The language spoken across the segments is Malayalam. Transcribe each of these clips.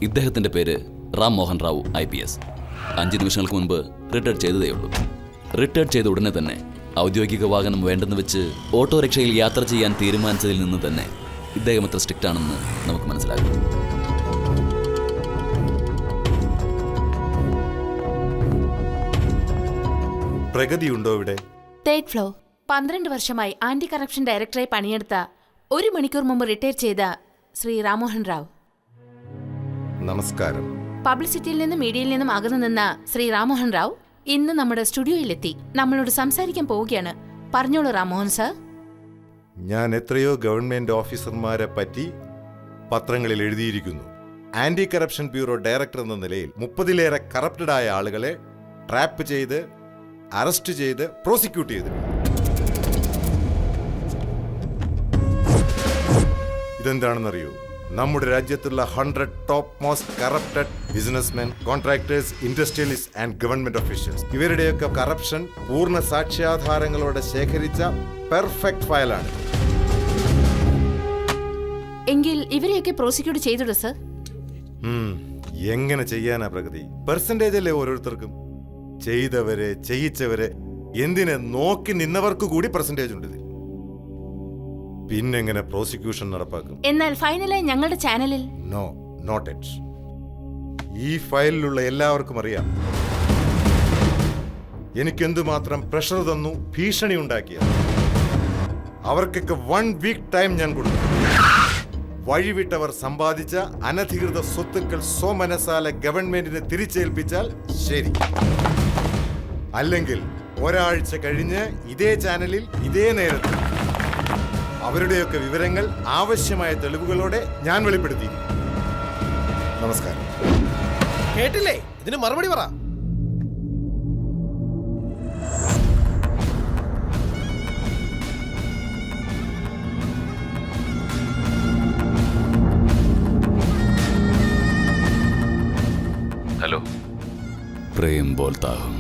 ഇദ്ദേഹത്തിൻ്റെ പേര് റാം മോഹൻ റാവു IPS. 5 നിമിഷങ്ങൾക്ക് മുൻപ് റിട്ടയർഡ് ചെയ്തതേയുള്ളൂ. റിട്ടയർഡ് ചെയ്ത ഉടനെ തന്നെ ഔദ്യോഗിക വാഹനം വേണ്ടെന്ന് വെച്ച് ഓട്ടോറിക്ഷയിൽ യാത്ര ചെയ്യാൻ തീരുമാനിച്ചതിൽ നിന്ന് തന്നെ ഇദ്ദേഹം എത്ര സ്ട്രിക്റ്റ് ആണെന്ന് നമുക്ക് മനസ്സിലാകും. പ്രഗതിയുണ്ടോ ഇവിടെ? 3rd floor. 12 വർഷമായി ആന്റി കറപ്ഷൻ ഡയറക്ടറായി പണിയെടുത്ത 1 മണിക്കൂർ മുമ്പ് റിട്ടയർ ചെയ്ത ശ്രീ രാംമോഹൻ റാവു. നമസ്കാരം. പബ്ലിസിറ്റിയിൽ നിന്നും മീഡിയയിൽ നിന്നും അകന്നു നിന്ന ശ്രീ രാംമോഹൻ റാവു ഇന്ന് നമ്മുടെ സ്റ്റുഡിയോയിലെത്തി നമ്മളോട് സംസാരിക്കാൻ പോവുകയാണ്. പറഞ്ഞോളൂ രാംമോഹൻ സർ. ഞാൻ എത്രയോ ഗവൺമെന്റ് ഓഫീസർമാരെ പറ്റി പത്രങ്ങളിൽ എഴുതിയിരിക്കുന്നു. ആന്റി കറപ്ഷൻ ബ്യൂറോ ഡയറക്ടർ എന്ന നിലയിൽ 30-ലേറെ കറപ്റ്റഡ് ആയ ആളുകളെ ട്രാപ്പ് ചെയ്ത് അറസ്റ്റ് ചെയ്ത് പ്രോസിക്യൂട്ട് ചെയ്തു. ഇതെന്താണെന്നറിയോ? നമ്മുടെ രാജ്യത്തുള്ള 100 top most corrupted businessmen, contractors, industrialist and government officials, ഇവരുടെയൊക്കെ കറപ്ഷൻ പൂർണ്ണ സാക്ഷ്യാധാരങ്ങളോടെ ശേഖരിച്ച പെർഫെക്റ്റ് ഫയലാണ്. എങ്കിൽ ഇവരെയൊക്കെ പ്രോസിക്യൂട്ട് ചെയ്തിടൂ സർ. എങ്ങനെ ചെയ്യാനാ പ്രഗതി? പെർസെന്റേജ് അല്ലേ ഓരോരുത്തർക്കും. ചെയ്തവരെ, ചെയ്യിച്ചവരെ, എന്തിനെ നോക്കി നിന്നവർക്ക് കൂടി പെർസെന്റേജ് ഉണ്ട്. പിന്നെങ്ങനെ പ്രോസിക്യൂഷൻ നടപ്പാക്കും? എന്നാൽ ഫൈനലായി ഞങ്ങളുടെ ചാനലിൽ നോ, നോട്ട് ഇറ്റ്. ഈ ഫയലിലുള്ള എല്ലാവർക്കും അറിയാം എനിക്കെന്തുമാത്രം പ്രഷർ തന്നു, ഭീഷണി ഉണ്ടാക്കിയത്. അവർക്കൊക്കെ 1 വീക്ക് ടൈം ഞാൻ കൊടുത്തു. വഴിവിട്ടവർ സമ്പാദിച്ച അനധികൃത സ്വത്തുക്കൾ സ്വമനസാലെ ഗവൺമെന്റിന് തിരിച്ചേൽപ്പിച്ചാൽ ശരി, അല്ലെങ്കിൽ ഒരാഴ്ച കഴിഞ്ഞ് ഇതേ ചാനലിൽ ഇതേ നേരത്തിൽ അവരുടെയൊക്കെ വിവരങ്ങൾ ആവശ്യമായ തെളിവുകളോടെ ഞാൻ വെളിപ്പെടുത്തി. നമസ്കാരം. കേട്ടില്ലേ? ഇതിന് മറുപടി പറ. ഹലോ, പ്രേം ബോൾത്താ ഹൂം.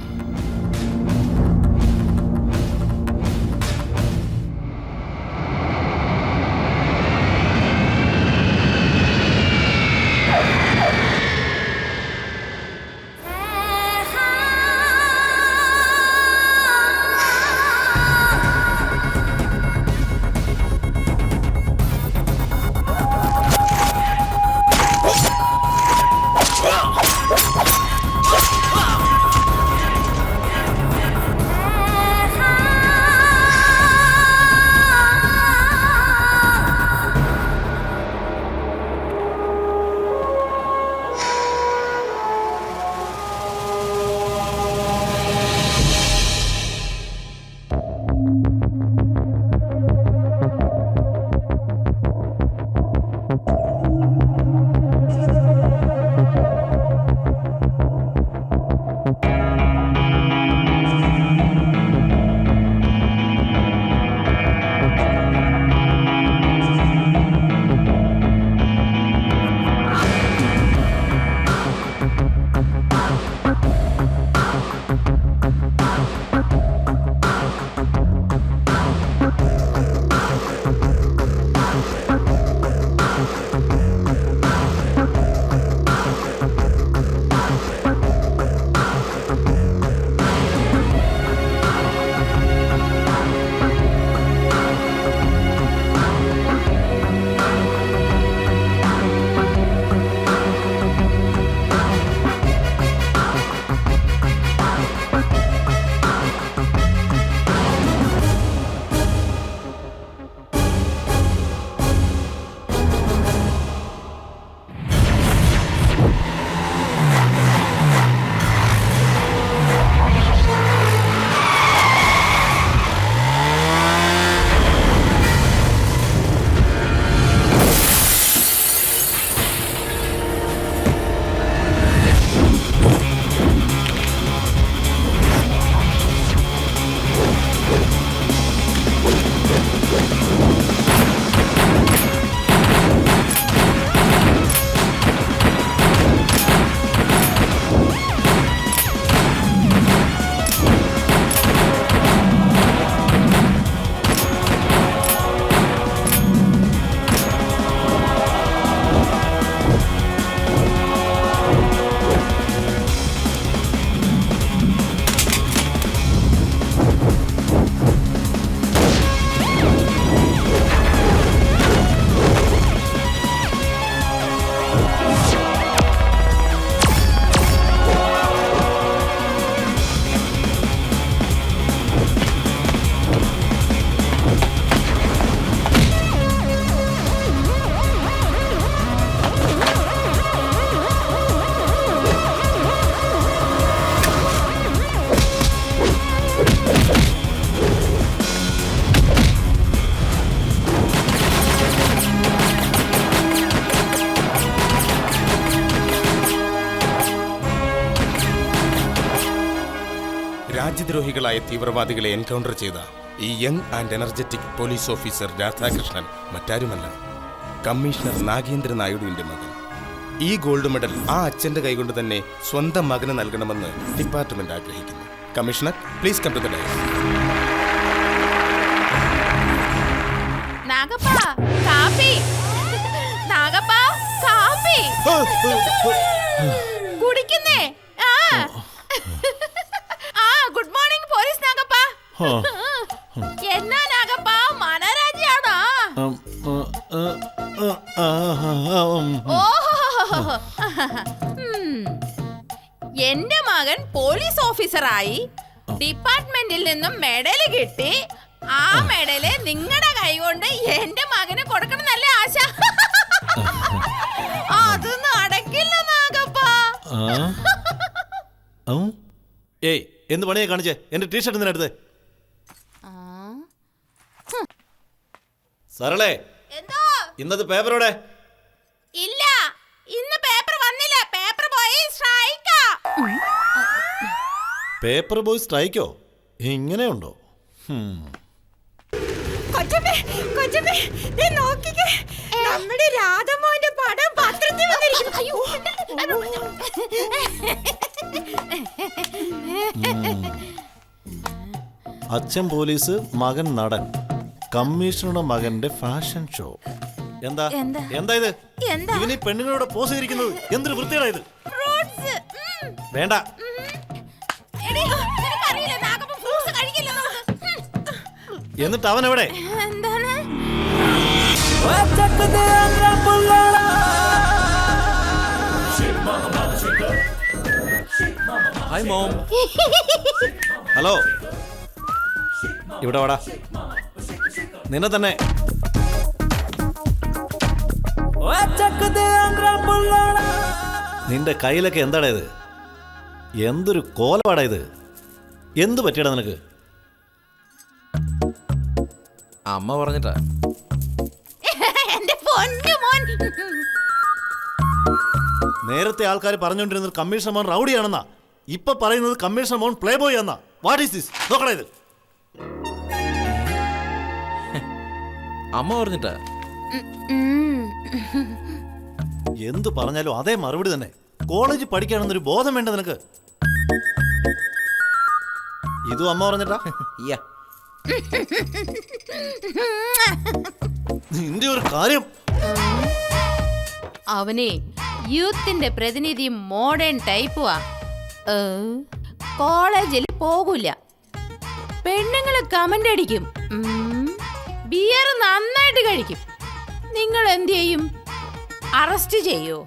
രാജ്യദ്രോഹികളായ തീവ്രവാദികളെ എൻകൗണ്ടർ ചെയ്ത ഈ young and energetic police officer Radhakrishnan മറ്റാരുമല്ല, കമ്മീഷണർ നാഗേന്ദ്ര നായിഡുവിന്റെ മകൻ. ഈ ഗോൾഡ് മെഡൽ ആ അച്ഛന്റെ കൈകൊണ്ട് തന്നെ സ്വന്തം മകന് നൽകണമെന്ന് ഡിപ്പാർട്ട്മെന്റ് ആഗ്രഹിക്കുന്നു. Commissioner, please come to the dais. Nagappa കാപ്പി, നാഗപ്പാ കാപ്പി കുടിക്കുന്നേ. Good morning police Nagappa. എന്നാ നാഗപ്പാ മനരാജിയാണോ? എന്റെ മകൻ പോലീസ് ഓഫീസറായി ഡിപ്പാർട്ട്മെന്റിൽ നിന്നും മെഡല് കിട്ടി. ആ മെഡല് നിങ്ങളുടെ കൈകൊണ്ട് എന്റെ മകന് കൊടുക്കണം നല്ല ആശ. അത് നടക്കില്ല നാഗപ്പാ. ഏയ്, എന്ത് പണിയാ കാണിച്ചേ? എന്റെ ടീഷർട്ട് എന്തിനടുത്ത്? സരളേ, എന്തോ ഇന്നത്തെ പേപ്പറോടെ? ഇല്ല, ഇന്ന് പേപ്പർ വന്നില്ല. പേപ്പർ പോയി സ്ട്രൈക്കാ. Paper boy സ്ട്രൈക്കോ? ഇങ്ങനെയുണ്ടോ? കൊച്ചമ്മേ, കൊച്ചമ്മേ, ദേ നോക്കിക്കേ, നമ്മുടെ രാധമോന്റെ പടം പത്രത്തിൽ വന്നിരിക്കുന്നു. അച്ഛൻ പോലീസ്, മകൻ നടൻ, കമ്മീഷണറുടെ മകന്റെ ഫാഷൻ ഷോ. എന്താ എന്താ ഇത്? ഇവന് പെണ്ണുങ്ങളോട് പോസ് ചെയ്തിരിക്കുന്നത് എന്തൊരു വൃത്തിയാ ഇത്? വേണ്ട. എന്നിട്ട് അവൻ എവിടെ? എന്താണ്? Hi mom. ഹലോ, ഇവിടെ വാടാ. നിന്നെ തന്നെ. നിന്റെ കയ്യിലൊക്കെ എന്താടാ ഇത്? എന്തൊരു കോലപാടാ ഇത്? എന്ത് പറ്റിയടാ നിനക്ക്? അമ്മ പറഞ്ഞിട്ടാ. എന്റെ പൊന്നു മോൻ. നേരത്തെ ആൾക്കാർ പറഞ്ഞുകൊണ്ടിരുന്നത് കമ്മീഷണർ മോൻ റൗഡിയാണെന്നാ. ഇപ്പൊ പറയുന്നത് കമ്മീഷണർ മോൻ പ്ലേ ബോയ് എന്നാ. What is this? നോക്കടാ ഇത്. അമ്മ പറഞ്ഞിട്ടാ. എന്ത് പറഞ്ഞാലും അതേ മറുപടി തന്നെ. കോളേജിൽ പഠിക്കാണെന്നൊരു ബോധം വേണ്ട നിനക്ക്. ഇതും അമ്മ പറഞ്ഞിട്ടാ. നിന്റെ ഒരു കാര്യം. അവനെ യൂത്തിന്റെ പ്രതിനിധി മോഡേൺ ടൈപ്പുവാ. കോളേജിൽ പോകൂല. പെണ്ണുങ്ങള് കമന്റ് അടിക്കും. ബിയർ നന്നായിട്ട് കഴിക്കും. നിങ്ങൾ എന്ത് ചെയ്യും? അറസ്റ്റ് ചെയ്യോ?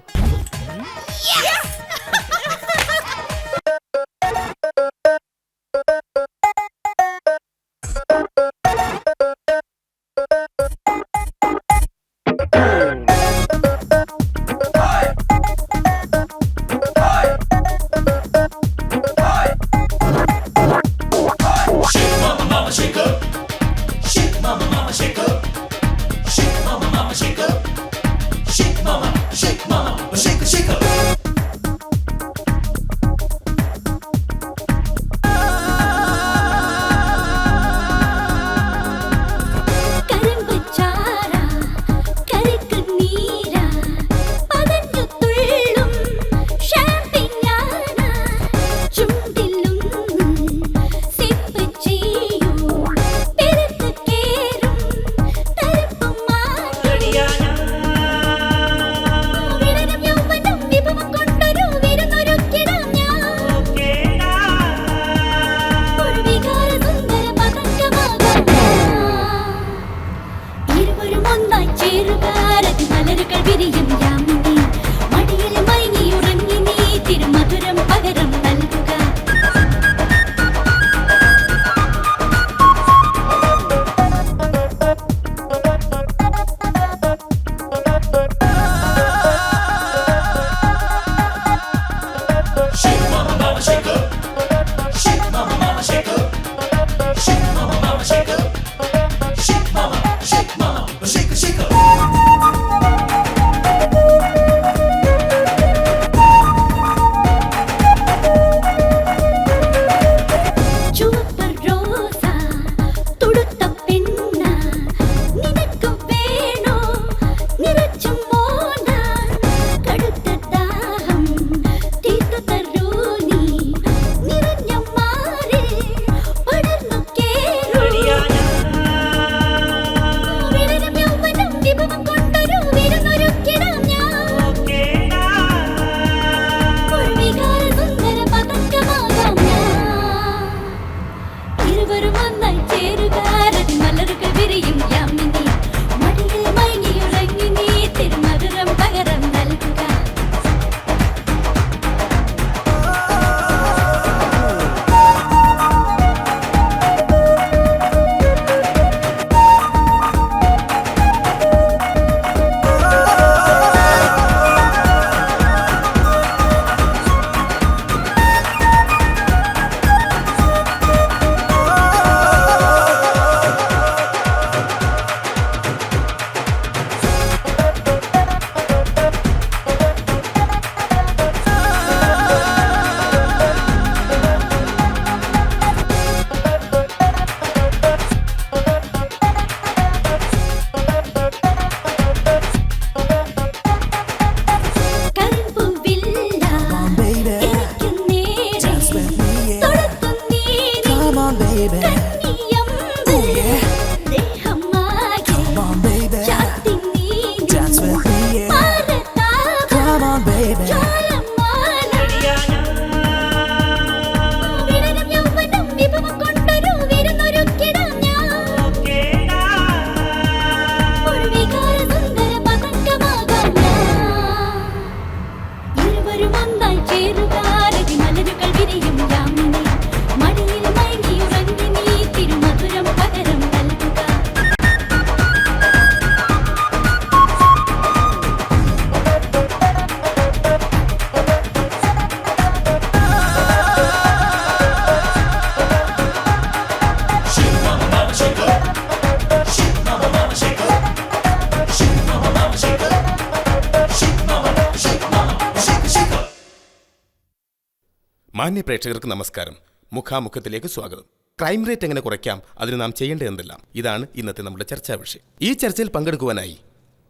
മാന്യ പ്രേക്ഷകർക്ക് നമസ്കാരം. മുഖാമുഖത്തിലേക്ക് സ്വാഗതം. ക്രൈം റേറ്റ് എങ്ങനെ കുറയ്ക്കാം, അതിന് നാം ചെയ്യേണ്ടത് എന്തെല്ലാം, ഇതാണ് ഇന്നത്തെ നമ്മുടെ ചർച്ചാ വിഷയം. ഈ ചർച്ചയിൽ പങ്കെടുക്കുവാനായി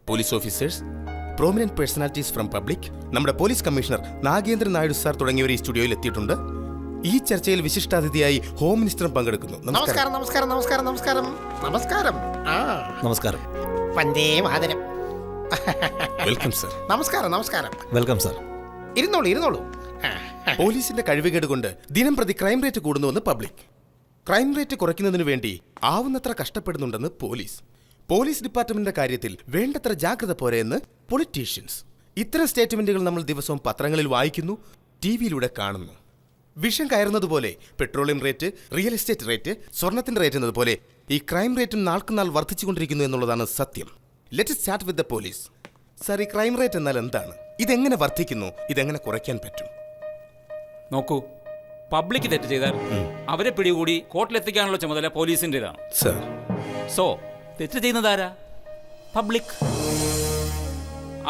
police officers, prominent personalities from public, നമ്മുടെ police commissioner Nagendra Naidu sir തുടങ്ങിയവർ ഈ സ്റ്റുഡിയോയിൽ എത്തിയിട്ടുണ്ട്. ഈ ചർച്ചയിൽ വിശിഷ്ടാതിഥിയായി ഹോം മിനിസ്റ്ററും പങ്കെടുക്കുന്നു. നമസ്കാരം നമസ്കാരം നമസ്കാരം നമസ്കാരം നമസ്കാരം. ആ നമസ്കാരം. വന്ദേ മാതരം. Welcome sir. നമസ്കാരം നമസ്കാരം. Welcome sir. ഇരുന്നോളൂ ഇരുന്നോളൂ. പോലീസിന്റെ കഴിവുകേട് കൊണ്ട് ദിനം പ്രതി ക്രൈം റേറ്റ് കൂടുന്നുവെന്ന് പബ്ലിക്. ക്രൈം റേറ്റ് കുറയ്ക്കുന്നതിന് വേണ്ടി ആവുന്നത്ര കഷ്ടപ്പെടുന്നുണ്ടെന്ന് പോലീസ്. പോലീസ് ഡിപ്പാർട്ട്മെന്റിന്റെ കാര്യത്തിൽ വേണ്ടത്ര ജാഗ്രത പോരെയെന്ന് പൊളിറ്റീഷ്യൻസ്. ഇത്തരം സ്റ്റേറ്റ്മെന്റുകൾ നമ്മൾ ദിവസവും പത്രങ്ങളിൽ വായിക്കുന്നു, ടിവിയിലൂടെ കാണുന്നു. വിഷം കയറുന്നതുപോലെ petroleum rate, real estate rate, സ്വർണത്തിന്റെ റേറ്റ് എന്നതുപോലെ ഈ ക്രൈം റേറ്റും നാൾക്കുനാൾ വർദ്ധിച്ചുകൊണ്ടിരിക്കുന്നു എന്നുള്ളതാണ് സത്യം. Let start with the police. Sir, ഈ ക്രൈം റേറ്റ് എന്നാൽ എന്താണ്? ഇതെങ്ങനെ വർദ്ധിക്കുന്നു? ഇതെങ്ങനെ കുറയ്ക്കാൻ പറ്റും? നോക്കൂ, പബ്ലിക് തെറ്റ് ചെയ്താൽ അവരെ പിടികൂടി കോർട്ടിലെത്തിക്കാനുള്ള ചുമതല പോലീസിൻ്റെതാണ്. സർ, സോ തെറ്റ് ചെയ്യുന്നതാരാ? പബ്ലിക്.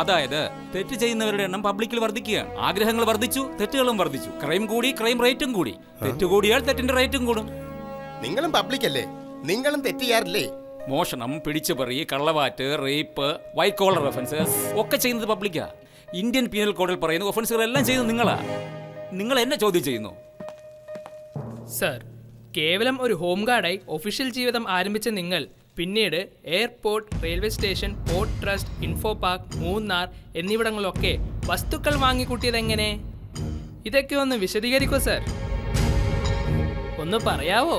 അതായത് തെറ്റ് ചെയ്യുന്നവരുടെ എണ്ണം പബ്ലിക്കിൽ വർദ്ധിക്കുകയാണ്. ആഗ്രഹങ്ങൾ വർദ്ധിച്ചു, തെറ്റുകളും വർദ്ധിച്ചു. ക്രൈം കൂടി, ക്രൈം റേറ്റും കൂടി. തെറ്റ് കൂടിയാൽ തെറ്റിന്റെ റേറ്റും കൂടും. നിങ്ങളും പബ്ലിക് അല്ലേ? നിങ്ങളും തെറ്റ് ചെയ്യാറില്ലേ? മോഷണം, പിടിച്ചുപറി, കള്ളവാറ്റ്, റേപ്പ്, വൈറ്റ് കോളർ ഒഫൻസസ് ഒക്കെ ചെയ്യുന്നത് പബ്ലിക്കാ. ഇന്ത്യൻ പീനൽ കോഡിൽ പറയുന്ന ഒഫൻസുകളെല്ലാം ചെയ്യുന്നത് നിങ്ങളാ. നിങ്ങൾ എന്നെ ചോദ്യം ചെയ്യുന്നു. സർ, കേവലം ഒരു ഹോം ഗാർഡായി ഒഫീഷ്യൽ ജീവിതം ആരംഭിച്ച നിങ്ങൾ പിന്നീട് airport, railway station, port trust, info park, Munnar എന്നിവിടങ്ങളിലൊക്കെ വസ്തുക്കൾ വാങ്ങിക്കൂട്ടിയതെങ്ങനെ? ഇതൊക്കെ ഒന്ന് വിശദീകരിക്കൂ സർ. ഒന്ന് പറയാവോ?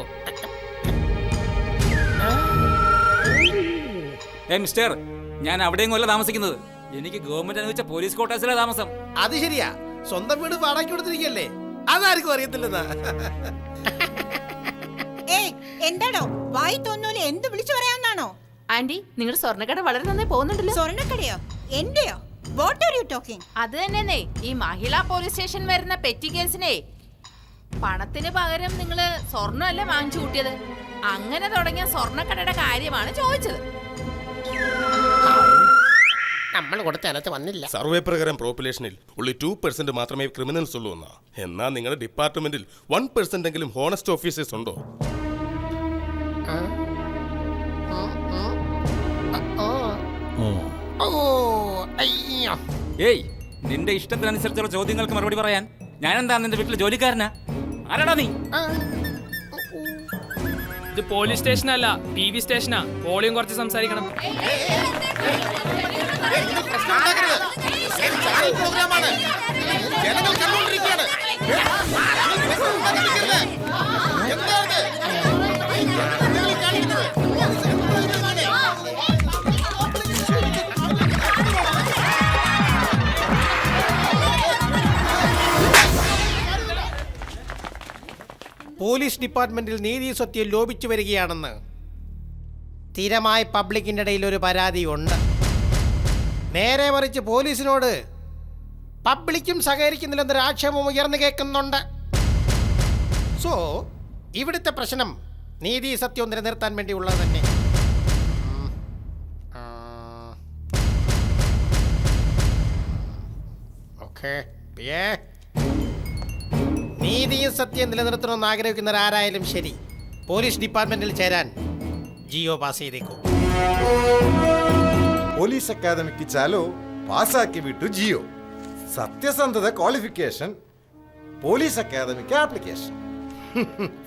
മിസ്റ്റർ, ഞാൻ അവിടെയും കൊല്ല താമസിക്കുന്നത്. എനിക്ക് ഗവൺമെന്റ് അനുവദിച്ച പോലീസ് ക്വാർട്ടേഴ്സിലെ താമസം. അത് ശരിയാ, സ്വന്തം വീട് വാടകയ്ക്ക് കൊടുത്തിരിക്കല്ലേ? അതാർക്കും അറിയത്തില്ലെന്നാ. എന്താണോ വായി തോന്നൂലെ എന്ത് വിളിച്ചു പറയാന്നാണോ? ആന്റി, നിങ്ങളുടെ സ്വർണ്ണക്കട വളരെ നന്നായി പോകുന്നുണ്ടല്ലോ. സ്വർണ്ണക്കടയോ? എന്റെയോ? What are you talking? അത് തന്നെന്നേ, ഈ മഹിളാ പോലീസ് സ്റ്റേഷൻ വരുന്ന പെറ്റി കേസിനെ പണത്തിന് പകരം നിങ്ങള് സ്വർണ്ണമല്ലേ വാങ്ങിച്ചു കൂട്ടിയത്. അങ്ങനെ തുടങ്ങിയ സ്വർണ്ണക്കടയുടെ കാര്യമാണ് ചോദിച്ചത്. നമ്മൾ കൊടുത്ത അനത്ത് വന്നില്ല. സർവേ പ്രകാരം പോപ്പുലേഷനിൽ ഉള്ളി 2% മാത്രമേ ക്രിമിനൽസ് ഉള്ളൂ എന്നാ. എന്നാൽ നിങ്ങളുടെ ഡിപ്പാർട്ട്മെന്റിൽ 1% എങ്കിലും ഹോണസ്റ്റ് ഓഫീസേഴ്സ് ഉണ്ടോ? ഏയ്, നിന്റെ ഇഷ്ടത്തിനനുസരിച്ചുള്ള ചോദ്യങ്ങൾക്ക് മറുപടി പറയാൻ ഞാനെന്താ നിന്റെ വീട്ടിലെ ജോലിക്കാരനാ? ആരാടാ നീ? ഇത് പോലീസ് സ്റ്റേഷനല്ല, TV സ്റ്റേഷനാ. വോളിയം കുറച്ച് സംസാരിക്കണം. പോലീസ് ഡിപ്പാർട്ട്മെന്റിൽ നീതി സത്യം ലോപിച്ചു വരികയാണെന്ന് സ്ഥിരമായി പബ്ലിക്കിൻ്റെ ഇടയിൽ ഒരു പരാതിയുണ്ട്. നേരെ മറിച്ച് പോലീസിനോട് പബ്ലിക്കും സഹകരിക്കുന്നില്ലെന്നൊരു ആക്ഷേപം ഉയർന്നു കേൾക്കുന്നുണ്ട്. സോ ഇവിടുത്തെ പ്രശ്നം നീതി സത്യവും നിലനിർത്താൻ വേണ്ടിയുള്ളത് തന്നെ. ഓക്കെ, നീതിയും സത്യം നിലനിർത്തണമെന്ന് ആഗ്രഹിക്കുന്നവരാരായാലും ശരി, പോലീസ് ഡിപ്പാർട്ട്മെന്റിൽ ചേരാൻ ജിയോ പാസ് ചെയ്തേക്കൂ. പോലീസ് അക്കാദമിക്ക് ചാലോ പാസ്സാക്കി വിട്ടു ജിയോ. സത്യസന്ധത ക്വാളിഫിക്കേഷൻ, പോലീസ് അക്കാദമിക്ക് ആപ്ലിക്കേഷൻ.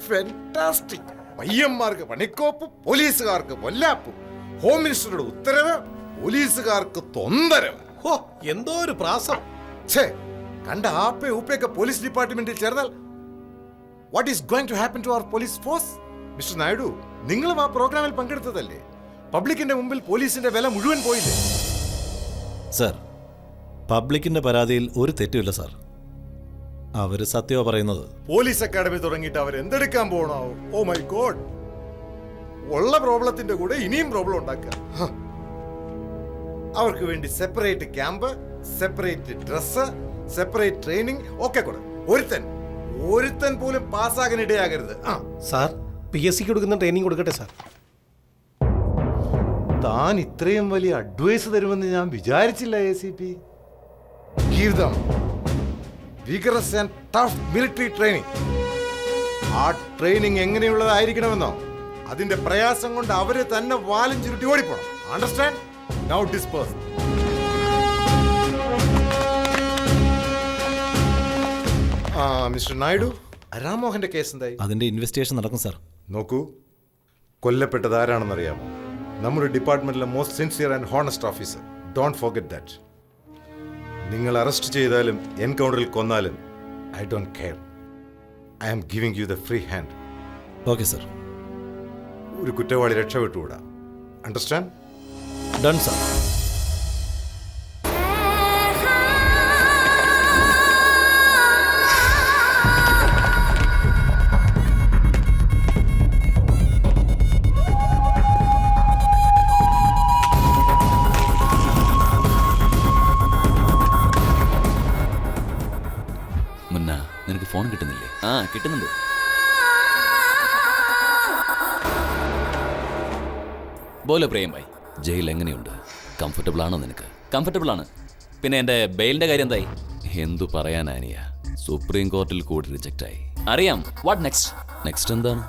ഫാന്റാസ്റ്റിക്. പയ്യന്മാർക്ക് പണിക്കോപ്പും പോലീസുകാർക്ക് പൊല്ലാപ്പും. ഹോം മിനിസ്റ്ററുടെ ഉത്തരവ്, പോലീസുകാർക്ക് തൊന്തരവ്. ഹോ, എന്തോ ഒരു പ്രാസം. ഛേ, കണ്ട ആപ്പേ ഊപ്പയൊക്കെ പോലീസ് ഡിപ്പാർട്ട്മെന്റിൽ ചേർന്നാൽ what is going to happen to our police force? Mister Naidu, നിങ്ങളും ആ പ്രോഗ്രാമിൽ പങ്കെടുത്തതല്ലേ? പബ്ലിക്കിന്റെ മുമ്പിൽ പോലീസിന്റെ വില മുഴുവൻ പോയില്ലേ? സർ, പബ്ലിക്കിന്റെ പരാതിയിൽ ഒരു തെറ്റുമില്ല സാർ. അവര് സത്യമാ പറയുന്നത്. പോലീസ് അക്കാഡമി തുടങ്ങിയിട്ട് അവർ എന്തെടുക്കാൻ പോകണോ? ഓ മൈ ഗോഡ്, ഉള്ള പ്രോബ്ലത്തിന്റെ കൂടെ ഇനിയും പ്രോബ്ലം ഉണ്ടാക്കുക. അവർക്ക് വേണ്ടി separate camp, separate dress, separate training ഒക്കെ കൊടുക്കും. ഒരുത്തൻ പോലും പാസ്സാകാൻ ഇടയാകരുത്. സാർ, PSC കൊടുക്കുന്ന ട്രെയിനിങ് കൊടുക്കട്ടെ സാർ. താൻ ഇത്രയും വലിയ അഡ്വൈസ് തരുമെന്ന് ഞാൻ വിചാരിച്ചില്ല. ACP, vigorous and tough military training. ആ ട്രെയിനിങ് എങ്ങനെയുള്ളതായിരിക്കണമെന്നോ അതിന്റെ പ്രയാസം കൊണ്ട് അവര് തന്നെ വാലും ചുരുട്ടി ഓടിപ്പോണം. Understand? Now disperse. Mister Naidu, രാമോഹന്റെ കേസ് എന്തായി? അതിന്റെ ഇൻവെസ്റ്റിഗേഷൻ നടക്കും സാർ. നോക്കൂ, കൊല്ലപ്പെട്ടത് ആരാണെന്നറിയാമോ? നമ്മുടെ ഡിപ്പാർട്ട്മെന്റിലെ most sincere and honest officer. Don't forget that. നിങ്ങൾ അറസ്റ്റ് ചെയ്താലും എൻകൗണ്ടറിൽ കൊന്നാലും I don't care. I am giving you the free hand. Okay sir. ഒരു കുറ്റവാളി രക്ഷപ്പെട്ടുകൂടാ. അണ്ടർസ്റ്റാൻഡ്? Done sir. മുന്ന, നിനക്ക് ഫോൺ കിട്ടുന്നില്ലേ? ആ, കിട്ടുന്നുണ്ട്. ബോലോ പ്രേം ഭായ്, ജയിൽ എങ്ങനെയുണ്ട്? കംഫർട്ടബിൾ ആണോ നിനക്ക്? കംഫർട്ടബിൾ ആണ്. പിന്നെ എൻ്റെ ബെയിലിൻ്റെ കാര്യം എന്തായി? എന്തു പറയാനാനിയ, സുപ്രീം കോർട്ടിൽ കൂടി റിജക്റ്റായി. അറിയാം. What next? നെക്സ്റ്റ് എന്താണ്?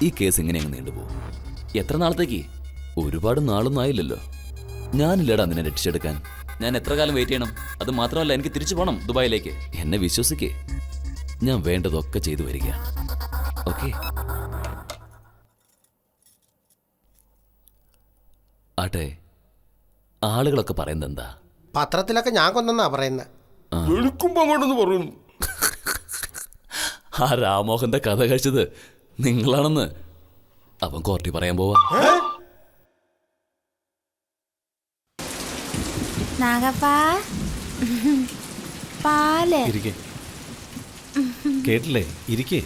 ഈ കേസ് ഇങ്ങനെ അങ്ങ് നീണ്ടുപോകും. എത്ര നാളത്തേക്ക്? ഒരുപാട് നാളൊന്നും ആയില്ലല്ലോ. ഞാനില്ലടാ നിന്നെ രക്ഷിച്ചെടുക്കാൻ. ഞാൻ എത്ര കാലം വെയിറ്റ് ചെയ്യണം? അത് മാത്രമല്ല, എനിക്ക് തിരിച്ചു പോകണം ദുബായിലേക്ക്. എന്നെ വിശ്വസിക്കേ, ഞാൻ വേണ്ടതൊക്കെ ചെയ്തു വരികയാണ്. ഓക്കെ? ആട്ടെ, ആളുകളൊക്കെ പറയുന്നത് എന്താ? പത്രത്തിലൊക്കെ ഞാൻ കൊന്നെന്നാ പറയുന്നത്. ആ രാമോഹന്റെ കഥ കഴിച്ചത് നിങ്ങളാണെന്ന് അവൻ കോർട്ടിൽ പറയാൻ പോവാ. നാഗപ്പാ, പാല്. ഇരിക്കേ. കേട്ടില്ലേ? ഇരിക്കേ.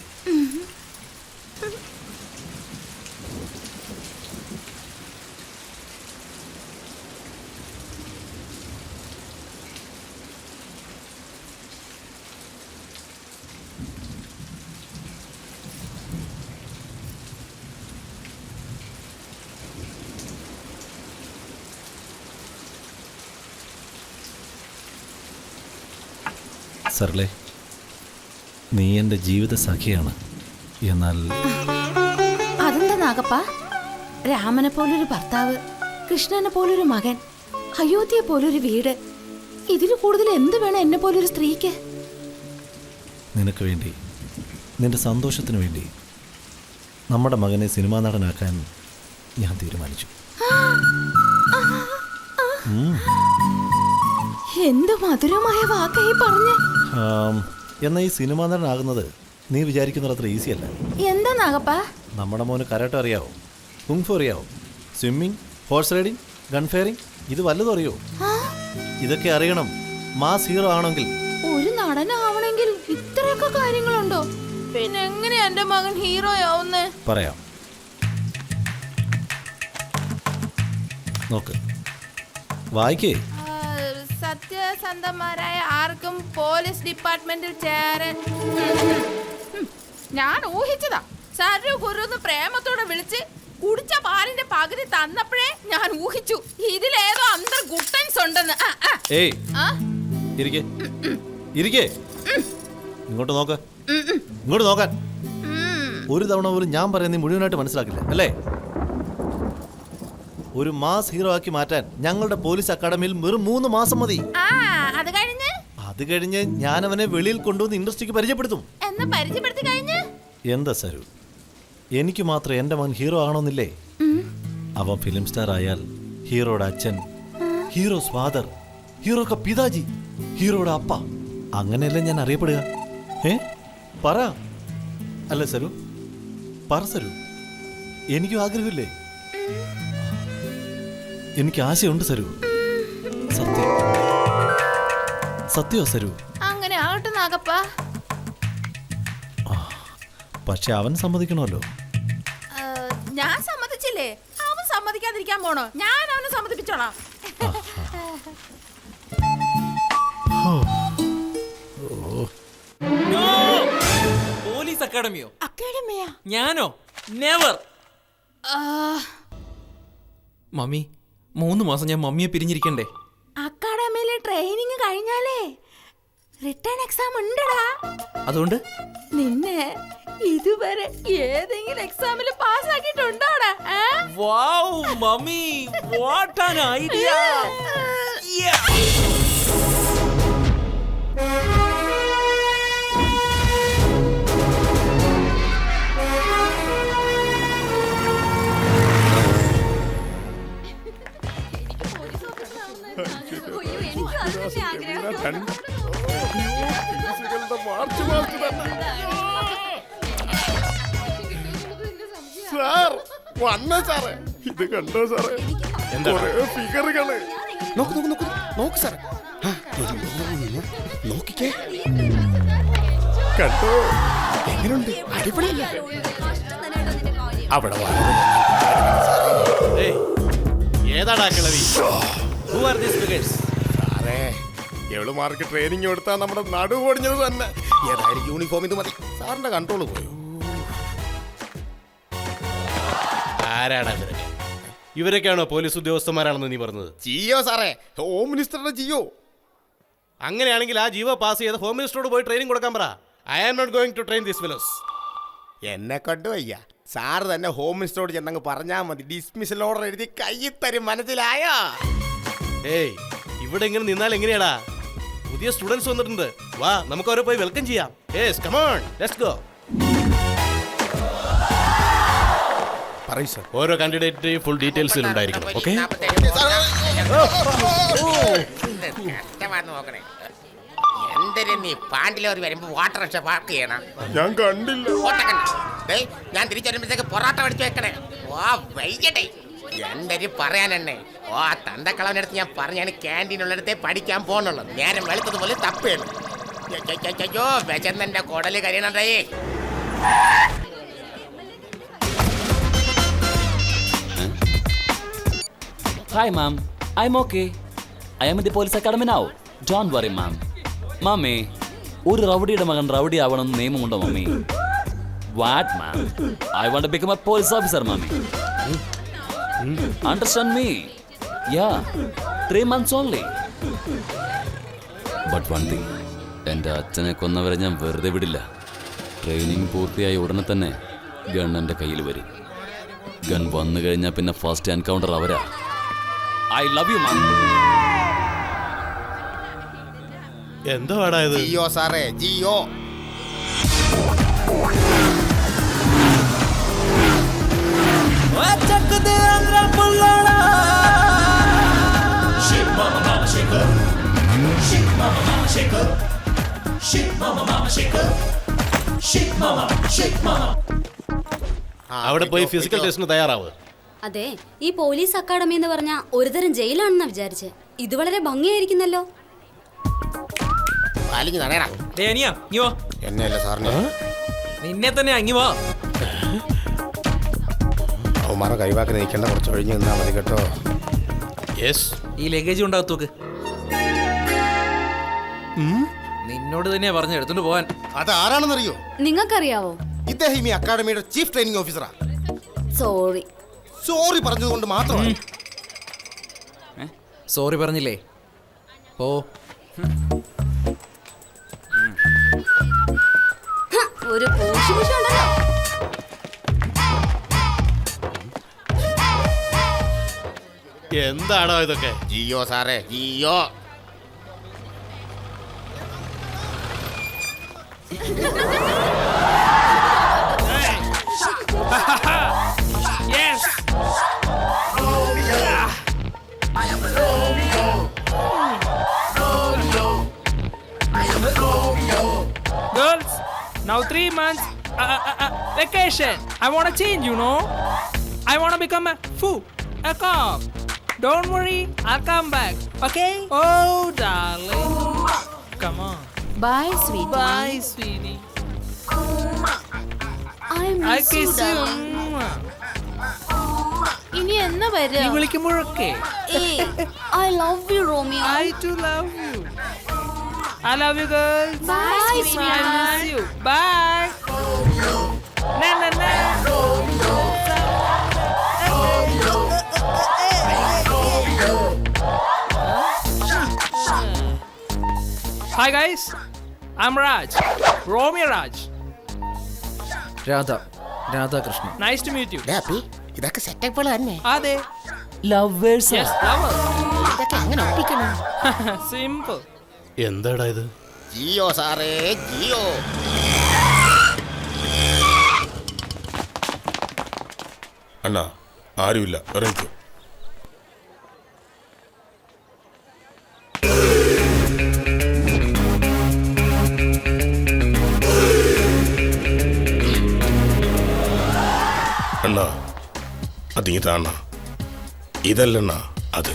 സർലേ, നീ എൻ്റെ ജീവിത സഖിയാണ്. എന്നാൽ അതെന്താ നാഗപ്പ? രാമനെ പോലൊരു ഭർത്താവ്, കൃഷ്ണനെ പോലൊരു മകൻ, അയോധ്യയെ പോലൊരു വീട്, ഇതിൽ കൂടുതൽ എന്ത് വേണം എന്നെ പോലൊരു സ്ത്രീക്ക്? നിനക്ക് വേണ്ടി, നിന്റെ സന്തോഷത്തിന് വേണ്ടി നമ്മുടെ മകനെ സിനിമാ നടനാക്കാൻ ഞാൻ തീരുമാനിച്ചു. എന്ത് മധുരമായ വാക്കായി പറഞ്ഞ്. എന്നാ ഈ സിനിമാ നടനാകുന്നത് നീ വിചാരിക്കുന്നത്ര ഈസിയല്ല. എന്താ നാഗപ്പ? നമ്മുടെ മോന് കരാട്ടെ അറിയാവോ? കുങ്ഫു അറിയാവോ? Swimming, horse riding, gun firing, ഇത് വല്ലതും അറിയോ? ഇതൊക്കെ അറിയണം മാസ് ഹീറോ ആണെങ്കിൽ. ഒരു നടനാവണമെങ്കിൽ ഇത്രയൊക്കെ കാര്യങ്ങളുണ്ടോ? പിന്നെ എങ്ങനെയാ എന്റെ മകൻ ഹീറോ ആവുന്നേ? പറയാം, നോക്ക്, വായിക്കേ. സത്യസന്ധന്മാരായ ആർക്കും പോലീസ് ഡിപ്പാർട്ട്മെന്റിൽ ചേരാൻ. ഞാൻ ഊഹിച്ചതാ. സരു ഗുരുന്ന് പ്രേമത്തോടെ വിളിച്ച് കുടിച്ച പാലിന്റെ പകുതി തന്നപ്പോഴേ ഞാൻ ഊഹിച്ചു ഇതിലേതോ അന്തർ ഗുട്ടൻസ് ഉണ്ടെന്ന്. ഏയ്, ഇരിക്കേ, ഇരിക്കേ. ഇങ്ങോട്ട് നോക്ക്, ഇങ്ങോട്ട് നോക്കാൻ. ഒരു തവണ പോലും ഞാൻ പറയുന്നത് നീ മുഴുവനായിട്ട് മനസ്സിലാക്കില്ല അല്ലേ? ഒരു മാസ് ഹീറോ ആക്കി മാറ്റാൻ ഞങ്ങളുടെ പോലീസ് അക്കാഡമിയിൽ വെറും 3 മാസം മതി. അത് കഴിഞ്ഞ് ഞാൻ അവനെ വെളിയിൽ കൊണ്ടുവന്ന് ഇൻഡസ്ട്രിക്ക് പരിചയപ്പെടുത്തും. എന്താ സരു, എനിക്ക് മാത്രം എൻ്റെ മകൻ ഹീറോ ആണോന്നില്ലേ? അവൻ ഫിലിം സ്റ്റാർ ആയാൽ ഹീറോയുടെ അച്ഛൻ, ഹീറോസ് ഫാദർ, ഹീറോക്ക് പിതാജി, ഹീറോയുടെ അപ്പ, അങ്ങനെയല്ലേ ഞാൻ അറിയപ്പെടുക? പറ. അല്ല സരു, പറ സരു. എനിക്കും ആഗ്രഹമില്ലേ? എനിക്ക് ആശയുണ്ട് സരു. സത്യം, സത്യോ സരു? അങ്ങനെ ആകട്ടെ നാഗപ്പ. പക്ഷെ അവൻ സമ്മതിക്കണമല്ലോ. ഞാൻ സമ്മതിച്ചില്ലേ, അവൻ സമ്മതിക്കാതിരിക്കാൻ പോണോ? ഞാൻ അവനെ സമ്മതിപ്പിച്ചോളാം. പോലീസ് അക്കാഡമിയോ? അക്കാഡമിയാ? ഞാനോ? നെവർ. മമ്മി, 3 മാസം ഞാൻ മമ്മിയെ പിരിഞ്ഞിരിക്കണ്ടേ? അക്കാഡമിയിലെ ട്രെയിനിങ് കഴിഞ്ഞാലേ റിട്ടേൺ എക്സാം ഉണ്ടടാ. അതുകൊണ്ട് നിന്നെ ഇതുവരെ ഏതെങ്കിലും എക്സാമിൽ പാസ്സാക്കിയിട്ടുണ്ടോടാ? Wow mummy, what an idea. Sir വന്ന സാറേ, ഇത് കണ്ടോ സാറേ? ഫിഗറുകള് നോക്ക് സാറേ, നോക്കിക്കേ, കണ്ടോ? എങ്ങനെയുണ്ട്? അടിപൊളിയല്ലേ? അവിടെ ഏതാടാ കിളവി? Who are these figures? സാറേ, എവളുമാർക്ക് ട്രെയിനിങ് കൊടുത്താൽ നമ്മുടെ നടു പൊടിഞ്ഞത് തന്നെ. ഏതായാലും യൂണിഫോം ഇത് മതി. സാറിന്റെ കൺട്രോൾ പോയോ? ആരാടാ ഇവരൊക്കെ? ഇവരൊക്കെയാണോ പോലീസ് ഉദ്യോഗസ്ഥന്മാരാണെന്ന് നീ പറഞ്ഞത്? ജിയോ സാറേ, ഹോം മിനിസ്റ്ററുടെ ജിയോ. അങ്ങനെയാണെങ്കിൽ ആ ജീവോ പാസ് ചെയ്ത് ഹോം മിനിസ്റ്ററോട് പോയി ട്രെയിനിങ് കൊടുക്കാൻ പറ. I am not going to train these fellows. എന്നെ കൊണ്ട് വയ്യ. സാറ് തന്നെ ഹോം മിനിസ്റ്ററോട് ചെന്നങ്ങ് പറഞ്ഞാൽ മതി. ഡിസ്മിസൽ ഓർഡർ എഴുതി കയ്യിൽ തരും. മനസ്സിലായോ? ഏയ്, ഇവിടെ ഇങ്ങനെ നിന്നാൽ എങ്ങനെയാടാ? പുതിയ സ്റ്റുഡൻസ് വന്നിട്ടുണ്ട്. വാ, നമുക്ക് അവരെ പോയി വെൽക്കം ചെയ്യാം. Yes, come on, let's go. പറയൂ സാർ. ഓരോ കാൻഡിഡേറ്റ് ഫുൾ ഡീറ്റെയിൽസിൽ ഉണ്ടായിരിക്കണം. ഓക്കെ? എന്തൊരു നീ പാണ്ടിലോറി വരുമ്പോ വാട്ടർ റിക്ഷ പാർക്ക് ചെയ്യണം. ഞാൻ കണ്ടില്ല. ഞാൻ തിരിച്ചു വരുമ്പോഴത്തേക്ക് പൊറാട്ട മേടിച്ചു വെക്കണേ. വാ വൈകട്ടെ. എന്തൊരു പറയാനെന്നെ. ഓ തന്തക്കളവനടുത്ത് ഞാൻ പറഞ്ഞാണ് ക്യാൻറ്റീനുള്ളിടത്തെ പഠിക്കാൻ പോകണുള്ളൂ. നേരം വെളുത്തതുപോലെ തപ്പേണ്. അയ്യോ വിശന്നെന്റെ കുടല് കരിയണേ. Hi, ma'am. I'm okay. I am in the police academy now. Don't worry, ma'am. Mummy, ഒരു റൗഡിയുടെ മകൻ റൗഡി ആവണമെന്ന് നിയമമുണ്ടോ mummy? What ma'am? I want to become a police officer mummy. Understand me? Ya, 3 months only. But one thing, എൻ്റെ അച്ഛനെ കൊന്നവരെ ഞാൻ വെറുതെ വിടില്ല. ട്രെയിനിങ് പൂർത്തിയായ ഉടനെ തന്നെ ഗൺ എൻ്റെ കയ്യിൽ വരും. ഗൺ വന്നു കഴിഞ്ഞാൽ പിന്നെ ഫസ്റ്റ് എൻകൗണ്ടർ അവരാ. I love you ma'am. എന്താ വാടാ ഇത്? ജിയോ സാറേ, ജിയോ. അവിടെ പോയി ഫിസിക്കൽ ടെസ്റ്റിന് തയ്യാറാവ്. അതെ, ഈ പോലീസ് അക്കാഡമി എന്ന് പറഞ്ഞാൽ ഒരുതരം ജയിലാണെന്നാ വിചാരിച്ചേ. ഇത് വളരെ ഭംഗിയായിരിക്കുന്നല്ലോ. എന്നെയല്ല സാറിന്, നിന്നെ തന്നെ അങ്ങി വാ. അവന്മാരെ കൈവാക്കി നയിക്കേണ്ട, കുറച്ച് ഒഴിഞ്ഞു നിന്നാ മതി കേട്ടോ. യെസ്, ഈ ലഗേജ് ഉണ്ടാകത്തൂക്ക്. നിന്നോട് തന്നെയാ പറഞ്ഞു എടുത്തോണ്ട് പോവാൻ. അത് ആരാണെന്നറിയോ? നിങ്ങൾക്കറിയാവോ? ഇദ്ദേഹം ഈ അക്കാഡമിയുടെ ചീഫ് ട്രെയിനിങ് ഓഫീസറാ. സോറി. സോറി പറഞ്ഞതുകൊണ്ട് മാത്രമാണ്. സോറി പറഞ്ഞില്ലേ? പോ. ഒരു പോഷി ഉണ്ടല്ലോ. എന്താണോ ഇതൊക്കെ? ജിയോ സാറേ, Jio. Yes. Girls, now 3 months vacation. I want to change, you know. I want to become a cop. Don't worry, I'll come back. Okay? Oh, darling. Come on. Bye, sweetie. Bye, sweetie. I kiss you. ഇനി എന്നാ നീ വരും? വിളിക്കുമ്പോഴൊക്കെ. I love you, Romeo. I too love you. I love you, girls. Bye, I miss you. Bye. Na na na. Hi guys, I'm Raj. Romy Raj. Radhakrishnan. Nice to meet you. ഇതൊക്കെ സെറ്റപ്പുകൾ തന്നെ. അതെ. ലവേഴ്സ്. Yes, lovers. ഇതൊക്കെ എങ്ങനെ ഒപ്പിക്കണം? Simple. എന്താടാ ഇത്? ജിയോ സാറേ, ജിയോ. അണ്ണാ ആരുമില്ല, ഇറങ്ങിക്കോ. അണ്ണാ അത് ഇതാണ്, ഇതല്ലണ്ണ അത്.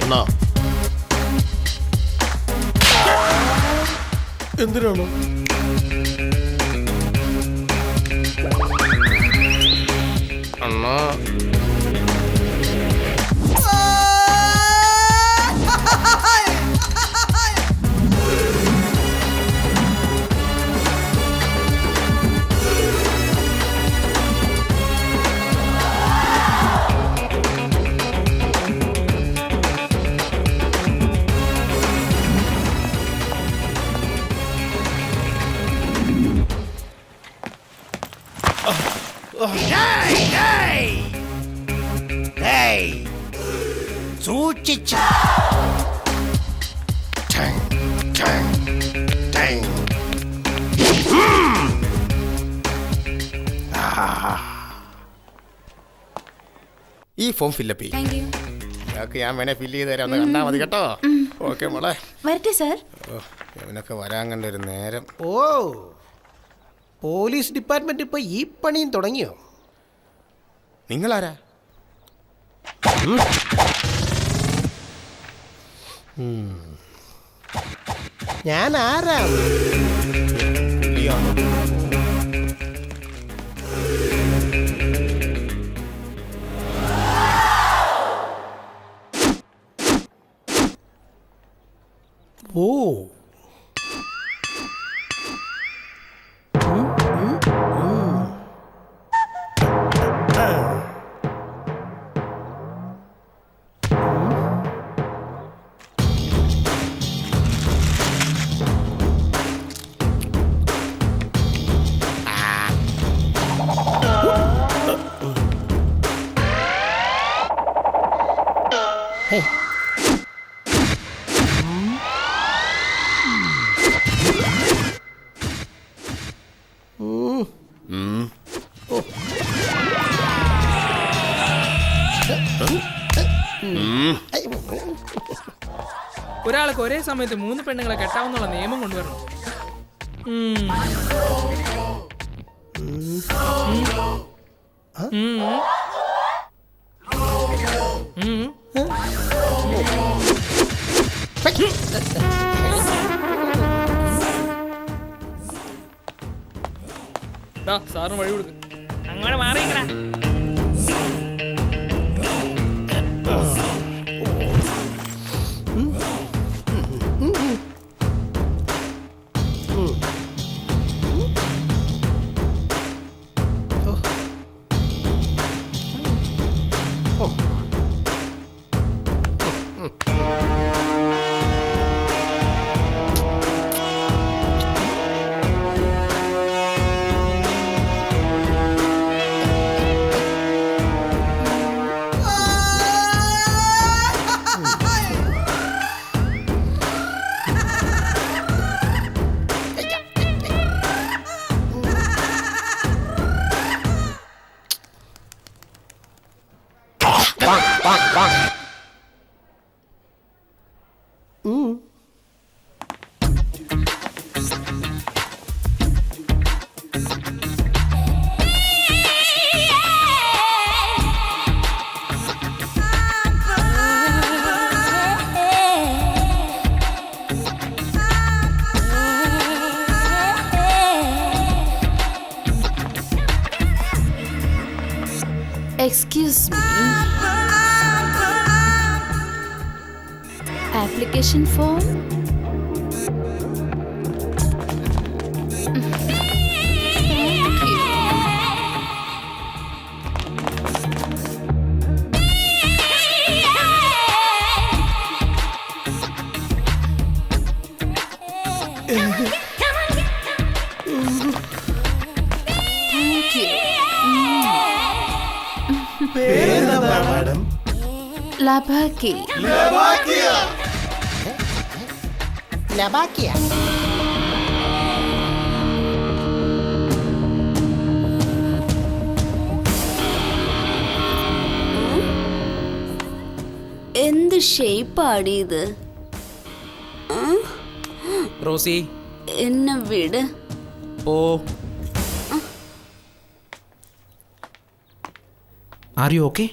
അണ്ണാ എന്തിനാണോ? അണ്ണാ സൂക്ഷിച്ചു. ഈ ഫോം ഫില്ലപ്പ് ചെയ്യും. Thank you. ഇതൊക്കെ ഞാൻ വേണേ ഫില്ല് ചെയ്ത് തരാം, ഒന്ന് കണ്ടാൽ മതി കേട്ടോ. ഓക്കെ മോളെ. വരട്ടെ സാർ. ഇവനൊക്കെ വരാൻ കണ്ടൊരു നേരം. ഓ, പോലീസ് ഡിപ്പാർട്ട്മെന്റ് ഇപ്പൊ ഈ പണിയും തുടങ്ങിയോ? നിങ്ങളാരാ? ഞാൻ ആരാ? ഓ, ഒരാൾക്ക് ഒരേ സമയത്ത് 3 പെണ്ണുങ്ങളെ കെട്ടാവുന്നുള്ള നിയമം കൊണ്ടുവരണം. സാറിന് വഴി കൊടുക്കും. അങ്ങനെ മാറിയിക്കണ. Excuse me. Application form. Thank you. Madam ലബാക്കി. ലബാക്കിയ. എന്ത് ഷേപ്പാടി ഇത്? റോസി എന്നെ വിട്. Oh are you okay?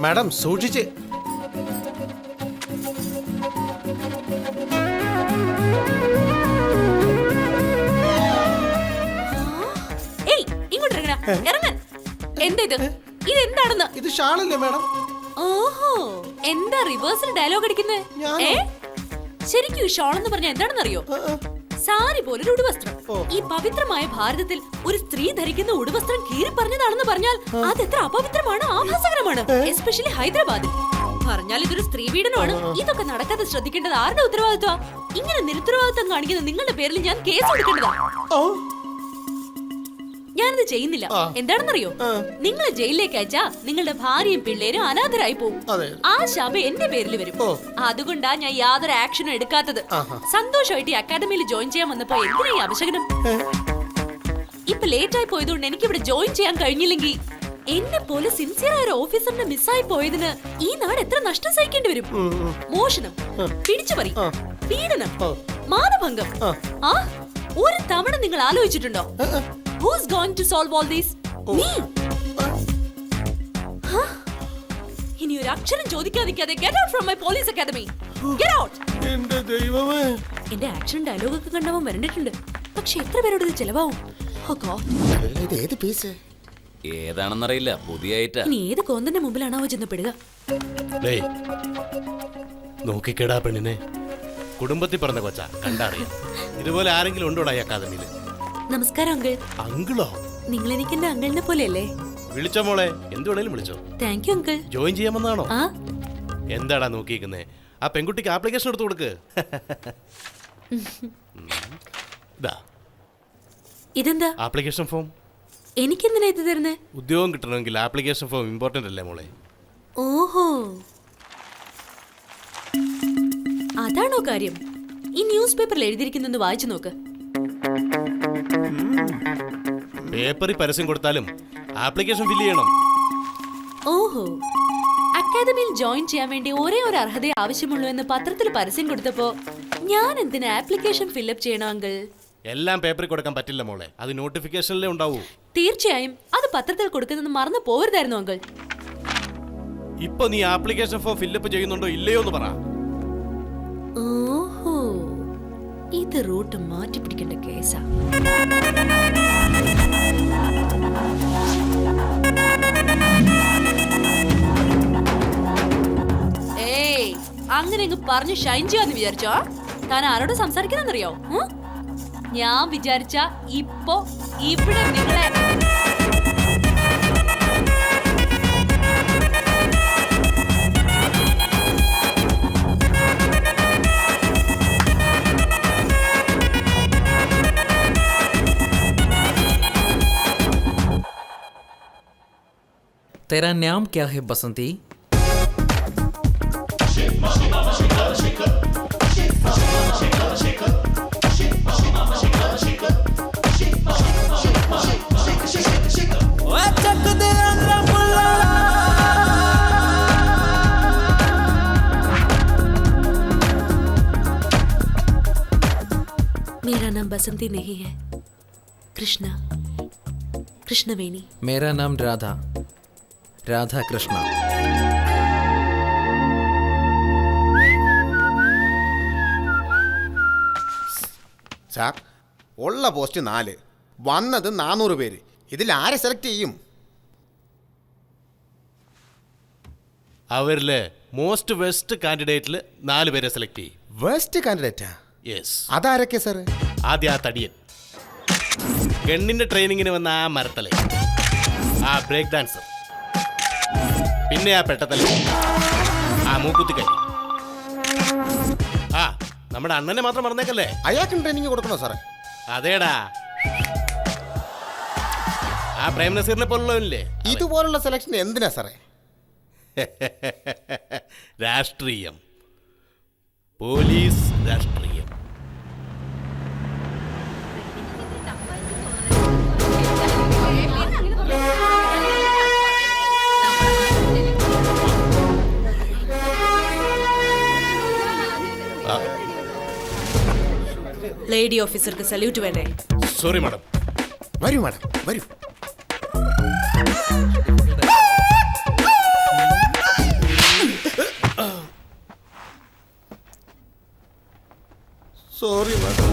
Madam സൂക്ഷിച്ച്. ഏയ് ഇങ്ങോട്ട് ഇറങ്ങാൻ. എന്താ ഇത്? ഇതെന്താണെന്ന്? ഇത് ഷാളല്ലേ മാഡം? ഓഹോ, എന്താ റിവേഴ്സൽ ഡയലോഗ് അടിക്കുന്നത്? ശരിക്കും ഈ ഷോൾ എന്ന് പറഞ്ഞാൽ എന്താണെന്ന് അറിയോ? സാരി പോലൊരു ഉടുവസ്ത്രം. ഈ പവിത്രമായ ഭാരതത്തിൽ ഒരു സ്ത്രീ ധരിക്കുന്ന ഉടുവസ്ത്രം കീറി പറഞ്ഞതാണെന്ന് പറഞ്ഞാൽ അത് എത്ര അപവിത്രമാണ്, ആഭാസകരമാണ്. എസ്പെഷ്യലി ഹൈദരാബാദിൽ. പറഞ്ഞാൽ ഇതൊരു സ്ത്രീ പീഡനമാണ്. ഇതൊക്കെ നടക്കാതെ ശ്രദ്ധിക്കേണ്ടത് ആരുടെ ഉത്തരവാദിത്വ? ഇങ്ങനെ നിരുത്തരവാദിത്വം കാണിക്കുന്ന നിങ്ങളുടെ പേരിൽ ഞാൻ കേസ് കൊടുക്കേണ്ടതാ. ഞാനിത് ചെയ്യുന്നില്ല. എന്താണെന്നറിയോ? നിങ്ങളെ ജയിലിലേക്ക് അയച്ചാ നിങ്ങളുടെ ഭാര്യയും പിള്ളേരും അനാഥരായി പോകും. ആ ശാപം എന്റെ പേരിൽ വരും. അതുകൊണ്ടാ ഞാൻ യാതൊരു ആക്ഷനും എടുക്കാത്തത്. സന്തോഷമായിട്ട് ഈ അക്കാദമിയിൽ ജോയിൻ ചെയ്യാൻ വന്നപ്പോ എന്തിനാ ഈ അപശകനം? ഇപ്പൊ ലേറ്റ് ആയി പോയതുകൊണ്ട് എനിക്ക് ഇവിടെ ജോയിൻ ചെയ്യാൻ കഴിഞ്ഞില്ലെങ്കിൽ എന്നെ പോലെ സിൻസിയർ ആയ ഒരു ഓഫീസറിനെ മിസ്സായി പോയതിന് ഈ നാട് എത്ര നഷ്ടം സഹിക്കേണ്ടി വരും? മോഷണം, പിടിച്ചുപറി, പീഡനം, മാനഭംഗം. ആ ഒരു തവണ നിങ്ങൾ ആലോചിച്ചിട്ടുണ്ടോ? Who's going to solve all these? Me. ഇനി ഒരു അക്ഷരം ചോദിക്കാതിരിക്കാതെ get out from my police academy. Get out. എന്റെ ദൈവമേ. എന്റെ ആക്ഷൻ ഡയലോഗ് ഒക്കെ കണ്ടവൻ വരണ്ടിട്ടുണ്ട്. പക്ഷെ എത്ര പേരോട് ഇത് ചെലവാവും? Oh God. ഇത് ഏത് പീസ്? ഏതാണെന്നറിയില്ല, പുതിയ ഐറ്റാ. ഇനി ഏത് കോന്തന്റെ മുമ്പിലാണാവോ ചെന്ന് പെടുക? നോക്കിക്കേടാ പെണ്ണിനെ. കുടുംബത്തിൽ പറഞ്ഞ കൊച്ച കണ്ടറിയാം. ഇതുപോലെ ആരെങ്കിലും ഉണ്ടോടാ ഈ അക്കാദമിയിൽ? നമസ്കാരം അങ്കിൾ. അങ്കിളോ? നിങ്ങൾ എനിക്ക് എന്റെ അങ്കിളിനെ പോലെയല്ലേ? വിളിച്ചോ മോളെ, എന്ത് വേണേലും വിളിച്ചോ. Thank you uncle. ജോയിൻ ചെയ്യാമെന്നാണോ? ആ എന്താടാ നോക്കിയിരിക്കുന്നേ? ആ പെൺകുട്ടിക്ക് ആപ്ലിക്കേഷൻ എടുത്തു കൊടുക്ക്. ഇതെന്താ? Application form. എനിക്കെന്തിനാ ഇത് തരുന്നേ? ഉദ്യോഗം കിട്ടണമെങ്കിൽ ആപ്ലിക്കേഷൻ ഫോം ഇമ്പോർട്ടന്റ് അല്ലേ മോളെ? ഓഹോ, അതാണോ കാര്യം? ഈ ന്യൂസ് പേപ്പറിൽ എഴുതിയിരിക്കുന്നൊന്ന് വായിച്ചു നോക്ക്. പേപ്പറിൽ പരസ്യം കൊടുത്താലും ആപ്ലിക്കേഷൻ ഫില്ല് ചെയ്യണം. ഓഹോ, അക്കാദമിയിൽ ജോയിൻ ചെയ്യാൻ വേണ്ടി ഒരേ ഒരു അർഹതയെ ആവശ്യമുള്ളൂ എന്ന് പത്രത്തിൽ പരസ്യം കൊടുത്തപ്പോ ഞാൻ എന്തിനാ ആപ്ലിക്കേഷൻ ഫില്ലപ്പ് ചെയ്യണം അങ്കിൾ? എല്ലാം പേപ്പറിൽ കൊടുക്കാൻ പറ്റില്ല മോളെ, അത് നോട്ടിഫിക്കേഷനിലേ ഉണ്ടാവൂ. തീർച്ചയായും അത് പത്രത്തിൽ കൊടുക്കുന്നത് മറന്നു പോകരുതായിരുന്നു അങ്കിൾ. ഇപ്പൊ നീ ആപ്ലിക്കേഷൻ ഫോം ഫില്ലപ്പ് ചെയ്യുന്നുണ്ടോ ഇല്ലയോ എന്ന് പറ. ഓഹോ, ഇത് റൂട്ട് മാറ്റി പിടിക്കേണ്ട കേസാ. ഏയ്, അങ്ങനെ അങ്ങ് പറഞ്ഞു ഷൈൻ ചെയ്യാന്ന് വിചാരിച്ചോ? താൻ ആരോട് സംസാരിക്കുന്നറിയോ? ഞാൻ വിചാരിച്ച ഇപ്പൊ ഇവിടെ നിങ്ങളെ तेरा नाम क्या है बसंती? मेरा नाम बसंती नहीं है, कृष्णा, कृष्णवेणी. मेरा नाम राधा, राधा कृष्ण. സാർ, ഉള്ള പോസ്റ്റ് 4, വന്നത് 400 പേര്. ഇതിൽ ആരെ സെലക്ട് ചെയ്യും? അവരില് മോസ്റ്റ് വെസ്റ്റ് കാൻഡിഡേറ്റിൽ 4 പേരെ സെലക്ട് ചെയ്യും. വേസ്റ്റ് കാൻഡിഡേറ്റാ? യെസ്. അതാരൊക്കെ സാർ? ആദ്യം ആ തടിയൻ, ഗണ്ണിന്റെ ട്രെയിനിങ്ങിന് വന്ന ആ മരത്തല, ആ ബ്രേക്ക് ഡാൻസർ, പിന്നെ ആ പെട്ടത്തല, ആ മൂക്കുത്തിക്കൈ. ആ നമ്മുടെ അണ്ണനെ മാത്രം മറന്നേക്കല്ലേ. അയാൾക്കും ട്രെയിനിങ് കൊടുക്കണോ സാറേ? അതേടാ, ആ പ്രേം നസീറിനെ പോലുള്ളവനില്ലേ. ഇതുപോലുള്ള സെലക്ഷൻ എന്തിനാ സാറേ? രാഷ്ട്രീയം, പോലീസ് രാഷ്ട്രീയം. ലേഡി ഓഫീസർക്ക് സല്യൂട്ട് വേണ്ടേ? Sorry madam. വരൂ മാഡം, വരൂ. Sorry madam.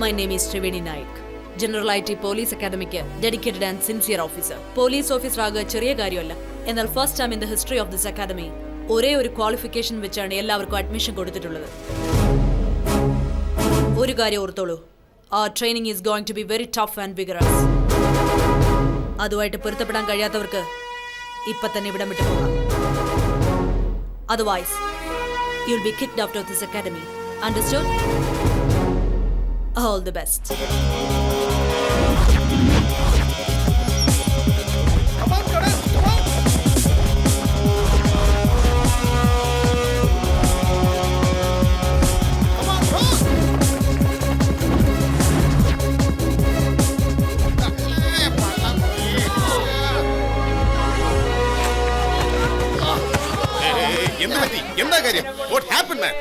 My name is Triveni Naik. General IT Police Academy dedicated and sincere officer. Police officer ആകുക ചെറിയ കാര്യമല്ല. എന്നാൽ first time in the history of this academy ഒരേ ഒരു ക്വാളിഫിക്കേഷൻ വെച്ചാണ് എല്ലാവർക്കും അഡ്മിഷൻ കൊടുത്തിട്ടുള്ളത്. ഒരു കാര്യം ഓർത്തോളൂ, our training is going to be very tough and vigorous. അതുമായിട്ട് പൊരുത്തപ്പെടാൻ കഴിയാത്തവർക്ക് ഇപ്പൊ തന്നെ ഇവിടം വിട്ടു പോകാം. Otherwise, you'll be kicked out of this academy. Understood? All the best. Come on, cadets, come on. Come on, come on. എന്താ കാര്യം? What happened, man?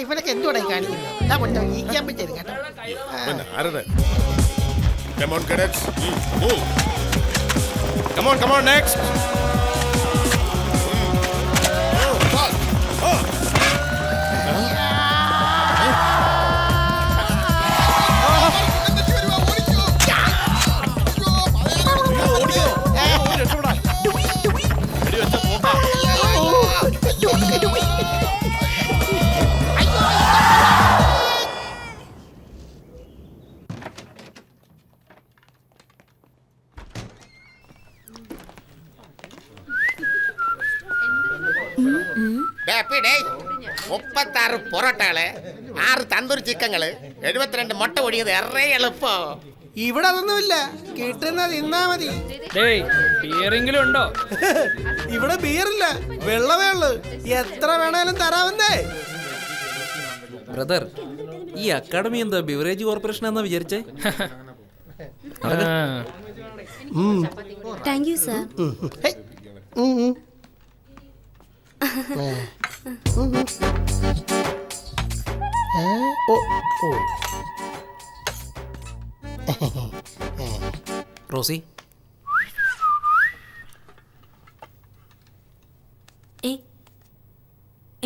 ഇവനൊക്കെ എന്തുവാടാ കാണിക്കുന്നത്? ഈക്കാൻ പറ്റിയത് കേട്ടോ. Come on, cadets. Move. Come on, next. Day 36 പൊറോട്ടകള്, 6 തന്തൂരി ചിക്കങ്ങള്, 72 മുട്ട പൊടിയത് എറേ എളുപ്പോ. ഇവിടെ അതൊന്നുമില്ല, കിട്ടുന്ന തിന്നാ മതി. ബിയറെങ്കിലും ഉണ്ടോ? ഇവിടെ ബിയറില്ല, വെള്ളമേ ഉള്ളു. എത്ര വേണേലും തരാമെന്നേ. ബ്രദർ, ഈ അക്കാഡമി എന്താ ബിവറേജ് കോർപ്പറേഷൻ എന്നാ വിചാരിച്ചേ? Thank you sir. റോസി,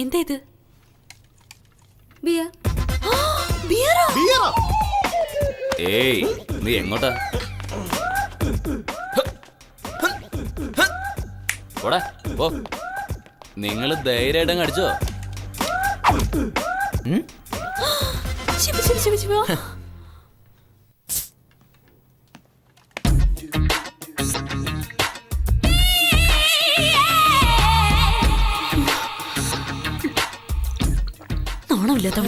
എന്താ ഇത്? ബിയർ? ഏയ്, നീ എങ്ങോട്ടാ? പോടാ പോ. നിങ്ങൾ ധൈര്യമായിട്ട് അടിച്ചോ? നാണമില്ലാത്ത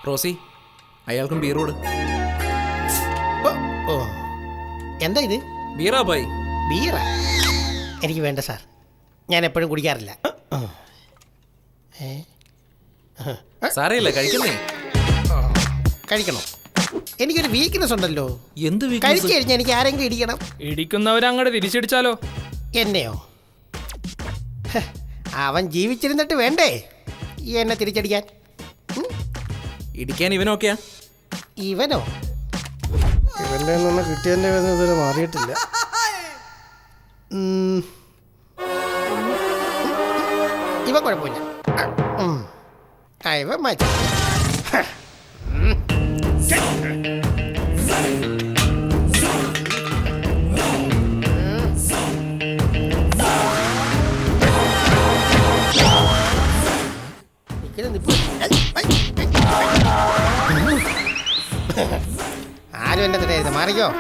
റോസി, അയാൾക്കും ബീർ കൊടു. എന്താ ഇത്? ബീറാ ബൈ. ബീറ എനിക്ക് വേണ്ട സാർ, ഞാൻ എപ്പോഴും കുടിക്കാറില്ല. സാരയില്ല, കഴിക്കുന്നേ. കഴിക്കണം. എനിക്കൊരു വീക്ക്നെസ് ഉണ്ടല്ലോ. എന്ത് കഴിച്ചു കഴിഞ്ഞാൽ എനിക്ക് ആരെങ്കിലും ഇടിക്കണം. ഇടിക്കുന്നവരങ്ങോട്ട് തിരിച്ചടിച്ചാലോ? എന്നെയോ? അവൻ ജീവിച്ചിരുന്നിട്ട് വേണ്ടേ എന്നെ തിരിച്ചടിക്കാൻ? ഇടിക്കാൻ ഇവനൊക്കെയാ? ഇവനോ? ഇവന്റെ നിന്ന് കിട്ടിയതിന്റെ വേദന ഇതുവരെ മാറിയിട്ടില്ല. ഇവ കുഴപ്പമില്ല. ഇവ മാറ്റി. ആരും എന്നെ തരരുത്, മാറിക്കോ.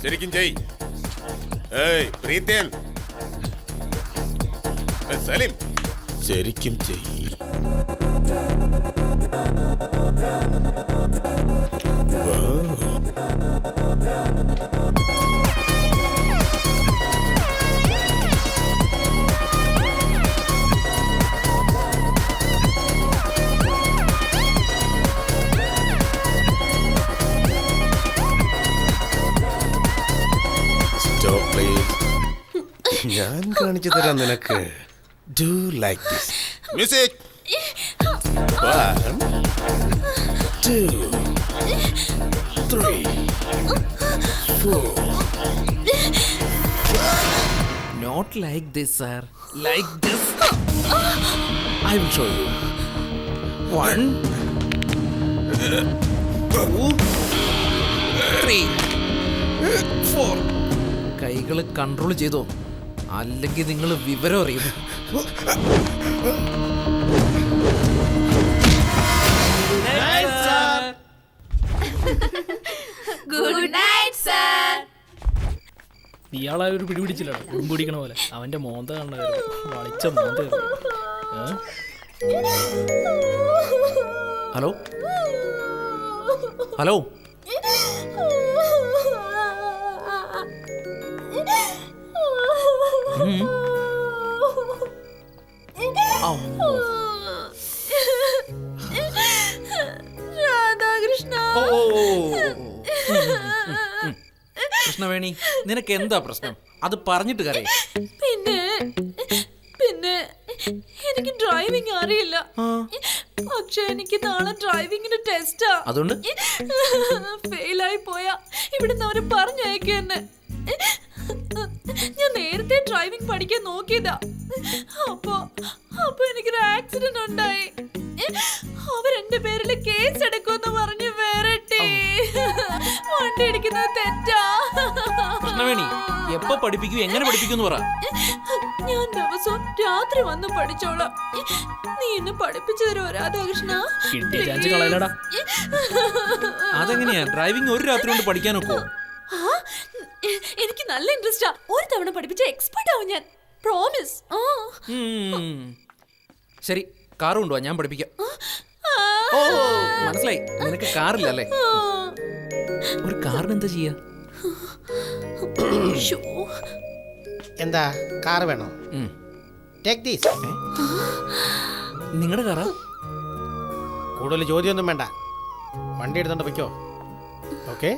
ശരിക്കും ചെയ്. ഏയ് പ്രീതേൻ, സലിം, ശരിക്കും ചെയ്. ഞാൻ കാണിച്ചു തരാം നിനക്ക്. Do like this. Music. 1 2 3 4. Not like this sir, like this. I will show you. 1 2 3 4. കൈകൾ കൺട്രോൾ ചെയ്തോ, അല്ലെങ്കിൽ നിങ്ങൾ വിവരം അറിയും. Good night sir. ഇയാളെ ഒരു പിടിപിടിച്ചില്ല, പിടിക്കണ പോലെ. അവന്റെ മോന്ത കണ്ടായിരുന്നു, വളിച്ച മോന്തായിരുന്നു. Hello hello, Radhakrishna. കൃഷ്ണവേണി, നിനക്ക് എന്താ പ്രശ്നം? അത് പറഞ്ഞിട്ട് കരേ. പിന്നെ എനിക്ക് ഡ്രൈവിംഗ് അറിയില്ല. പക്ഷെ എനിക്ക് നാളെ ഡ്രൈവിംഗിന് ടെസ്റ്റാ. അതുകൊണ്ട് ഫെയിലായി പോയാ ഇവിടുന്ന് അവര് പറഞ്ഞയക്കും എന്നെ. ഞാൻ നേരത്തെ ഡ്രൈവിംഗ് പഠിക്കാൻ നോക്കിയതാ. അപ്പൊ എനിക്കൊരു ആക്സിഡന്റ് ഉണ്ടായി. അവരെന്റെ പേരിൽ കേസ് എടുക്കുമെന്ന് പറഞ്ഞ് വരട്ടെ. വണ്ടി ഇടിക്കുന്നത് തെറ്റാ. കൃഷ്ണവേണി, എപ്പോ പഠിപ്പിക്കൂ, എങ്ങനെ പഠിപ്പിക്കൂന്ന് പറ. ഞാൻ ദിവസവും രാത്രി വന്ന് പഠിച്ചോളാം. നീ എന്നെ പഠിപ്പിച്ചു തരുമോ രാധാകൃഷ്ണ? കിട്ടിയ ചാൻസ് കളയലടാ. അതെങ്ങനെയാ ഡ്രൈവിംഗ് ഒരു രാത്രി കൊണ്ട് പഠിക്കാനൊക്കോ? എനിക്ക് നല്ല ഇൻട്രസ്റ്റാ. ഒരു തവണ പഠിപ്പിച്ച എക്സ്പെർട്ട് ആവും ഞാൻ, പ്രോമിസ്. ശരി, കാറ് കൊണ്ടുവാ, ഞാൻ പഠിപ്പിക്കാം. ഓ മനസ്സിലായി, നിനക്ക് കാറില്ല അല്ലേ? ഒരു കാറിന് എന്താ ചെയ്യാ? എന്താ കാർ വേണോ? Take these. നിങ്ങളുടെ കാറാ? കൂടുതൽ ചോദ്യമൊന്നും വേണ്ട, വണ്ടി എടുത്തോണ്ട് വയ്ക്കോ. ഓക്കെ.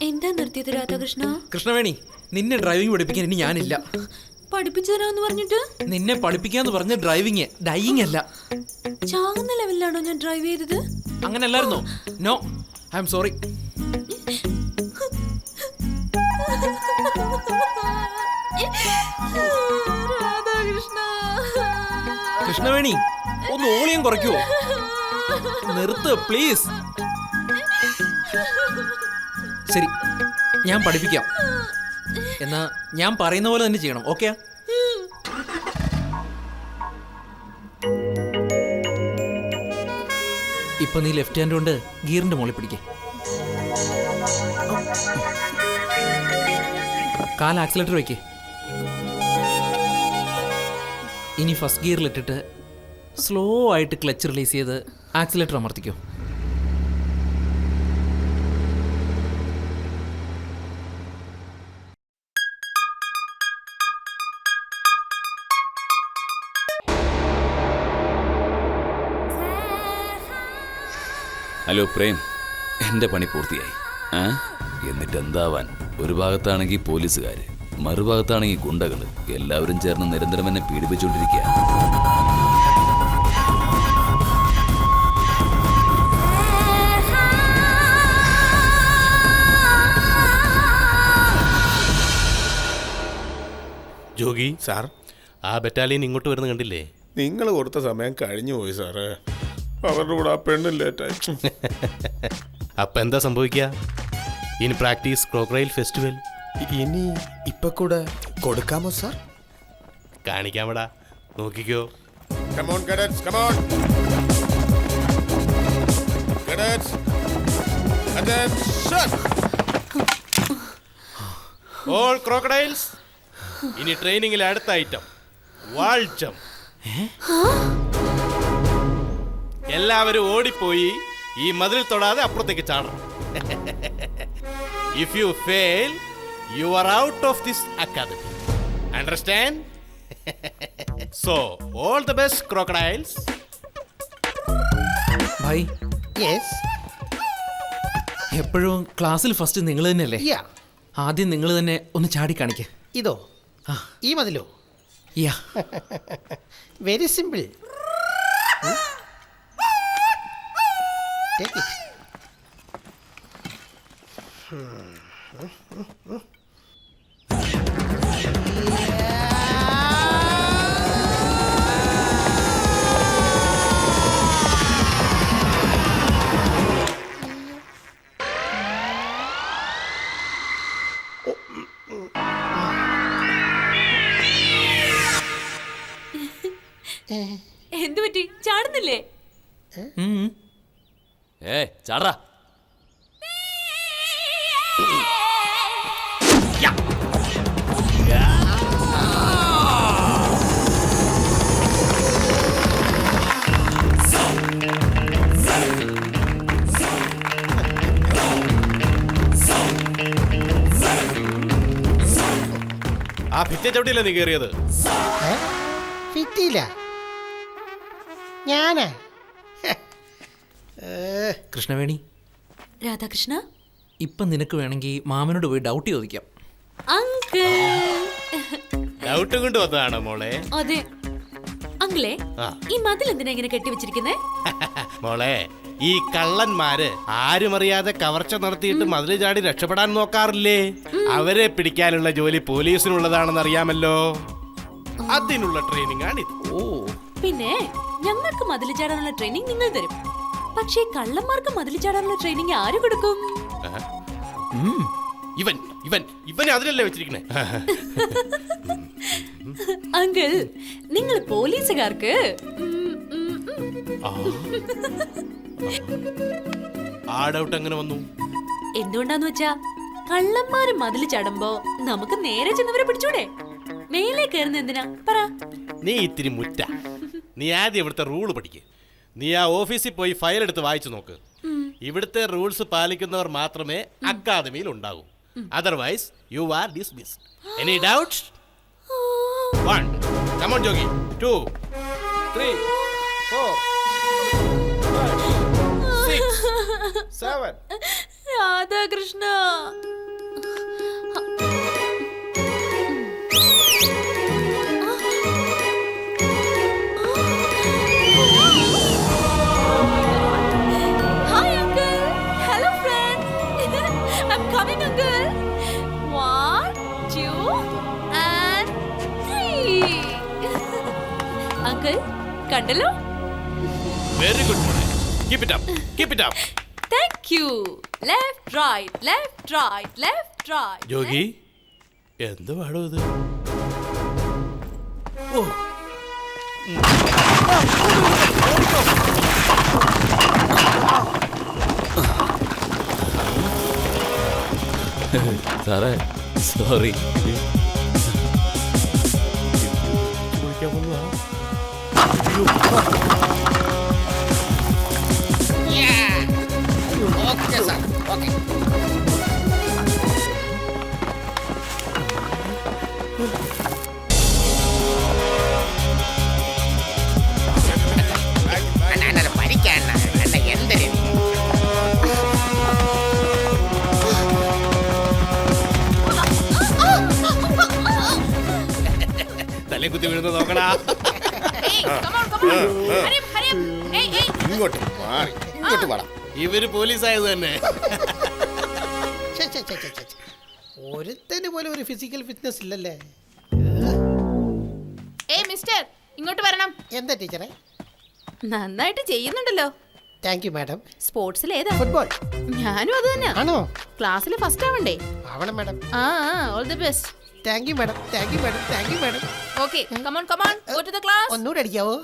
എന്താ നിർത്തിയത് രാധാകൃഷ്ണ? കൃഷ്ണവേണി, നിന്നെ ഡ്രൈവിംഗ് പഠിപ്പിക്കാൻ ഇനി ഞാനില്ല. പഠിപ്പിച്ചു തരാന്ന് പറഞ്ഞിട്ട്? നിന്നെ പഠിപ്പിക്കാന്ന് പറഞ്ഞ ഡ്രൈവിംഗ്, ഡൈയിങ് അല്ല. ചാകുന്ന ലെവലിലാണോ ഞാൻ ഡ്രൈവ് ചെയ്തത്? അങ്ങനെ അല്ലായിരുന്നോ? No, I am sorry. Krishnaveni ഒന്ന് ഓളിയം കുറയ്ക്കുവോ? നിർത്ത് പ്ലീസ്. ശരി, ഞാൻ പഠിപ്പിക്കാം. എന്നാ ഞാൻ പറയുന്ന പോലെ തന്നെ ചെയ്യണം. ഓക്കെ? ഇപ്പൊ നീ ലെഫ്റ്റ് ഹാൻഡ് കൊണ്ട് ഗിയറിന്റെ മുകളിൽ പിടിക്കേ. കാൽ ആക്സിലേറ്റർ വയ്ക്കേ. ഇനി ഫസ്റ്റ് ഗിയറിലിട്ടിട്ട് സ്ലോ ആയിട്ട് ക്ലച്ച് റിലീസ് ചെയ്ത് ആക്സിലേറ്റർ അമർത്തിക്കോ. ഹലോ പ്രേം, എൻ്റെ പണി പൂർത്തിയായി. എന്നിട്ട് എന്താവാൻ? ഒരു ഭാഗത്താണെങ്കിൽ പോലീസുകാര്, മറുഭാഗത്താണെങ്കിൽ ഗുണ്ടകള്, എല്ലാവരും ചേർന്ന് നിരന്തരം എന്നെ പീഡിപ്പിച്ചുകൊണ്ടിരിക്കുക. ജോഗി സാർ, ആ ബറ്റാലിയൻ ഇങ്ങോട്ട് വരുന്ന കണ്ടില്ലേ? നിങ്ങൾ കൊടുത്ത സമയം കഴിഞ്ഞു പോയി സാറ്. അവരുടെ കൂടെ ആ പെണ്ണും ലേറ്റായി. അപ്പൊ എന്താ സംഭവിക്കുക? ഇനി പ്രാക്ടീസ് ക്രോക്കറൈൽ ഫെസ്റ്റിവൽ ഇനി ഇപ്പൊ കൂടെ കൊടുക്കാമോ സാർ? കാണിക്കാമടാ, നോക്കിക്കോ. Come on, cadets, come on. Cadets, attention. All crocodiles. ഇനി ട്രെയിനിങ്ങിലെ അടുത്ത ഐറ്റം വാൾ ജംപ്. എല്ലാവരും ഓടിപ്പോയി ഈ മതിൽ തൊടാതെ അപ്പുറത്തേക്ക് ചാടണം. If you fail, you are out of this academy. Understand? So, all the best, crocodiles. Bhai, yes. എപ്പോഴും ക്ലാസ്സിൽ ഫസ്റ്റ് നിങ്ങൾ തന്നെയല്ലേ? ആദ്യം നിങ്ങൾ തന്നെ ഒന്ന് ചാടി കാണിക്കേ. ഇതോ? ഈ മതിലോ? Ya. Very simple. Take it. എന്തു പറ്റി? ചാടുന്നില്ലേ? ചാടാ. ആ ഭിത്തി ചവിട്ടിയില്ല നീ കയറിയത്? ഫിറ്റിയില്ല. ഞാനാ? കൃഷ്ണവേണി, രാധാകൃഷ്ണ, ഇപ്പം നിനക്ക് വേണമെങ്കിൽ മാമനോട് പോയി ഡൗട്ട് ചോദിക്കാം. അങ്കിൾ. ഡൗട്ട് കൊണ്ട് വന്നതാണോ മോളെ? അതെ അങ്കിളെ, ഈ മതിൽ എന്തിനാ ഇങ്ങനെ കെട്ടിവെച്ചിരിക്കുന്നേ? മോളെ, ഈ കള്ളന്മാര് ആരുമറിയാതെ കവർച്ച നടത്തിയിട്ട് മതിൽ ചാടി രക്ഷപ്പെടാൻ നോക്കാറില്ലേ? അവരെ പിടിക്കാനുള്ള ജോലി പോലീസിനുള്ളതാണെന്ന് അറിയാമല്ലോ. അതിനുള്ള ട്രെയിനിങ് ആണിത്. ഓ, പിന്നെ ഞങ്ങൾക്ക് മതിൽ ചാടാനുള്ള ട്രെയിനിങ് നിങ്ങൾ തരും. പക്ഷേ കള്ളന്മാർക്ക് മതിൽ ചാടാനുള്ള ട്രെയിനിങ് ആര് കൊടുക്കും? ഇവനെ അതിലല്ലേ വെച്ചിരിക്കണേ. അങ്കിൾ, നിങ്ങൾ പോലീസുകാർക്ക് ആ ഡൗട്ട് എങ്ങനെ വന്നു? എന്തുകൊണ്ടാന്ന് വെച്ചാ കള്ളന്മാര് മതിൽ ചാടുമ്പോ നമുക്ക് നേരെ ചെന്നവരെ പിടിച്ചൂടെ? മേലെ കയറുന്ന എന്തിനാ പറ? നീ ഇത്തിരി മുറ്റ. നീ ആദ്യം ഇവിടുത്തെ റൂള് പഠിക്ക്. നീ ആ ഓഫീസിൽ പോയി ഫയൽ എടുത്ത് വായിച്ചു നോക്ക്. ഇവിടുത്തെ റൂൾസ് പാലിക്കുന്നവർ മാത്രമേ അക്കാദമിയിൽ ഉണ്ടാകൂ. Otherwise you are dismissed. Any doubts? 1 Come on, Jogi. 2 3 4 5 6 7 Radhakrishna, hi uncle. Hello friends. I'm coming, uncle. 1 2 and 3. Uncle, കണ്ടല്ലോ. വെരി ഗുഡ് മോളെ. Keep it up, keep it up. Thank you. Left right left right left right. Jogi, എന്ത് പാടോ ഇത്? ഓ, സാറേ സോറി. Okay sir, okay. അണ്ണ പഠിക്കാൻ അണ്ണ എന്തൊരു തലേ കുത്തി വീഴുന്ന നോക്കടാ. ഇങ്ങോട്ട് മാറി, ഇങ്ങോട്ട് പാടാം. ഇവര് പോലീസായത് തന്നെ. ഒരുത്തന് പോലെ ഒരു ഫിസിക്കൽ ഫിറ്റ്നസ് ഇല്ലല്ലേ? മിസ്റ്റർ ഇങ്ങോട്ട് വരണം. എന്താ ടീച്ചറെ? നന്നായിട്ട് ചെയ്യുന്നുണ്ടല്ലോ. Thank you madam. സ്പോർട്സിൽ ഏതാ? ഫുട്ബോൾ. ഞാനും അത് തന്നെ. ആണോ? ക്ലാസ്സിൽ ഫസ്റ്റ് ആവണ്ടേ? ആവണം madam. All the best. Thank you madam, thank you madam, thank you madam. Okay, come on go to the class. ഒന്നുകൂടെ അടിക്കാവോ?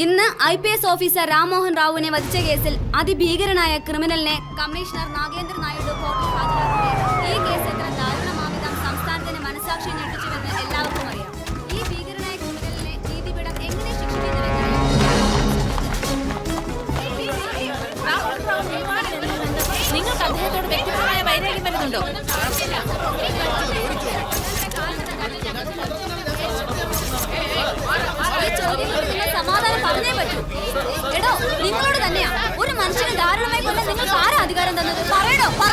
ഇന്ന് IPS ഓഫീസർ രാംമോഹൻ റാവുവിനെ വധിച്ച കേസിൽ അതിഭീകരനായ ക്രിമിനലിനെ കമ്മീഷണർ നാഗേന്ദ്ര നായിഡു കോടതിയിൽ ഹാജരാക്കുകയാണ്. ഈ കേസ് എത്ര ദാരുണമാവിധം സംസ്ഥാനത്തിന്റെ മനസാക്ഷി ഞെട്ടിച്ചുവെന്ന് എല്ലാവർക്കും അറിയാം. ഈ ഭീകരനായ ക്രിമിനലിനെ നീതിപീഠം എങ്ങനെ നിങ്ങൾക്ക് അദ്ദേഹത്തോട് വ്യക്തിപരമായ വൈരാഗ്യം വരുന്നുണ്ടോ? സമാധാനം പറഞ്ഞേ പറ്റൂ. എടോ, നിങ്ങളോട് തന്നെയാ. ഒരു മനുഷ്യനെ ധാരാളമായി കൊല്ലാൻ നിങ്ങൾക്ക് ആരാ അധികാരം തന്നത്? പറയണോ, പറ.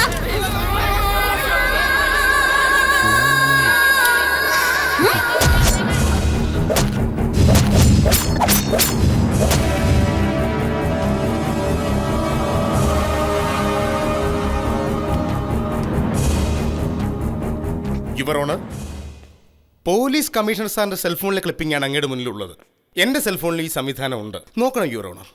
യുവർ ഓണർ, പോലീസ് കമ്മീഷണർ സാറിന്റെ സെൽഫോണിലെ ക്ലിപ്പിംഗ് ആണ് അങ്ങയുടെ മുന്നിലുള്ളത്. എന്റെ സെൽഫോണിൽ ഈ സംവിധാനം ഉണ്ട്, നോക്കണം your honour.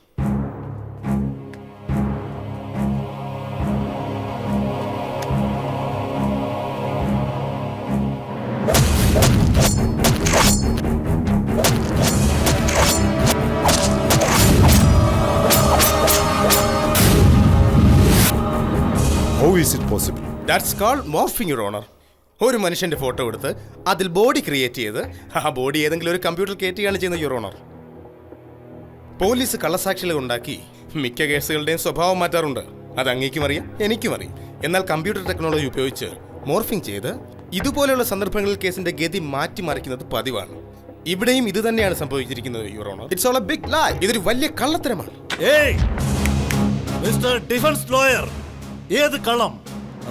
How is it possible? That's called morphing your honour. ഒരു മനുഷ്യന്റെ ഫോട്ടോ എടുത്ത് അതിൽ ബോഡി ക്രിയേറ്റ് ചെയ്ത് ആ ബോഡി ഏതെങ്കിലും ഒരു കമ്പ്യൂട്ടർ കയറ്റുകയാണ് ചെയ്യുന്നത് യുവർ ഓണർ. പോലീസ് കള്ളസാക്ഷികളെ ഉണ്ടാക്കി മിക്ക കേസുകളുടെയും സ്വഭാവം മാറ്റാറുണ്ട്. അത് അങ്ങേക്കും അറിയാം, എനിക്കും അറിയാം. എന്നാൽ കമ്പ്യൂട്ടർ ടെക്നോളജി ഉപയോഗിച്ച് മോർഫിംഗ് ചെയ്ത് ഇതുപോലെയുള്ള സന്ദർഭങ്ങളിൽ കേസിന്റെ ഗതി മാറ്റിമറിക്കുന്നത് പതിവാണ്. ഇവിടെയും ഇത് തന്നെയാണ് സംഭവിച്ചിരിക്കുന്നത് your honour. It's all a big lie. ഇതൊരു വലിയ കള്ളത്തരമാണ്. ഏയ് മിസ്റ്റർ ഡിഫൻസ് ലോയർ, ഏത് കള്ളം?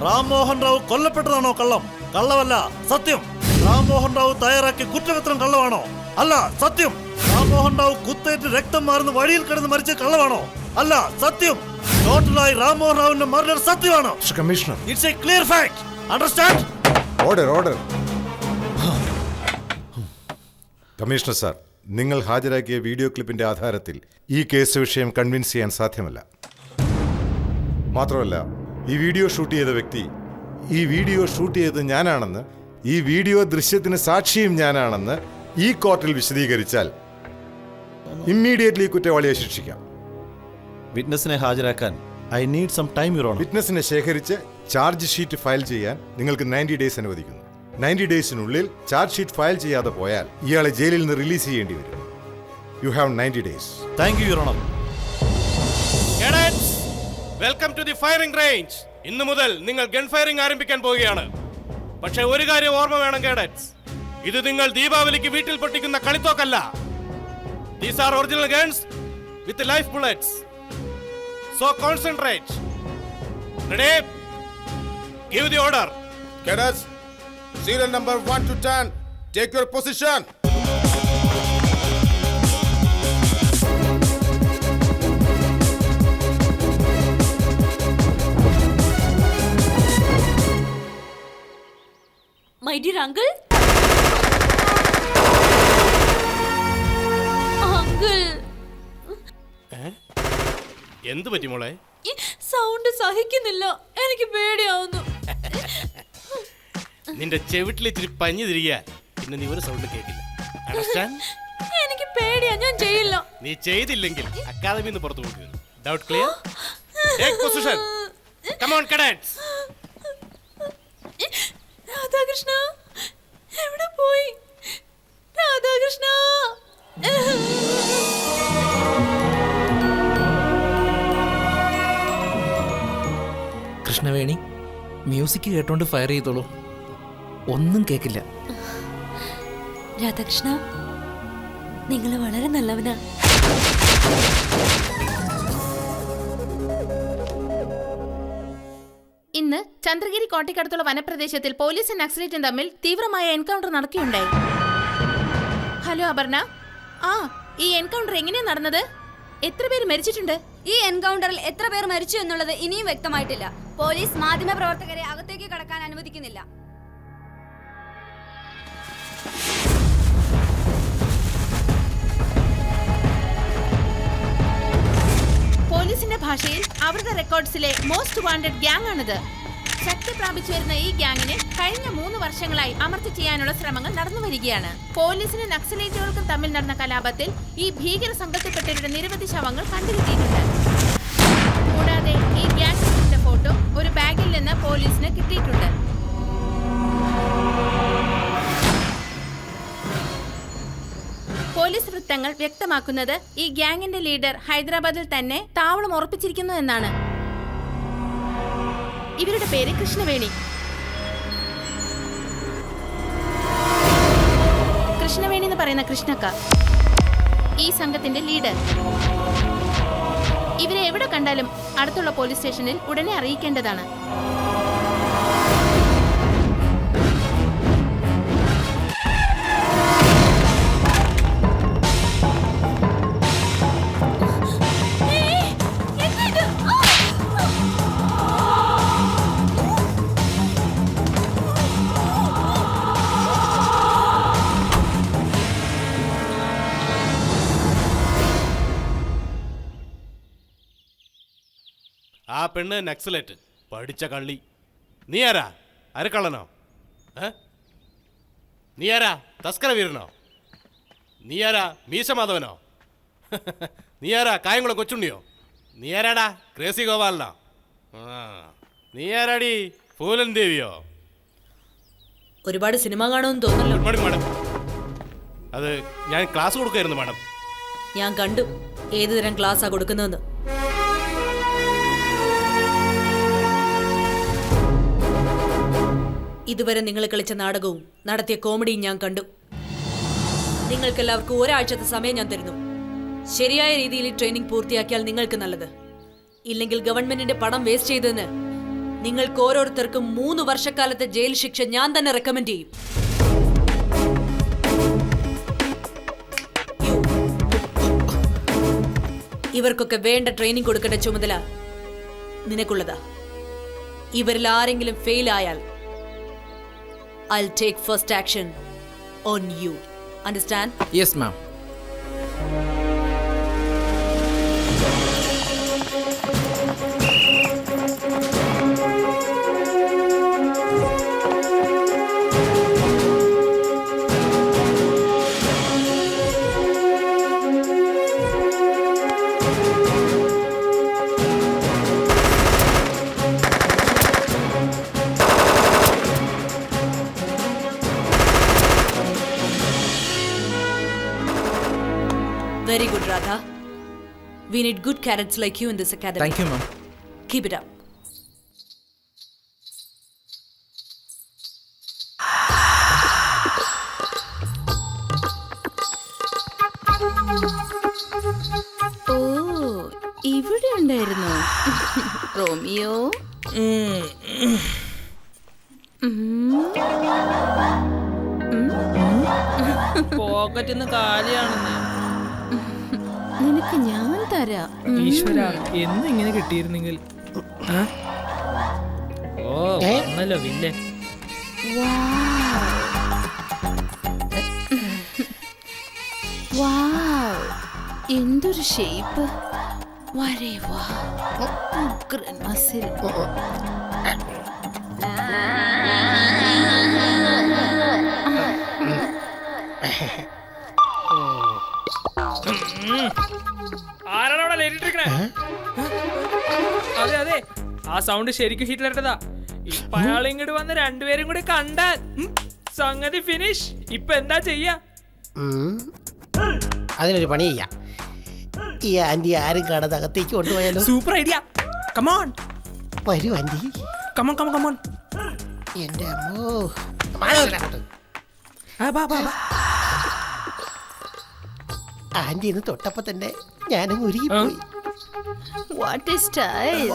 രാംമോഹൻ റാവു കൊല്ലപ്പെട്ടതാണോ കള്ളം? കള്ളമല്ല, സത്യം. രാംമോഹൻ റാവു തയ്യാറാക്കിയ കുറ്റപത്രം കള്ളമാണോ? അല്ല, സത്യം. രാംമോഹൻ റാവു കുത്തേറ്റ് രക്തം മാറുന്ന വഴിയിൽ കിടന്ന് മരിച്ച കള്ളമാണോ? അല്ല, സത്യം. ടോട്ടലായി രാംമോഹൻ റാവുവിന്റെ മർഡർ സത്യമാണോ? Commissioner, it's A clear fact. Understand? Order, order. Commissioner sir, നിങ്ങൾ ഹാജരാക്കിയ വീഡിയോ ക്ലിപ്പിന്റെ ആധാരത്തിൽ ഈ കേസ് വിഷയം കൺവിൻസ് ചെയ്യാൻ സാധ്യമല്ല. മാത്രമല്ല, ഈ വീഡിയോ ഷൂട്ട് ചെയ്ത വ്യക്തി ഈ വീഡിയോ ഷൂട്ട് ചെയ്തത് ഞാനാണെന്ന്, ഈ വീഡിയോ ദൃശ്യത്തിന് സാക്ഷിയും ഞാനാണെന്ന് ഈ കോർട്ടിൽ വിശദീകരിച്ചാൽ ഇമ്മീഡിയറ്റ്ലി കുറ്റവാളിയെ ശിക്ഷിക്കാം. വിറ്റ്നസിനെ ഹാജരാക്കാൻ I need some time your honour. വിറ്റ്നസിനെ ശേഖരിച്ച് ചാർജ് ഷീറ്റ് ഫയൽ ചെയ്യാൻ നിങ്ങൾക്ക് 90 ഡേയ്സ് അനുവദിക്കുന്നു. 90 ഡേയ്സിനുള്ളിൽ ചാർജ് ഷീറ്റ് ഫയൽ ചെയ്യാതെ പോയാൽ ഇയാളെ ജയിലിൽ നിന്ന് റിലീസ് ചെയ്യേണ്ടി വരും. You have 90 days. Thank you your honour. Welcome to the firing range. ഇന്നു മുതൽ നിങ്ങൾ ഗൺ ഫയറിംഗ് ആരംഭിക്കാൻ പോവുകയാണ്. പക്ഷേ ഒരു കാര്യം ഓർമ്മ വേണം കേഡറ്റ്സ്, ഇത് നിങ്ങൾ ദീപാവലിക്ക് വീട്ടിൽ പൊട്ടിക്കുന്ന കളിത്തോക്കല്ല. These are original guns with life bullets. So concentrate. Ready? Give the order. Cadets, serial number 1 to 10, take your position. My dear uncle, uncle. എന്ത് പറ്റി മോളെ? സൗണ്ട് സഹിക്കുന്നില്ല, എനിക്ക് പേടിയാവുന്നു. നിന്റെ ചെവിട്ടിൽ ഇത്തിരി പഞ്ഞു തിരിക, പിന്നെ നീ ഒരു സൗണ്ട് കേൾക്കില്ല. എനിക്ക് പേടിയാ, ഞാൻ ചെയ്യില്ല. നീ ചെയ്തില്ലെങ്കിൽ അക്കാദമിയിൽ നിന്ന് പുറത്തു പോകുക. Doubt clear? Take position. Come on cadets. Radhakrishna എവിടെ പോയി? രാധാകൃഷ്ണ. കൃഷ്ണവേണി, മ്യൂസിക് കേട്ടോണ്ട് ഫയർ ചെയ്തോളൂ, ഒന്നും കേക്കില്ല. രാധാകൃഷ്ണ, നിങ്ങൾ വളരെ നല്ലവനാ. ഇന്ന് ചന്ദ്രഗിരി കോട്ടയ്ക്കടുത്തുള്ള വനപ്രദേശത്തിൽ പോലീസും നക്സലേറ്റും തമ്മിൽ തീവ്രമായ എൻകൗണ്ടർ നടക്കുകയുണ്ടായി. ഹലോ അപർണ, ഈ എൻകൗണ്ടർ എങ്ങനെയാ നടന്നത്? എത്ര പേര് മരിച്ചിട്ടുണ്ട്? ഈ എൻകൗണ്ടറിൽ എത്ര പേർ മരിച്ചു എന്നുള്ളത് ഇനിയും വ്യക്തമായിട്ടില്ല. പോലീസ് മാധ്യമ പ്രവർത്തകരെ അകത്തേക്ക് കടക്കാൻ അനുവദിക്കുന്നില്ല. പോലീസിന്റെ ഭാഷയിൽ അവരുടെ റെക്കോർഡ്സിലെ മോസ്റ്റ് വാണ്ടഡ് ഗ്യാങ് ആണിത്. ശക്തി പ്രാപിച്ചു വരുന്ന ഈ ഗ്യാങ്ങിനെ കഴിഞ്ഞ 3 വർഷങ്ങളായി അമർച്ച ചെയ്യാനുള്ള ശ്രമങ്ങൾ നടന്നു വരികയാണ്. പോലീസിനും നക്സലേറ്റുകൾക്കും തമ്മിൽ നടന്ന കലാപത്തിൽ ഈ ഭീകര സംഘത്തിൽപ്പെട്ടവരുടെ നിരവധി ശവങ്ങൾ കണ്ടുകിട്ടിയിട്ടുണ്ട്. കൂടാതെ ഈ ഗ്യാങ്ങിന്റെ ഫോട്ടോ ഒരു ബാഗിൽ നിന്ന് പോലീസിന് കിട്ടിയിട്ടുണ്ട്. പോലീസ് വൃത്തങ്ങൾ വ്യക്തമാക്കുന്നത് ഈ ഗ്യാങ്ങിന്റെ ലീഡർ ഹൈദരാബാദിൽ തന്നെ താവളം ഉറപ്പിച്ചിരിക്കുന്നു എന്നാണ്. ഇവരുടെ പേര് കൃഷ്ണവേണി. കൃഷ്ണവേണി എന്ന് പറയുന്ന കൃഷ്ണക്ക ഈ സംഘത്തിന്റെ ലീഡർ. ഇവരെ എവിടെ കണ്ടാലും അടുത്തുള്ള പോലീസ് സ്റ്റേഷനിൽ ഉടനെ അറിയിക്കേണ്ടതാണ്. ആ പെണ്ണ് നക്സലേറ്റ്, പഠിച്ച കള്ളി. നീ ആരാ? അരക്കള്ളനോ? നീ ആരാ? തസ്കര വീരനോ? നീ ആരാ? മീശമാധവനോ? നീ ആരാ? കായംകുളം കൊച്ചുണ്ണിയോ? നീ ആരാടാ? ക്രേസി ഗോപാലനോ? നീ ആരാടി? പൂലൻ ദേവിയോ? ഒരുപാട് സിനിമ കാണുമെന്ന് തോന്നുന്നു. Good morning madam. അത് ഞാൻ ക്ലാസ് കൊടുക്കായിരുന്നു മാഡം. ഞാൻ കണ്ടു ഏതുതരം ക്ലാസ്സാ കൊടുക്കുന്നതെന്ന്. ഇതുവരെ നിങ്ങൾ കളിച്ച നാടകവും നടത്തിയ കോമഡിയും ഞാൻ കണ്ടു. നിങ്ങൾക്കെല്ലാവർക്കും ഒരാഴ്ചത്തെ സമയം ഞാൻ തരുന്നു. ശരിയായ രീതിയിൽ ട്രെയിനിങ് പൂർത്തിയാക്കിയാൽ നിങ്ങൾക്ക് നല്ലത്. ഇല്ലെങ്കിൽ ഗവൺമെന്റിന്റെ പണം വേസ്റ്റ് ചെയ്തതിന് നിങ്ങൾക്ക് ഓരോരുത്തർക്കും 3 വർഷക്കാലത്തെ ജയിൽ ശിക്ഷ ഞാൻ തന്നെ റെക്കമെൻഡ് ചെയ്യും. ഇവർക്കൊക്കെ വേണ്ട ട്രെയിനിങ് കൊടുക്കേണ്ട ചുമതല നിനക്കുള്ളതാ. ഇവരിൽ ആരെങ്കിലും ഫെയിൽ ആയാൽ I'll take first action on you. Understand? Yes, ma'am. Very good, Radha. We need good cadets like you in this academy. Thank you, ma'am. Keep it up. ഇവിടെ ഉണ്ടായിരുന്നു റോമിയോ. പോക്കറ്റിന്ന് കാലിയാണെന്ന്. നിനക്ക് ഞാൻ തരാം. ഈശ്വര, എന്ന് ഇങ്ങനെ കിട്ടിയിരുന്നെങ്കിൽ. ഓ വന്നല്ലോ വില്ലൻ. എന്തൊരു ഷേപ്പ്. വരേ വാ, ഉഗ്രൻ മസിൽ. ആരാണവിടെ ലേറ്റിട്ടിരിക്കണേ? അതെ അതെ, ആ സൗണ്ട് ശരിക്കും ഹിറ്റ്ലറുടേതാ. ഇപ്പൊ അയാൾ ഇങ്ങോട്ട് വന്ന് രണ്ടുപേരും കൂടി കണ്ടാൽ സംഗതി ഫിനിഷ്. ഇപ്പൊ എന്താ ചെയ്യാ? അതിനൊരു പണി ചെയ്യാം. ഈ ആന്റി ആരും കാണാതെ അകത്തേക്ക് കൊണ്ടുപോയാലോ? Super idea. കമോൺ വരൂ ആന്റി. Come on come on come on. എന്റെ അമ്മോ. ആന്റി ഇന്ന് തൊട്ടപ്പോ തന്നെ ഞാനങ്ങ് ഒരുങ്ങിപ്പോയി. What is style.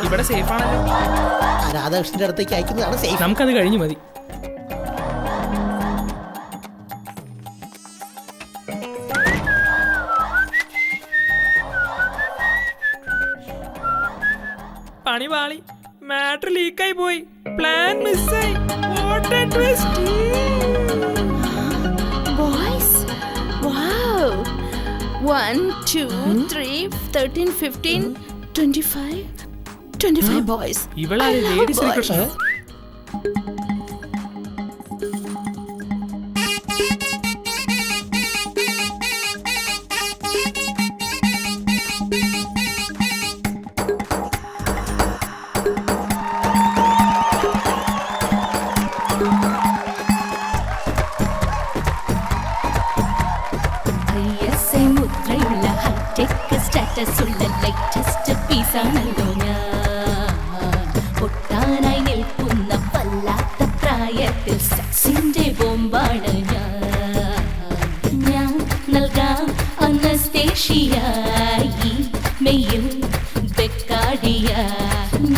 ഇവിടെ സേഫ് ആണല്ലോ. രാധാകൃഷ്ണന്റെ അടുത്തേക്ക് അയക്കുന്നതാണ് സേഫ്. നമുക്കത് കഴിഞ്ഞു മതി. പണി പാളി. മാറ്റർ ലീക്കായി പോയി. പ്ലാൻ മിസ്സായി. What A twist. Boys, wow. 1 2 3 13 15 25 boys. ഇവളാണ് ലേഡി ശ്രീകൃഷ്ണ. മുദ്രയുള്ള ഹൈടെക് സ്റ്റാറ്റസ് ഉള്ള ലേറ്റസ്റ്റ് പീസാണല്ലോ ഞാൻ. പൊട്ടാനായി നിൽക്കുന്ന വല്ലാത്ത പ്രായത്തിൽ സെക്സിന്റെ ബോംബാണ് ഞാൻ നൽകാം അനസ്തേഷ്യയായി മെയ്യിൽ ബെക്കാടിയ.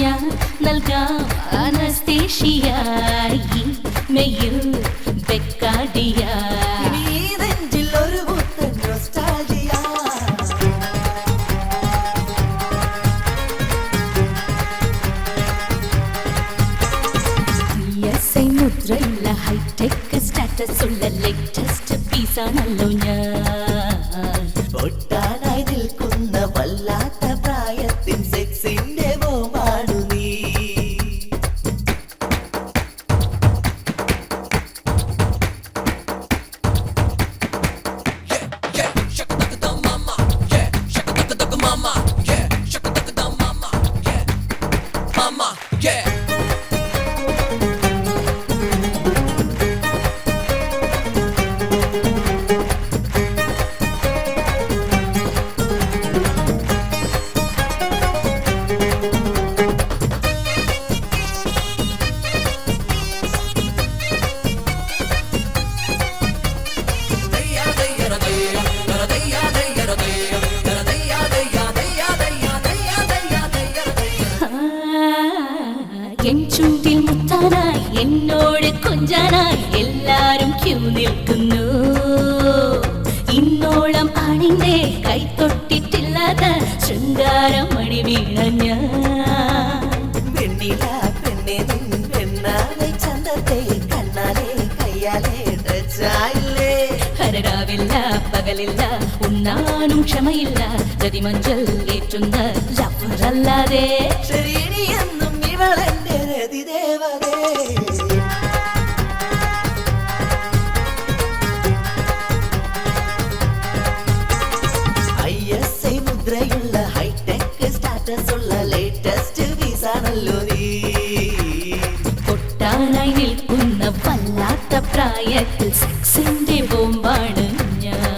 ഞാൻ നൽകാം അനസ്തേഷ്യയായി മെയ്യിൽ ബെക്കാടിയ. മുദ്രയുള്ള ഹൈടെക് സ്റ്റാറ്റസ് ഉള്ള ലേറ്റസ്റ്റ് പീസാണല്ലോ ഞാൻ. പൊട്ടാനായി നിൽക്കുന്ന വല്ലാത്ത പ്രായത്തിൻ സെക്സിന്റെ ബോംബാണു നീ. എൻ ചുണ്ടിൽ മുത്താനായി എന്നോട് കൊഞ്ചാനായി എല്ലാരും ക്യൂ നിൽക്കുന്നു. ഇന്നോളം ആണിന്റെ കൈ തൊട്ടിട്ടില്ലാത്ത ശൃംഗാരം മണി വീണ ഞാൻ. പെണ്ണില പെണ്ണെ നിൻ പെണ്ണാലെ ചന്തത്തെ കണ്ണാലെ കയ്യാലെ ടച്ചായില്ലേ. ഹരരാവില്ല പകലില്ല ഉണ്ണാനും ക്ഷമയില്ല. രതിമഞ്ചൽ ഏറ്റുന്ന ലവറല്ലാതെ. ശരീരിയെന്നും ഇവളെന്റെ രതിദേവതേ. ISI മുദ്രയുള്ള ഹൈടെക് സ്റ്റാറ്റസ് ഉള്ള ലേറ്റസ്റ്റ് പീസാണല്ലോ നീ. പൊട്ടാനായി നിൽക്കുന്ന വല്ലാത്ത പ്രായത്തിൽ സെക്സിന്റെ ബോംബാണ് ഞാൻ.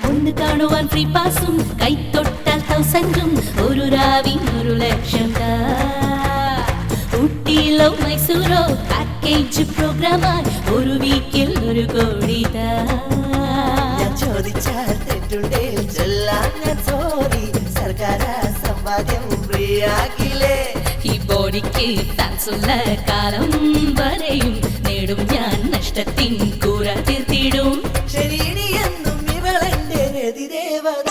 ഒന്ന് കാണുവാൻ ഫ്രീ പാസും കൈ തൊട്ടാൽ 1000 ഒരു രാവിനൊരു ലക്ഷം ഊട്ടിയിലോ മൈസൂരോ പാക്കേജ് പ്രോഗ്രാമായി ഒരു വീക്കിൽ 1 കോടി ഞാൻ ചോദിച്ചാൽ തെറ്റുണ്ടേ ചൊല്ലാൻ ഞാൻ സോറി സർക്കാർ സമ്പാദ്യം ഫ്രീയാക്കില്ലേ ഈ ബോഡിക്ക് താൻസുള്ള കാലം വരെയും നേടും ഞാൻ നഷ്ടത്തിൻ കൂറ തീർത്തിടും ശരിയിടി എന്നും ഇവളെന്റെ രതിദേവത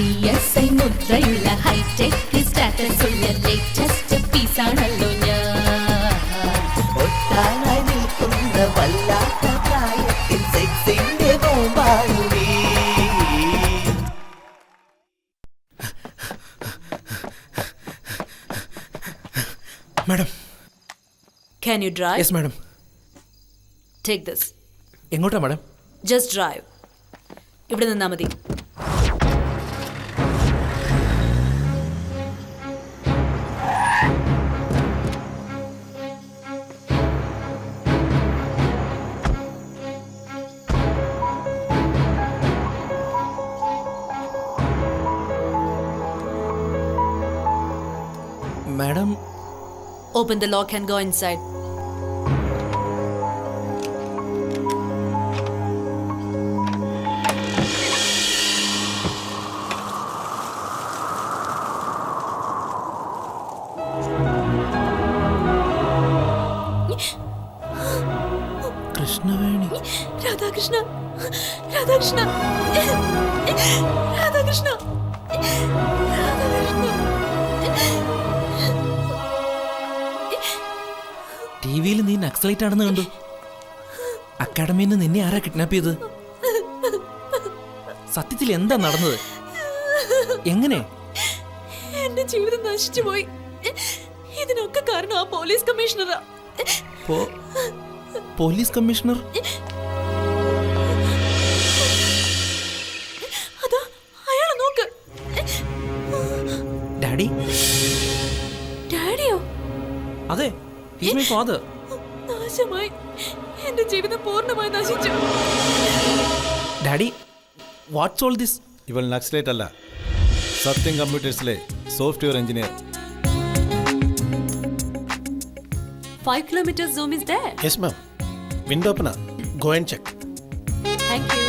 ISI മുദ്രയുള്ള ഹൈടെക് സ്റ്റാറ്റസ് ഉള്ള ലേറ്റസ്റ്റ് പീസാണല്ലോ ഞാൻ ഒട്ടാനായി നിൽക്കുന്ന വല്ലാത്ത പ്രായത്തിൽ സെക്സിന്റെ ബോംബാണു നീ madam. Can you drive? Yes madam. Take this. എങ്ങോട്ടാ മാഡം? Just drive. ഇവിടെ നിന്നാ മതി. Madam. Open the lock and go inside. Krishnaveni. Radhakrishna, Radhakrishna, Radhakrishna, Radhakrishna. ടിവിയിൽ നീ നക്സലൈറ്റ് ആണെന്ന് കണ്ടു. അക്കാഡമിയിൽ നിന്ന് നിന്നെ ആരാ കിഡ്നാപ്പ് ചെയ്തത്? സത്യത്തിൽ എന്താ നടന്നത്? എങ്ങനെ? എന്റെ ജീവിതം നശിച്ചു പോയി. ഇതിനൊക്കെ കാരണം ആ പോലീസ് കമ്മീഷണറാ. Police commissioner? അതാ അയാളെ നോക്ക്. ഡാഡി? ഡാഡിയോ? അതെ, he's my father. നാശമായി. എന്റെ ജീവിതം പൂർണ്ണമായി നശിച്ചു. Daddy, what's all this? ഇവൾ നക്സലേറ്റ് അല്ല, സത്യം കമ്പ്യൂട്ടേഴ്സിലെ software engineer. 5 kilometers zoom is there. Yes, ma'am. Window opener. Go and check. Thank you.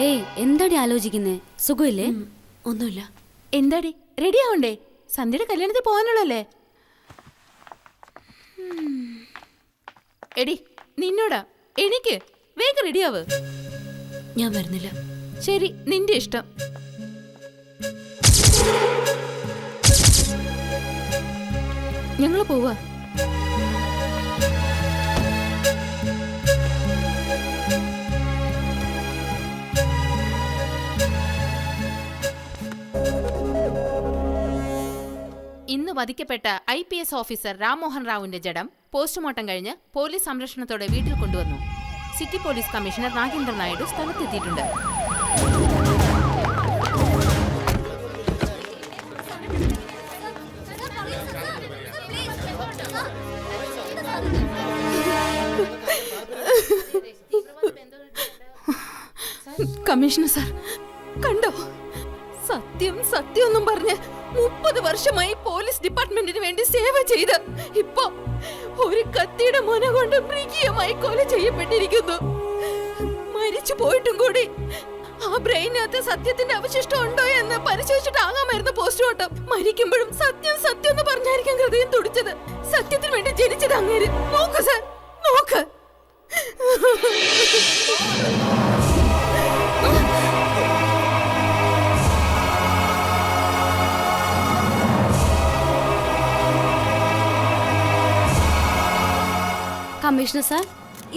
ഏയ്, എന്താടി ആലോചിക്കുന്നേ? സുഖമില്ലേ? ഒന്നുമില്ല. എന്താടി റെഡി ആവണ്ടേ? സന്ധ്യയുടെ കല്യാണത്തിൽ പോകാനുള്ളല്ലേ? എടി നിന്നോടാ, എനിക്ക് വേഗം റെഡിയാവ്. ഞാൻ വരുന്നില്ല. ശരി, നിന്റെ ഇഷ്ടം. ഞങ്ങള് പോവാ. ഇന്ന് വധിക്കപ്പെട്ട IPS ഓഫീസർ രാംമോഹൻ റാവുവിന്റെ ജഡം പോസ്റ്റ്മോർട്ടം കഴിഞ്ഞ് പോലീസ് സംരക്ഷണത്തോടെ വീട്ടിൽ കൊണ്ടുവന്നു. City police commissioner Nagendra Naidu സ്ഥലത്തെത്തിയിട്ടുണ്ട്. കമ്മീഷണർ സാർ കണ്ടോ? സത്യം സത്യം എന്നും പറഞ്ഞ് 30 വർഷമായി പോലീസ് ഡിപ്പാർട്ട്മെന്റിന് വേണ്ടി സേവ ചെയ്ത് ഇപ്പൊ ഒരു കത്തിയുടെ മുന കൊണ്ട് മൃഗീയമായി കൊല ചെയ്യപ്പെട്ടിരിക്കുന്നു. മരിച്ചു പോയിട്ടും കൂടി ആ ബ്രെയിനകത്ത് സത്യത്തിന്റെ അവശിഷ്ടം ഉണ്ടോ എന്ന് പരിശോധിച്ചിട്ടാകാമായിരുന്നു പോസ്റ്റ്മോർട്ടം. മരിക്കുമ്പോഴും സത്യം സത്യം എന്ന് പറഞ്ഞായിരിക്കും ഹൃദയം തുടിച്ചത്. സത്യത്തിന് വേണ്ടി ജനിച്ചത് അങ്ങേര്. നോക്ക് സാർ, നോക്ക്. കമ്മീഷണർ സാർ,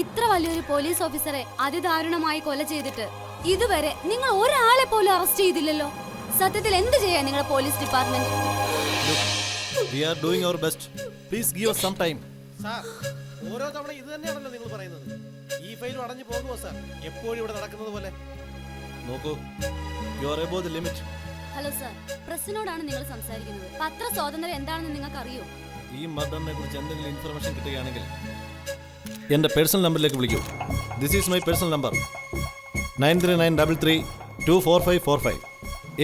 ഇത്ര വലിയൊരു പോലീസ് ഓഫീസറെ അതിദാരുണമായി കൊല ചെയ്തിട്ട് ഇതുവരെ നിങ്ങൾ ഒരാളെ പോലും അറസ്റ്റ് ചെയ്തില്ലല്ലോ. സത്യത്തിൽ എന്ത് ചെയ്യാൻ നിങ്ങളുടെ police department? We are doing our best. Please give us some time. Sir, ഓരോ തവണ ഇത് തന്നെയാണല്ലോ നിങ്ങൾ പറയുന്നത്. ഈ ഫയലും അടഞ്ഞു പോകുമോ സാർ? എപ്പോഴും ഇവിടെ നടക്കുന്നത് പോലെ. നോക്കൂ, you are above the limit. Hello sir, പ്രസിനോടാണ് നിങ്ങൾ സംസാരിക്കുന്നത്. പത്ര സ്വാതന്ത്ര്യം എന്താണെന്ന് നിങ്ങൾക്ക് അറിയോ? ഈ മർഡറിനെ കുറിച്ച് എന്തെങ്കിലും ഇൻഫർമേഷൻ കിട്ടുകയാണെങ്കിൽ എൻ്റെ പേഴ്സണൽ നമ്പറിലേക്ക് വിളിക്കൂ. This is my personal number 9393324545.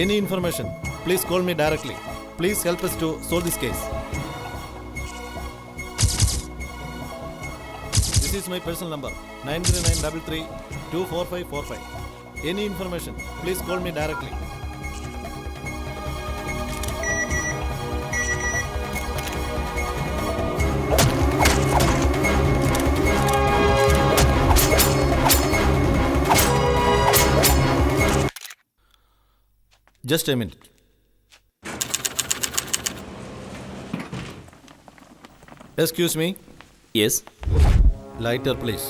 Any information, please call me directly. Please help us to solve this case. This is my personal number 9393324545. Any information, please call me directly. Just a minute. Excuse me. Yes. Lighter, please.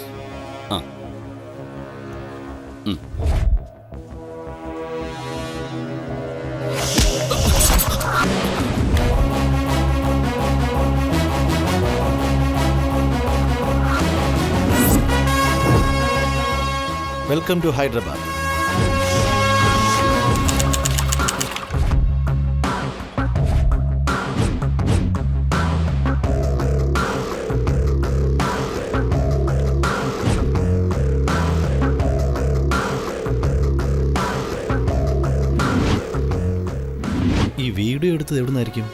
Welcome to Hyderabad. ഈ വീഡിയോ എടുത്തത് എവിടെ നിന്നായിരിക്കും?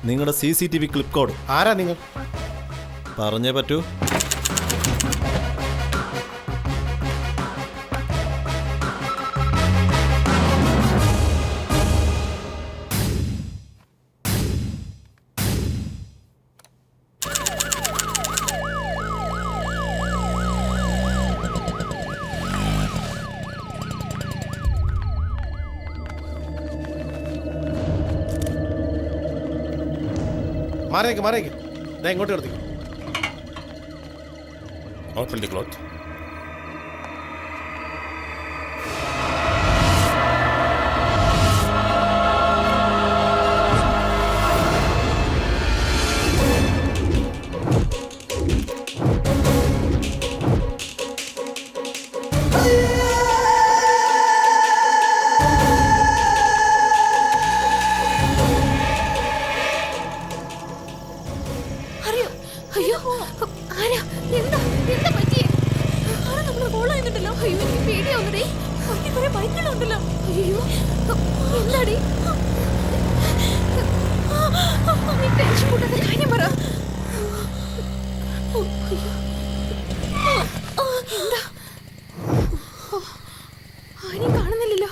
നിങ്ങളുടെ CCTV ക്ലിപ്പ് കോഡ്. ആരാ നിങ്ങൾ? പറഞ്ഞേ പറ്റൂ. മാറേക്ക് മാറേക്ക്. ദാ ഇങ്ങോട്ട് കിടത്തിക്കോ. Open the cloth. കാണുന്നില്ലല്ലോ.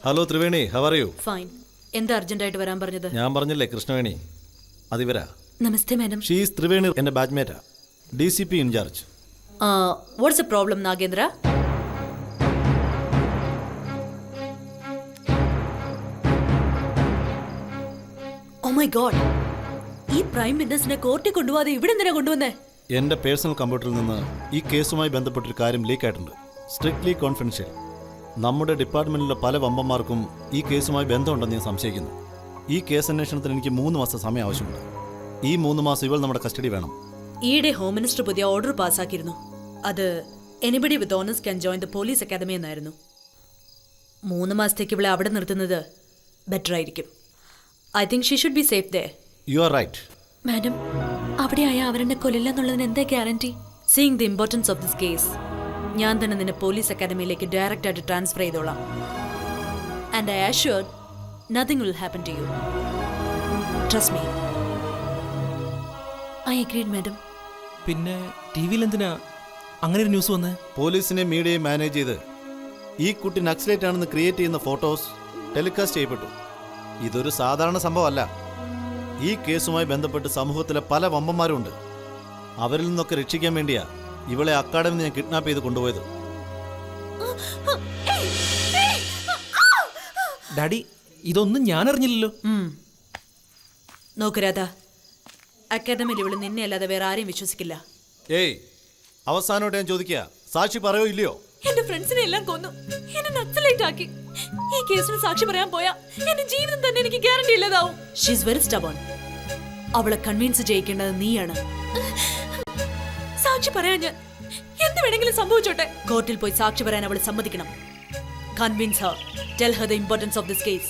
Hello Triveni, how are you? Fine. എന്താ അർജന്റ് ആയിട്ട് വരാൻ പറഞ്ഞത്? ഞാൻ പറഞ്ഞില്ലേ കൃഷ്ണവേണി, അതിവരാ. നമസ്തേ മാഡം. ഷീ ഈസ് ത്രിവേണി, എൻ്റെ ബാച്ച്മേറ്റാ, DCP incharge. What's a problem Nagendra? Oh my god, ഈ പ്രൈം മിനിസ്റ്ററിനെ കോർട്ടിൽ കൊണ്ടുപോകാതെ ഇവിടെ എന്തിനാ കൊണ്ടുവന്നേ? എൻ്റെ പേഴ്സണൽ കമ്പ്യൂട്ടറിൽ നിന്ന് ഈ കേസുമായി ബന്ധപ്പെട്ടൊരു കാര്യം ലീക്ക് ആയിട്ടുണ്ട്. Strictly confidential. നമ്മുടെ ഡിപ്പാർട്ട്മെന്റിലെ പല വമ്പന്മാർക്കും ഈ കേസുമായി ബന്ധമുണ്ടെന്ന് ഞാൻ സംശയിക്കുന്നു. ഈ കേസ് അന്വേഷണത്തിന് എനിക്ക് 3 മാസം സമയം ആവശ്യമുണ്ട്. ഈ 3 മാസം ഇവൾ നമ്മുടെ കസ്റ്റഡി വേണം. ഈയിടെ ഹോം മിനിസ്റ്റർ പുതിയ ഓർഡർ പാസ്സാക്കിയിരുന്നു. അത് anybody with honours can join the police academy എന്നായിരുന്നു. 3 മാസത്തേക്ക് ഇവളെ അവിടെ നിർത്തുന്നത് ബെറ്റർ ആയിരിക്കും. I think she should be safe there. You are right. Madam, അവിടെയായ അവരെന്നെ കൊല്ലില്ല എന്നുള്ളതിന് എന്താ guarantee? Seeing the importance of this case, ഞാൻ തന്നെ നിന്നെ പോലീസ് അക്കാദമിയിലേക്ക് ഡയറക്റ്റ് ആയിട്ട് ട്രാൻസ്ഫർ ചെയ്തോളാം. And I assured nothing will happen to you. Trust me. I agreed madam. പിന്നെ ടി വിയിൽ എന്തിനാ അങ്ങനെ ഒരു ന്യൂസ് വന്നേ? പോലീസിനെ മീഡിയയെ മാനേജ് ചെയ്ത് ഈ കുട്ടി നക്സലേറ്റ് ആണെന്ന് ക്രിയേറ്റ് ചെയ്യുന്ന ഫോട്ടോസ് ടെലികാസ്റ്റ് ചെയ്യപ്പെട്ടു. ഇതൊരു സാധാരണ സംഭവമല്ല. ഈ കേസുമായി ബന്ധപ്പെട്ട് സമൂഹത്തിലെ പല വമ്പന്മാരുണ്ട്. അവരിൽ നിന്നൊക്കെ രക്ഷിക്കാൻ വേണ്ടിയാ ഇവളെ അക്കാഡമി ഞാൻ കിഡ്നാപ്പ് ചെയ്ത് കൊണ്ടുപോയത്. ഡാഡി, ഇതൊന്നും ഞാൻ അറിഞ്ഞില്ലല്ലോ. നോക്ക് രാധ, അക്കാദമിയിൽ ഇവള് നിന്നെ അല്ലാതെ വേറെ ആരെയും വിശ്വസിക്കില്ല. ഏയ്, അവസാനമായിട്ട് ഞാൻ ചോദിക്കുക, സാക്ഷി പറയോ ഇല്ലയോ? എന്റെ ഫ്രണ്ട്സിനെ എല്ലാം കൊന്നു, എന്നെ നക്സലൈറ്റ് ആക്കി. ഈ കേസിന് സാക്ഷി പറയാൻ പോയാ എന്റെ ജീവിതം തന്നെ എനിക്ക് ഗ്യാരണ്ടി ഇല്ലതാവും. She is very stubborn. അവളെ കൺവിൻസ് ചെയ്യിക്കേണ്ടത് നീയാണ്. സാക്ഷി പറയാൻ ഞാൻ എന്ത് വേണമെങ്കിലും സംഭവിച്ചോട്ടെ. കോർട്ടിൽ പോയി സാക്ഷി പറയാൻ അവളെ സമ്മതിക്കണം. Convince Har. Tell her the importance of this case.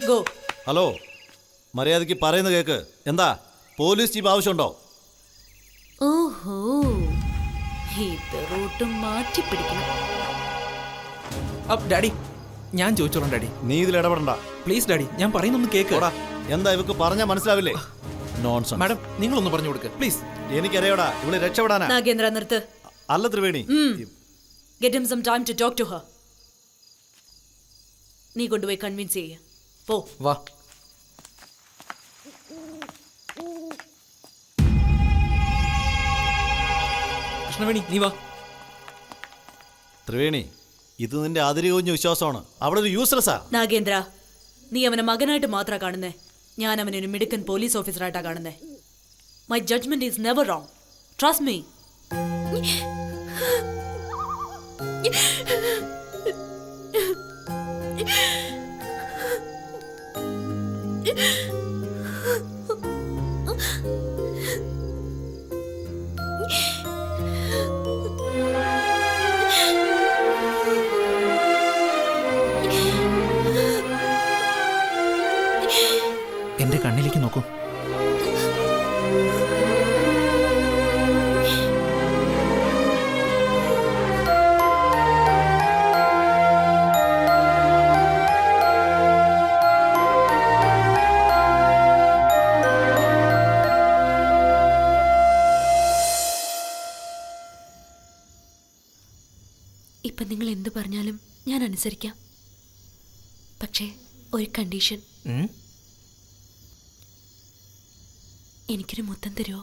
Go. Hello, മര്യാദയ്ക്ക് പറയുന്ന കേക്ക്. എന്താ പോലീസ് ചീഫ് ആവശ്യമുണ്ടോ? ഓഹോ, ഇത് റൂട്ട് മാറ്റി പിടിക്കണം. ഡാഡി, ഞാൻ ചോദിച്ചോളാം. ഡാഡി, നീ ഇതിൽ ഇടപെടണ്ട പ്ലീസ്. ഡാഡി, ഞാൻ പറയുന്നൊന്ന് കേക്ക്. എന്താ ഇവക്ക് പറഞ്ഞാൽ മനസ്സിലാവില്ലേ? നോൺസെൻസ്. മാഡം, നിങ്ങളൊന്ന് പറഞ്ഞു കൊടുക്ക് പ്ലീസ്. എനിക്കറിയോടാ ഇവള് രക്ഷപ്പെടാനാ. നാഗേന്ദ്ര, നിർത്ത്. അല്ല Triveni, Get him some time to talk to her. നീ കൊണ്ടുപോയി കൺവിൻസ് ചെയ്യ. പോ. വാ. കൃഷ്ണവേണി, നീ വാ. ത്രിവേണി, ഇത് നിന്റെ അതിരികഴിഞ്ഞ വിശ്വാസമാണ്. അവളൊരു യൂസ്ലെസ്സാ. നാഗേന്ദ്ര, നീ അവനെ മകനായിട്ട് മാത്രമാണ് കാണുന്നേ. ഞാൻ അവനെ ഒരു മിടുക്കൻ പോലീസ് ഓഫീസറായിട്ടാണ് കാണുന്നേ. My judgment is never wrong. Trust me. എന്റെ കണ്ണിലേക്ക് നോക്കൂ. ഇപ്പൊ നിങ്ങൾ എന്ത് പറഞ്ഞാലും ഞാൻ അനുസരിക്കാം. പക്ഷേ ഒരു കണ്ടീഷൻ. എനിക്കൊരു മുത്തം തരുമോ?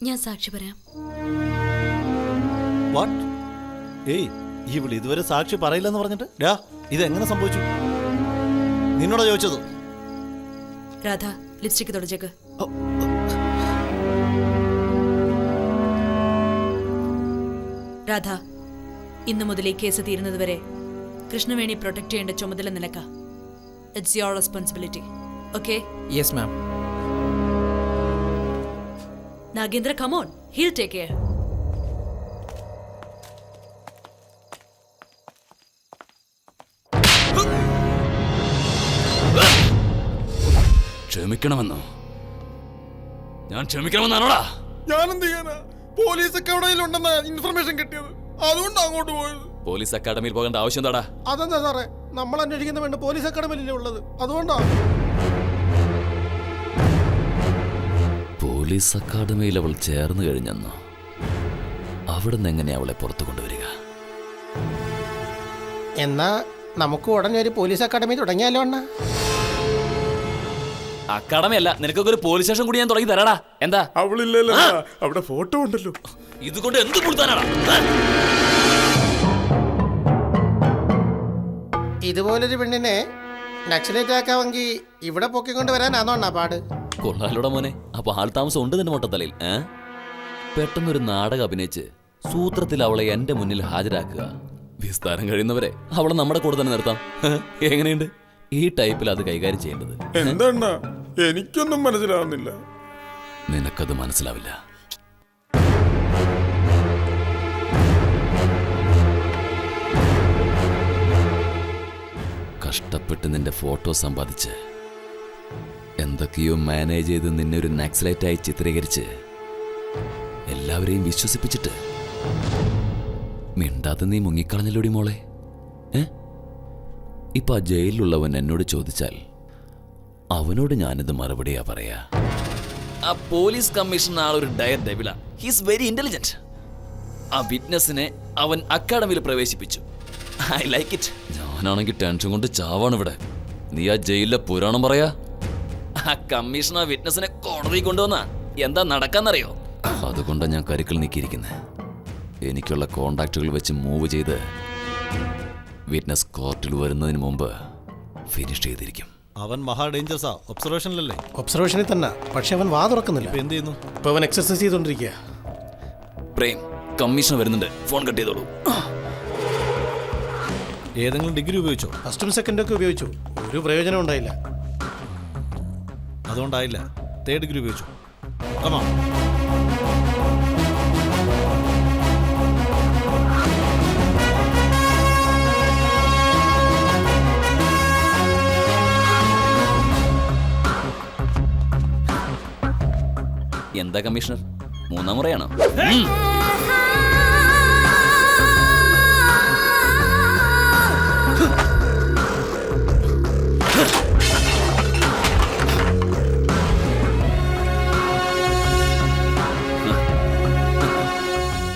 ഞാൻ സാക്ഷി പറയാം. വാട്ട്? ഏയ്, ഇവള് ഇതുവരെ സാക്ഷി പറയില്ലെന്ന് പറഞ്ഞിട്ട് ഇതെങ്ങനെ സംഭവിച്ചു? നിന്നോടാ ചോദിച്ചത്. രാധ, ലിപ്സ്റ്റിക് തുടച്ചേക്ക്. രാധ, ഇന്നു മുതൽ ഈ കേസ് തീരുന്നത് വരെ കൃഷ്ണവേണി പ്രൊട്ടക്ട് ചെയ്യേണ്ട ചുമതല നിനക്കാ. It's your responsibility. Okay? Yes ma'am. Nagendra, come on, he'll take care. ക്ഷമിക്കണമെന്നോ? ഞാൻ ക്ഷമിക്കണമെന്നാണോടാ? ഞാനെന്ത് ചെയ്യാനാ? പോലീസ് അക്കാഡമിയിലുണ്ടെന്ന ഇൻഫർമേഷൻ കിട്ടിയത്, അതുകൊണ്ട് അങ്ങോട്ട് പോയത്. പോലീസ് അക്കാഡമിയിൽ പോകേണ്ട ആവശ്യം എന്താടാ? അതെന്താ സാറേ, നമ്മൾ അന്വേഷിക്കുന്ന വേണ്ട പോലീസ് അക്കാഡമിയിലല്ലേ ഉള്ളത്, അതുകൊണ്ടാ. പോലീസ് അക്കാഡമിയിൽ അവൾ ചേർന്ന് കഴിഞ്ഞെന്നോ? അവിടെ നിന്ന് എങ്ങനെയാ അവളെ പുറത്തു കൊണ്ടുവരിക? എന്നാ നമുക്ക് ഉടനെ ഒരു പോലീസ് അക്കാഡമി തുടങ്ങിയാലോ അണ്ണ? അക്കാഡമി അല്ല, നിനക്കൊക്കെ ഒരു പോലീസ് സ്റ്റേഷൻ കൂടി ഞാൻ തുടങ്ങി തരാടാ. എന്താ? അവളില്ലല്ലോ, അവിടെ ഫോട്ടോ ഉണ്ടല്ലോ. ഇതുകൊണ്ട് എന്ത് കൊടുത്താനാടാ? ഇതുപോലൊരു പെണ്ണിനെ നക്സലേറ്റ് ആക്കാമെങ്കിൽ ഇവിടെ പൊക്കിക്കൊണ്ട് വരാനാണോ അണ്ണാ പാട്? കൊള്ളാലോടെ മോനെ. അപ്പൊ ആൾ താമസം ഉണ്ട് നിന്റെ മൊട്ടത്തലയിൽ. പെട്ടെന്നൊരു നാടകം അഭിനയിച്ച് സൂത്രത്തിൽ അവളെ എന്റെ മുന്നിൽ ഹാജരാക്കുക. വിസ്താരം കഴിയുന്നവരെ അവളെ നമ്മുടെ കൂടെ തന്നെ നിർത്താം. എങ്ങനെയുണ്ട് ഈ ടൈപ്പിൽ അത് കൈകാര്യം ചെയ്യേണ്ടത്? എന്താ എനിക്കൊന്നും മനസ്സിലാവുന്നില്ല. നിനക്കത് മനസ്സിലാവില്ല. കഷ്ടപ്പെട്ട് നിന്റെ ഫോട്ടോ സമ്പാദിച്ച് എന്തൊക്കെയോ മാനേജ് ചെയ്ത് നിന്നെ ഒരു നക്സലൈറ്റായി ചിത്രീകരിച്ച് എല്ലാവരെയും വിശ്വസിപ്പിച്ചിട്ട് മിണ്ടാതെ നീ മുങ്ങിക്കളഞ്ഞല്ലോടി മോളെ. ഇപ്പൊ ആ ജയിലിലുള്ളവൻ എന്നോട് ചോദിച്ചാൽ അവനോട് ഞാനിത് മറുപടിയാ പറയാ. ആ പോലീസ് കമ്മീഷണർ ആളൊരു ഡയർ ഡെവിലാ. He's very intelligent. ആ വിറ്റ്നസിനെ അവൻ അക്കാഡമിയിൽ പ്രവേശിപ്പിച്ചു. I like it. ഞാനാണെങ്കിൽ ടെൻഷൻ കൊണ്ട് ചാവാണ് ഇവിടെ. നീ ആ ജയിലിലെ പുരാണം പറയാ. ആ കമ്മീഷണർ വിറ്റ്നസിനെ കോടതി കൊണ്ടുവന്ന എന്താ നടക്കാന്നറിയോ? അതുകൊണ്ടാണ് ഞാൻ കരുക്കൾ നീക്കിയിരിക്കുന്നത്. എനിക്കുള്ള കോണ്ടാക്റ്റുകൾ വെച്ച് മൂവ് ചെയ്ത് വിറ്റ്നസ് കോർട്ടിൽ വരുന്നതിന് മുമ്പ് ഫിനിഷ് ചെയ്തിരിക്കും. അവൻ മഹാ ഡേഞ്ചർസാ. ഒബ്സർവേഷനിലല്ലേ? ഒബ്സർവേഷനിൽ തന്നെ. പക്ഷെ അവൻ വാ തുറക്കുന്നില്ല. എന്ത് ചെയ്യുന്നു? ഇപ്പൊ അവൻ എക്സർസൈസ് ചെയ്തോണ്ടിരിക്കുക. പ്രേം, കമ്മീഷണർ വരുന്നുണ്ട്. ഫോൺ കട്ട് ചെയ്തോളൂ. ഏതെങ്കിലും ഡിഗ്രി ഉപയോഗിച്ചോ? ഫസ്റ്റും സെക്കൻഡും ഒക്കെ ഉപയോഗിച്ചു. ഒരു പ്രയോജനം ഉണ്ടായില്ല. അതുകൊണ്ടായില്ല. തേർഡ് ഡിഗ്രി ഉപയോഗിച്ചു. കമാ. എന്താ കമ്മീഷണർ, മൂന്നാം മുറയാണോ?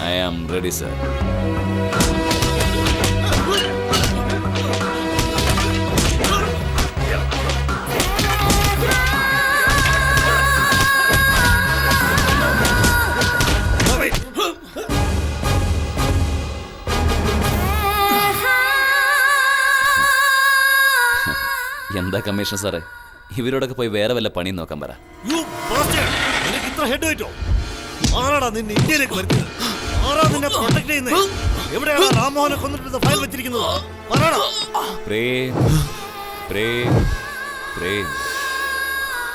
I am ready, sir. എന്താ കമ്മീഷണർ സാറേ, ഇവരോടൊക്കെ പോയി വേറെ വല്ല പണിയും നോക്കാൻ പറ.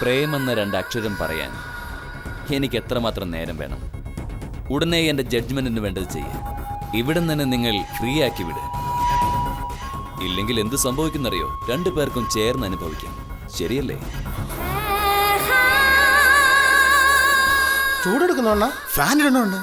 പ്രേം എന്ന രണ്ടക്ഷരം പറയാൻ എനിക്ക് എത്രമാത്രം നേരം വേണം? ഉടനെ എന്റെ ജഡ്ജ്മെന്റിന് വേണ്ടത് ചെയ്യേ. ഇവിടെ തന്നെ നിങ്ങൾ ഫ്രീ ആക്കി വിട്. ഇല്ലെങ്കിൽ എന്ത് സംഭവിക്കുന്നറിയോ? രണ്ടു പേർക്കും ചേർന്ന് അനുഭവിക്കാം. ശരിയല്ലേ? ചൂടെടുക്കുന്നോണ്ണ ഫാൻ ഇടണോണ്ട്.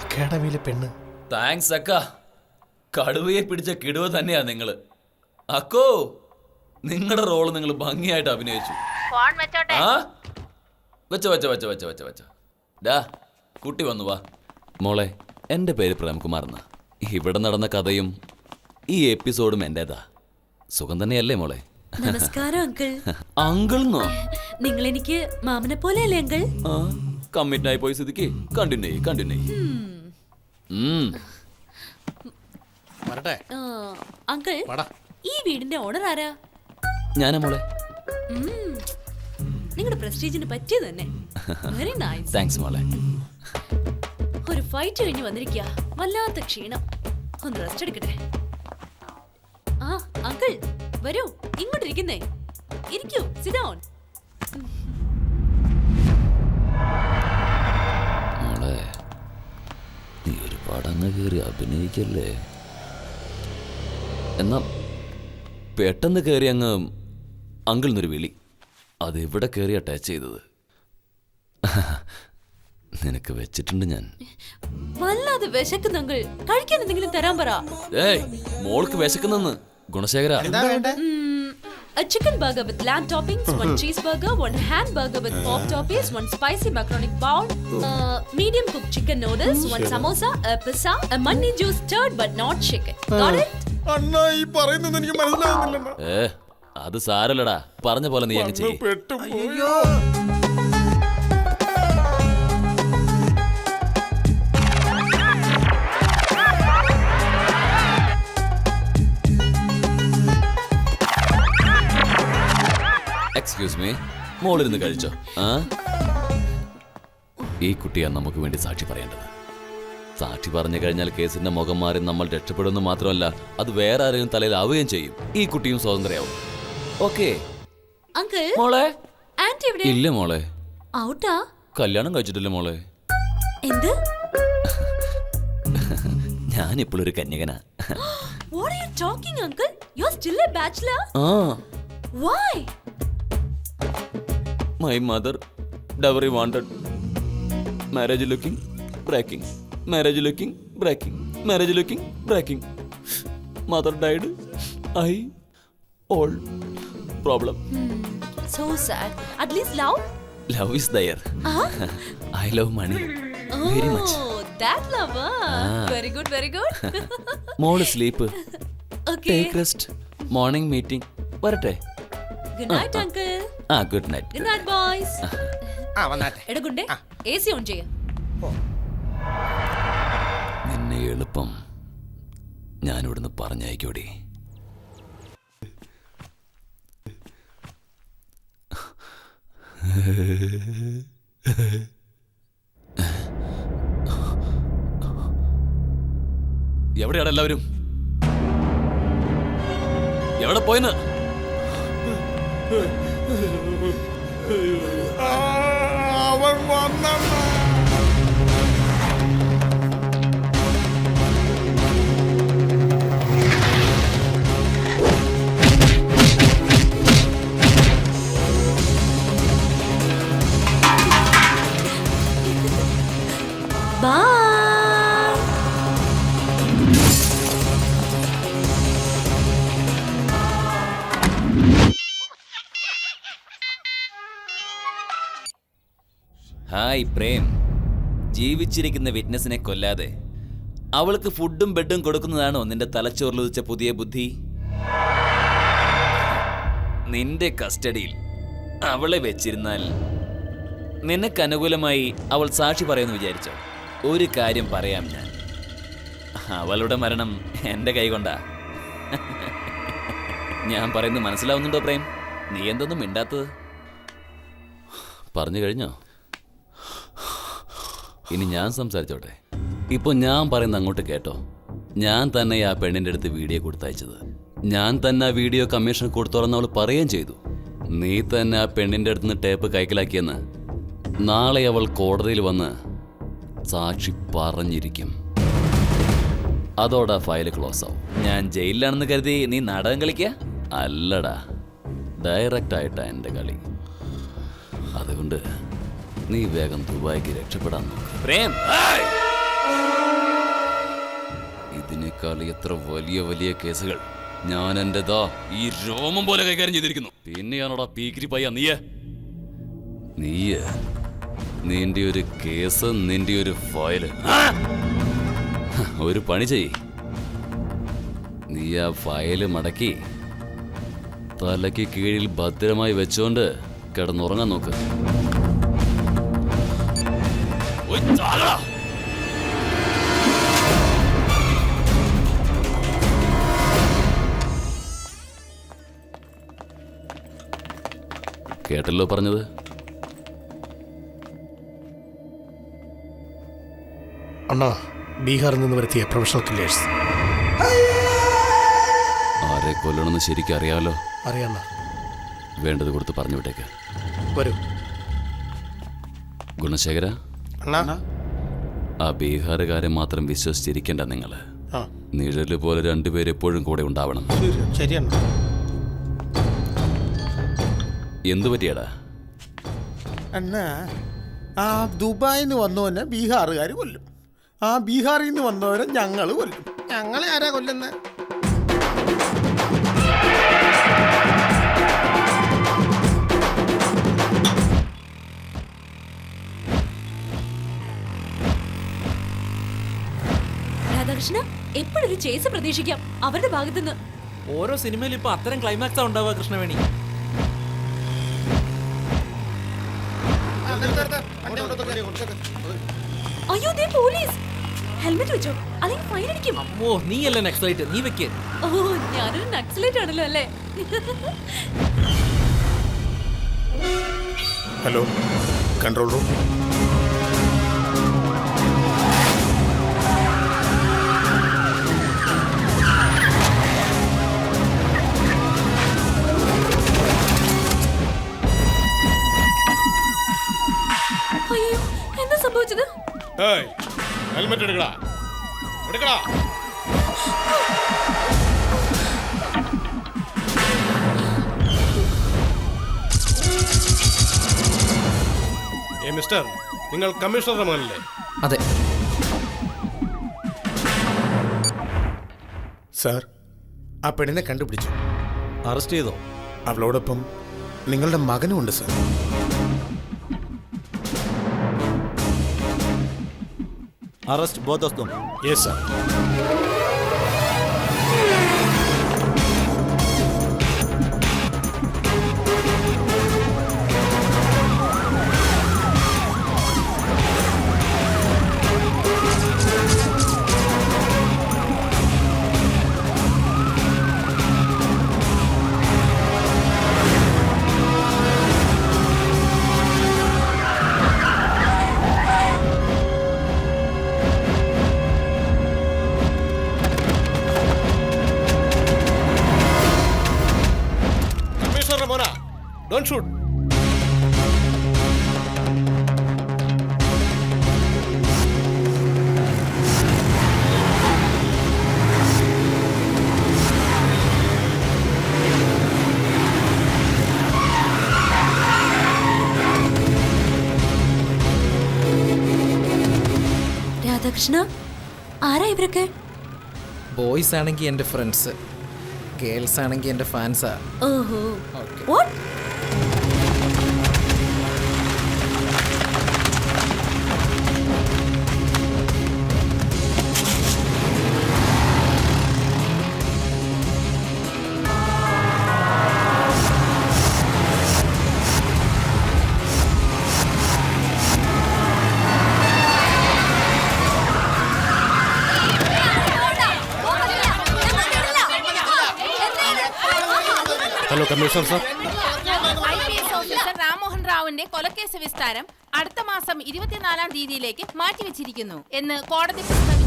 അക്കാഡമിയിലെ പെണ്ണ്. താങ്ക്സ് അക്ക. കടുവയെ പിടിച്ച കിടുവ തന്നെയാ നിങ്ങള്. അക്കോ, നിങ്ങളുടെ റോള് നിങ്ങൾ ഭംഗിയായിട്ട് അഭിനയിച്ചു. ആ വെച്ചോ വെച്ചോ വെച്ചോ വെച്ചോ വെച്ചോ വെച്ചോ. ഡാ കുട്ടി വന്നു വാ. മോളെ, എൻ്റെ പേര് പ്രേംകുമാർ എന്നാ. ഇവിടെ നടന്ന കഥയും ഈ എപ്പിസോഡും എൻ്റെതാ. സുഖം തന്നെയല്ലേ മോളെ? നമസ്കാരം അങ്കിൾ. അങ്കിൾന്നോ? നിങ്ങൾ എനിക്ക് മാമനെ പോലെയല്ലേ അങ്കിൾ? കമ്മിറ്റ് ആയി പോയി സ്ഥിതിക്ക് കണ്ടിന്യൂ. അങ്കിൾ, ഈ വീടിന്റെ ഓണർ ആരാ? ഞാനാ മോളെ. നിങ്ങളുടെ പ്രസ്റ്റീജിന് പറ്റിയത് തന്നെ. Very nice. താങ്ക്സ് മോളെ. ഒരു ഫൈറ്റ് കഴിഞ്ഞ് വന്നിരിക്കുക. വല്ലാത്ത ക്ഷീണം. ഒന്ന് റെസ്റ്റ് എടുക്കട്ടെ. ആ അങ്കിൾ വരൂ, ഇങ്ങോട്ടിരിക്കുന്നേ. ഇരിക്കൂ, സിറ്റ് ഡൗൺ. മോളെ, നീ ഒരുപാട് അങ്ങ് കയറി അഭിനയിക്കല്ലേ. എന്നാ പെട്ടെന്ന് കയറി അങ്ങ് അങ്കിളിനൊരു വിളി. അത് എവിടെ കയറി അറ്റാച്ച് ചെയ്തത്? നിനക്ക് വെച്ചിട്ടുണ്ട് ഞാൻ. വല്ലാതെ വിശക്കുന്നു അങ്കിൾ. കഴിക്കാൻ എന്തെങ്കിലും തരാൻ പറ. ഏയ്, മോൾക്ക് വിശക്കുന്നെന്ന് ഗുണശേഖര. A chicken burger with lamb toppings, one cheeseburger, one hamburger with pork toppings, one spicy macaroni bowl, medium cooked chicken noodles, one samosa, a pizza, a money juice stirred but not chicken. Got it? അണ്ണാ, ഈ പറയുന്നത് എനിക്ക് മനസ്സിലാവുന്നില്ല. അത് സാരല്ലടാ, പറഞ്ഞ പോലെ നീ അങ്ങ് ചെയ്യ്. എക്സ്ക്യൂസ് മീ, മോളിരുന്ന് കഴിച്ചോ? ഈ കുട്ടിയാണ് നമുക്ക് വേണ്ടി സാക്ഷി പറയേണ്ടത്. സാക്ഷി പറഞ്ഞു കഴിഞ്ഞാൽ കേസിന്റെ മുഖം മാറി നമ്മൾ രക്ഷപ്പെടുമെന്ന് മാത്രമല്ല, അത് വേറെ ആരെയും തലയിൽ ആവുകയും ചെയ്യും. ഈ കുട്ടിയും സ്വതന്ത്രയാവും. ഓക്കെ മോളെ? ഇല്ല മോളെ, കല്യാണം കഴിച്ചിട്ടില്ല മോളെ. എന്ത്? ഞാനിപ്പോഴൊരു കന്യകനാ. What are you talking, uncle? You're still a bachelor? Why? My mother dowry wanted. Marriage looking, breaking. Marriage looking, breaking. Marriage looking, breaking. Mother died. I old. Problem. So sad. At least love? Love is there. I love money. Very much. Oh, that love. Very good, very good. More sleep. Okay. Take rest. Morning meeting. വരട്ടെ. Good night, uncle. Good night. Good night, boys. വന്നാട്ടെ. എടകുണ്ടേ, AC ഓൺ ചെയ്യ. നിന്നെ എളുപ്പം ഞാനിവിടുന്ന് പറഞ്ഞയക്കോടി. എവിടെയാണ് എല്ലാവരും? എവിടെ പോയെന്ന്? അവൻ വന്ന ഹായ് പ്രേം, ജീവിച്ചിരിക്കുന്ന വിറ്റ്നസിനെ കൊല്ലാതെ അവൾക്ക് ഫുഡും ബെഡും കൊടുക്കുന്നതാണോ നിന്റെ തലച്ചോറിലുദിച്ച പുതിയ ബുദ്ധി? നിന്റെ കസ്റ്റഡിയിൽ അവളെ വെച്ചിരുന്നാൽ നിനക്ക് അനുകൂലമായി അവൾ സാക്ഷി പറയുമെന്ന് വിചാരിച്ചോ? ഒരു കാര്യം പറയാം ഞാൻ, അവളുടെ മരണം എൻ്റെ കൈകൊണ്ടാ. ഞാൻ പറയുന്നത് മനസ്സിലാവുന്നുണ്ടോ പ്രേം? നീ എന്തൊന്നും മിണ്ടാത്തത്? പറഞ്ഞു കഴിഞ്ഞോ? ഇനി ഞാൻ സംസാരിച്ചോട്ടെ. ഇപ്പോൾ ഞാൻ പറയുന്നത് അങ്ങോട്ട് കേട്ടോ. ഞാൻ തന്നെ ആ പെണ്ണിൻ്റെ അടുത്ത് വീഡിയോ കൊടുത്തയച്ചത്. ഞാൻ തന്നെ ആ വീഡിയോ കമ്മീഷൻ കൊടുത്തോളെന്ന് അവൾ പറയുകയും ചെയ്തു. നീ തന്നെ ആ പെണ്ണിൻ്റെ അടുത്ത് നിന്ന് ടേപ്പ് കൈക്കലാക്കിയെന്ന് നാളെ അവൾ കോടതിയിൽ വന്ന് സാക്ഷി പറഞ്ഞിരിക്കും. അതോടെ ഫയൽ ക്ലോസ് ആവും. ഞാൻ ജയിലിലാണെന്ന് കരുതി നീ നാടകം കളിക്കുക? അല്ലടാ, ഡയറക്റ്റായിട്ടാ എൻ്റെ കളി. അതുകൊണ്ട് നീ വേഗം ദുബായിക്ക് രക്ഷപ്പെടാൻ നോക്ക് പ്രേം. ഇതിനേക്കാൾ എത്ര വലിയ വലിയ കേസുകൾ ഞാൻ എന്റെതാ ഈ രോമം പോലെ കൈകാര്യം ചെയ്തിരിക്കുന്നു. പിന്നെയാണോടാ പീക്കിരി പയ്യ നീയ് നിന്റെ ഒരു കേസ്, നിന്റെ ഒരു ഫയല്. ഒരു പണി ചെയ്, നീ ആ ഫയല് മടക്കി തലയ്ക്ക് കീഴിൽ ഭദ്രമായി വെച്ചോണ്ട് കിടന്നുറങ്ങാൻ നോക്ക്. കേട്ടല്ലോ പറഞ്ഞത്. അണ്ണാ, ബീഹാറിൽ നിന്ന് വരുത്തിയ പ്രൊഫഷണൽ കില്ലേഴ്സ്. ആരെ കൊല്ലണമെന്ന് ശരിക്കും അറിയാമല്ലോ. അറിയാം. വേണ്ടത് കൊടുത്ത് പറഞ്ഞു വിട്ടേക്ക്. വരൂ. ഗുണശേഖര, ആ ബീഹാറുകാരെ മാത്രം വിശ്വസിച്ചിരിക്കേണ്ട നിങ്ങൾ. നിഴല് പോലെ രണ്ടുപേരും എപ്പോഴും കൂടെ ഉണ്ടാവണം. ശരിയാണ്. എന്തു പറ്റിയാടാ? അണ്ണാ, ആ ദുബായിൽ നിന്ന് വന്നവനെ ബീഹാറുകാർ കൊല്ലും. ആ ബീഹാറിൽ നിന്ന് വന്നവരെ ഞങ്ങൾ കൊല്ലും. ഞങ്ങളെ ആരാ കൊല്ലുന്നത്? രാധാകൃഷ്ണ, എപ്പോഴൊരു ചേസ് പ്രതീക്ഷിക്കാം അവരുടെ ഭാഗത്തുനിന്ന്. ഓരോ സിനിമയിലും ഇപ്പൊ അത്തരം ക്ലൈമാക്സാ ഉണ്ടാവുക കൃഷ്ണവേണി. അയ്യോ, ദേ പോലീസ്. ഹെൽമെറ്റ് വെച്ചോ, അല്ലെങ്കിൽ ഫൈൻ അടിക്കും. അമ്മോ, നീ അല്ലേ നക്സലൈറ്റ്, നീ വെക്ക്. ഓ, ഞാനൊരു നക്സലൈറ്റ് ആണല്ലോ അല്ലേ? Hello, control room. അയ്യോ, എന്താ സംഭവിച്ചത്? ഹെൽമെറ്റ് എടുക്കടാ, എടുക്കടാ. മിസ്റ്റർ, നിങ്ങൾ കമ്മീഷണറുടെ മകനല്ലേ? അതെ സാർ, ആ പെണ്ണിനെ കണ്ടുപിടിച്ചു. അറസ്റ്റ് ചെയ്തോ? അവളോടൊപ്പം നിങ്ങളുടെ മകനും ഉണ്ട് sir. Arrest both of them. Yes sir. Don't shoot. Radhakrishna, ആരാ ഇവരൊക്കെ? ബോയ്സ് ആണെങ്കിൽ എൻ്റെ ഫ്രണ്ട്സ്, ഗേൾസ് ആണെങ്കിൽ എൻ്റെ ഫാൻസാ. ഓഹോ, what? Hello commissioner sir. IPS officer Rammohan റാവുവിന്റെ കൊലക്കേസ് വിസ്താരം അടുത്ത മാസം 24-ാം തീയതിയിലേക്ക് മാറ്റിവെച്ചിരിക്കുന്നു എന്ന് കോടതി പ്രസ്താവിച്ചു.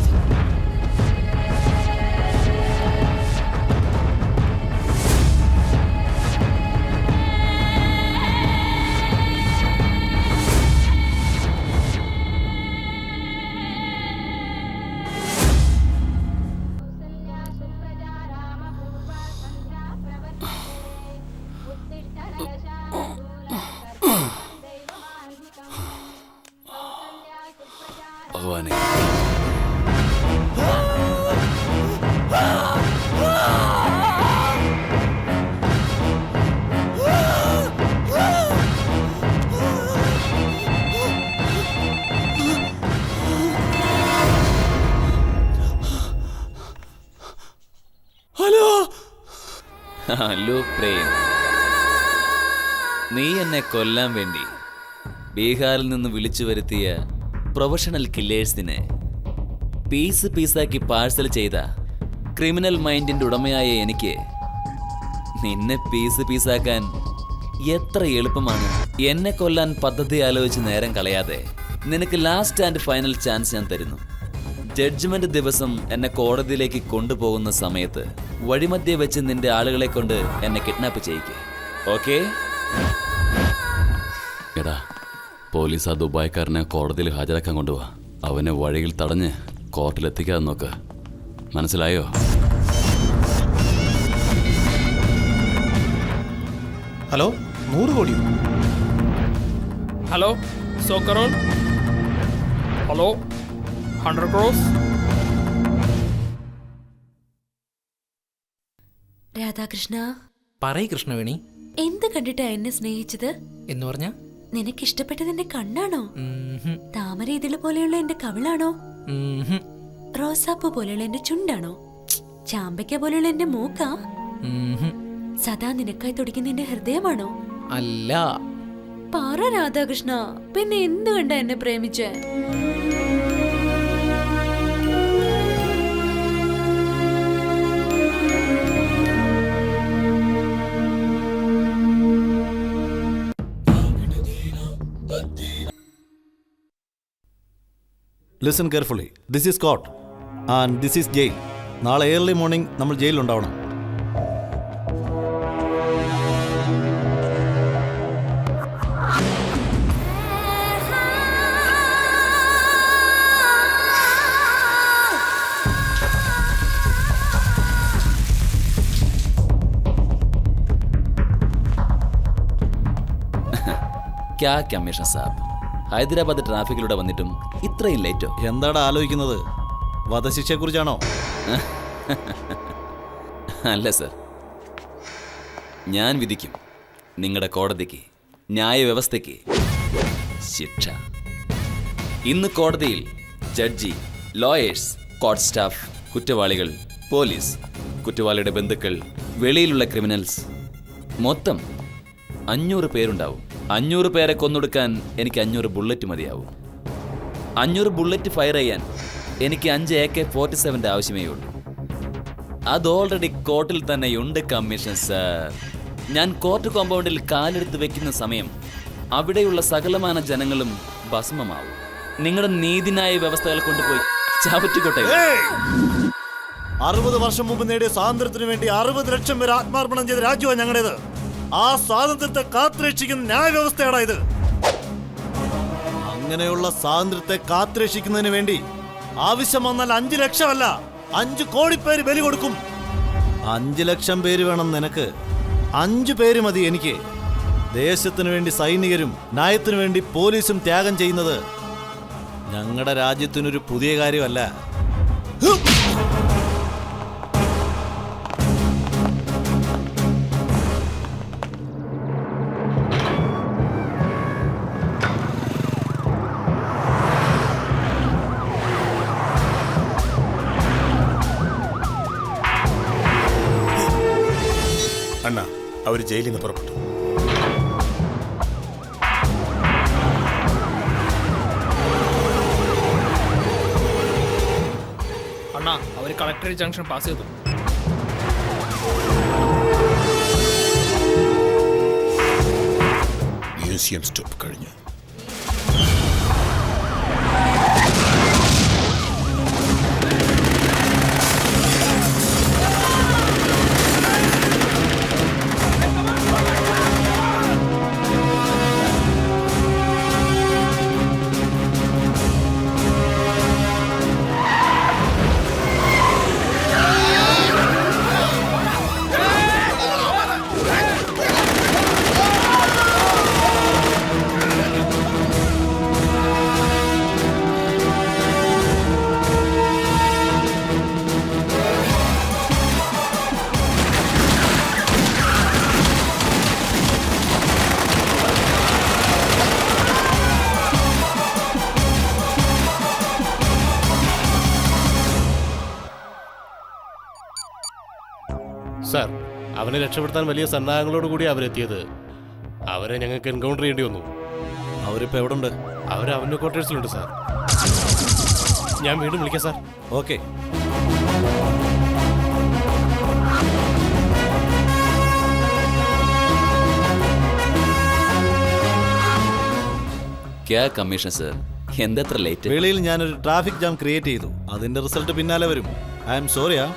ഭഗവാനെ, ഹലോ പ്രേം, നീ എന്നെ കൊല്ലാൻ വേണ്ടി ബീഹാറിൽ നിന്ന് വിളിച്ചു വരുത്തിയ പ്രൊഫഷണൽ കില്ലേഴ്സിനെ പീസ് പീസാക്കി പാഴ്സൽ ചെയ്ത ക്രിമിനൽ മൈൻഡിന്റെ ഉടമയായ എനിക്ക് നിന്നെ പീസ് പീസാക്കാൻ എത്ര എളുപ്പമാണ്. എന്നെ കൊല്ലാൻ പദ്ധതി ആലോചിച്ച് നേരം കളയാതെ നിനക്ക് ലാസ്റ്റ് ആൻഡ് ഫൈനൽ ചാൻസ് ഞാൻ തരുന്നു. ജഡ്ജ്മെന്റ് ദിവസം എന്നെ കോടതിയിലേക്ക് കൊണ്ടുപോകുന്ന സമയത്ത് വഴിമധ്യേ വെച്ച് നിന്റെ ആളുകളെ കൊണ്ട് എന്നെ കിഡ്നാപ്പ് ചെയ്യിക്കുക. ഓക്കേ? എടാ, പോലീസ് ആ ദുബായ്ക്കാരനെ കോടതിയിൽ ഹാജരാക്കാൻ കൊണ്ടുപോവാ. അവനെ വഴിയിൽ തടഞ്ഞ് കോർട്ടിലെത്തിക്കാതെ നോക്ക്. മനസ്സിലായോ? ഹലോ, 100 കോടി. Hello, 100 crore. Hello, 100 crores. Radhakrishna, പറയ് കൃഷ്ണവേണി. എന്ത് കണ്ടിട്ടാ എന്നെ സ്നേഹിച്ചത് എന്ന് പറഞ്ഞ? നിനക്ക് ഇഷ്ടപ്പെട്ടത് എന്റെ കണ്ണാണോ? താമര ഇതില് പോലെയുള്ള എന്റെ കവിളാണോ? റോസാപ്പൂ പോലെയുള്ള എന്റെ ചുണ്ടാണോ? ചാമ്പയ്ക്ക പോലെയുള്ള എന്റെ മൂക്കാ? സദാ നിനക്കായി തുടിക്കുന്ന എന്റെ ഹൃദയമാണോ? അല്ല. പറ രാധാകൃഷ്ണ, പിന്നെ എന്ത് കണ്ട എന്നെ പ്രേമിച്ചേ? Listen carefully. This is court and this is jail. നാളെ ഏർലി മോർണിംഗ് നമ്മൾ ജയിലിലുണ്ടാവണം. ക്യാ കമ്മീഷൻ സാബ്, ഹൈദരാബാദ് ട്രാഫിക്കിലൂടെ വന്നിട്ടും ഇത്രയും ലേറ്റോ? എന്താടാ ആലോചിക്കുന്നത്? വധശിക്ഷയെക്കുറിച്ചാണോ? അല്ല സർ, ഞാൻ വിധിക്കും. നിങ്ങളുടെ കോടതിക്ക്, ന്യായവ്യവസ്ഥയ്ക്ക് ശിക്ഷ. ഇന്ന് കോടതിയിൽ ജഡ്ജി, ലോയേഴ്സ്, കോർട്ട് സ്റ്റാഫ്, കുറ്റവാളികൾ, പോലീസ്, കുറ്റവാളിയുടെ ബന്ധുക്കൾ, വെളിയിലുള്ള ക്രിമിനൽസ്, മൊത്തം 500 പേരുണ്ടാവും. 500 പേരെ കൊന്നൊടുക്കാൻ എനിക്ക് 500 ബുള്ളറ്റ് മതിയാവും. 500 ബുള്ളറ്റ് ഫയർ ചെയ്യാൻ എനിക്ക് 5 AK-47 ആവശ്യമേ ഉള്ളൂ. അത് ഓൾറെഡി കോർട്ടിൽ തന്നെയുണ്ട് കമ്മീഷൻ സാർ. ഞാൻ കോർട്ട് കോമ്പൗണ്ടിൽ കാലെടുത്ത് വെക്കുന്ന സമയം അവിടെയുള്ള സകലമാന ജനങ്ങളും ഭസ്മമാവും. നിങ്ങളുടെ നീതിന്യായ വ്യവസ്ഥകൾ കൊണ്ടുപോയി ചാവറ്റിക്കോട്ടെ. 60 വർഷം മുമ്പ് നേടിയ സ്വാതന്ത്ര്യത്തിന് വേണ്ടി 60 ലക്ഷം പേര് ആത്മാർപ്പണം ചെയ്ത രാജ്യമാണ് ഞങ്ങളുടേത്. ആ സ്വാതന്ത്ര്യത്തെ കാത്തുരക്ഷിക്കുന്ന ന്യായവ്യവസ്ഥയാടാ ഇത്. അങ്ങനെയുള്ള സ്വാതന്ത്ര്യത്തെ കാത്തുരക്ഷിക്കുന്നതിന് വേണ്ടി ആവശ്യം വന്നാൽ 5 ലക്ഷമല്ല 5 കോടി പേര് ബലി കൊടുക്കും. 5 ലക്ഷം പേര് വേണം നിനക്ക്, 5 പേര് മതി എനിക്ക്. ദേശത്തിനു വേണ്ടി സൈനികരും ന്യായത്തിനു വേണ്ടി പോലീസും ത്യാഗം ചെയ്യുന്നത് ഞങ്ങളുടെ രാജ്യത്തിനൊരു പുതിയ കാര്യമല്ല. അണ്ണാ, അവർ ജയിലിൽ നിന്ന് പുറപ്പെട്ടു. അണ്ണാ, അവർ കളക്ടറേറ്റ് ജംഗ്ഷൻ പാസ് ചെയ്തു. മ്യൂസിയം സ്റ്റോപ്പ് കഴിഞ്ഞ്. സാർ, അവനെ രക്ഷപ്പെടുത്താൻ വലിയ സന്നാഹങ്ങളോട് കൂടി അവരെത്തിയത്. അവരെ ഞങ്ങൾക്ക് എൻകൗണ്ടർ ചെയ്യേണ്ടി വന്നു. അവരിപ്പോ എവിടെ ഉണ്ട്? അവർ അവന്റെ ക്വാർട്ടേഴ്സിലുണ്ട് സാർ. ഞാൻ വീണ്ടും വിളിക്കാം സാർ. ഓക്കെ. കമ്മീഷൻ സർ, എന്താ എത്ര ലേറ്റ്? വെളിയിൽ ഞാനൊരു ട്രാഫിക് ജാം ക്രിയേറ്റ് ചെയ്തു. അതിന്റെ റിസൾട്ട് പിന്നാലെ വരും. ഐ എം സോറിയാ.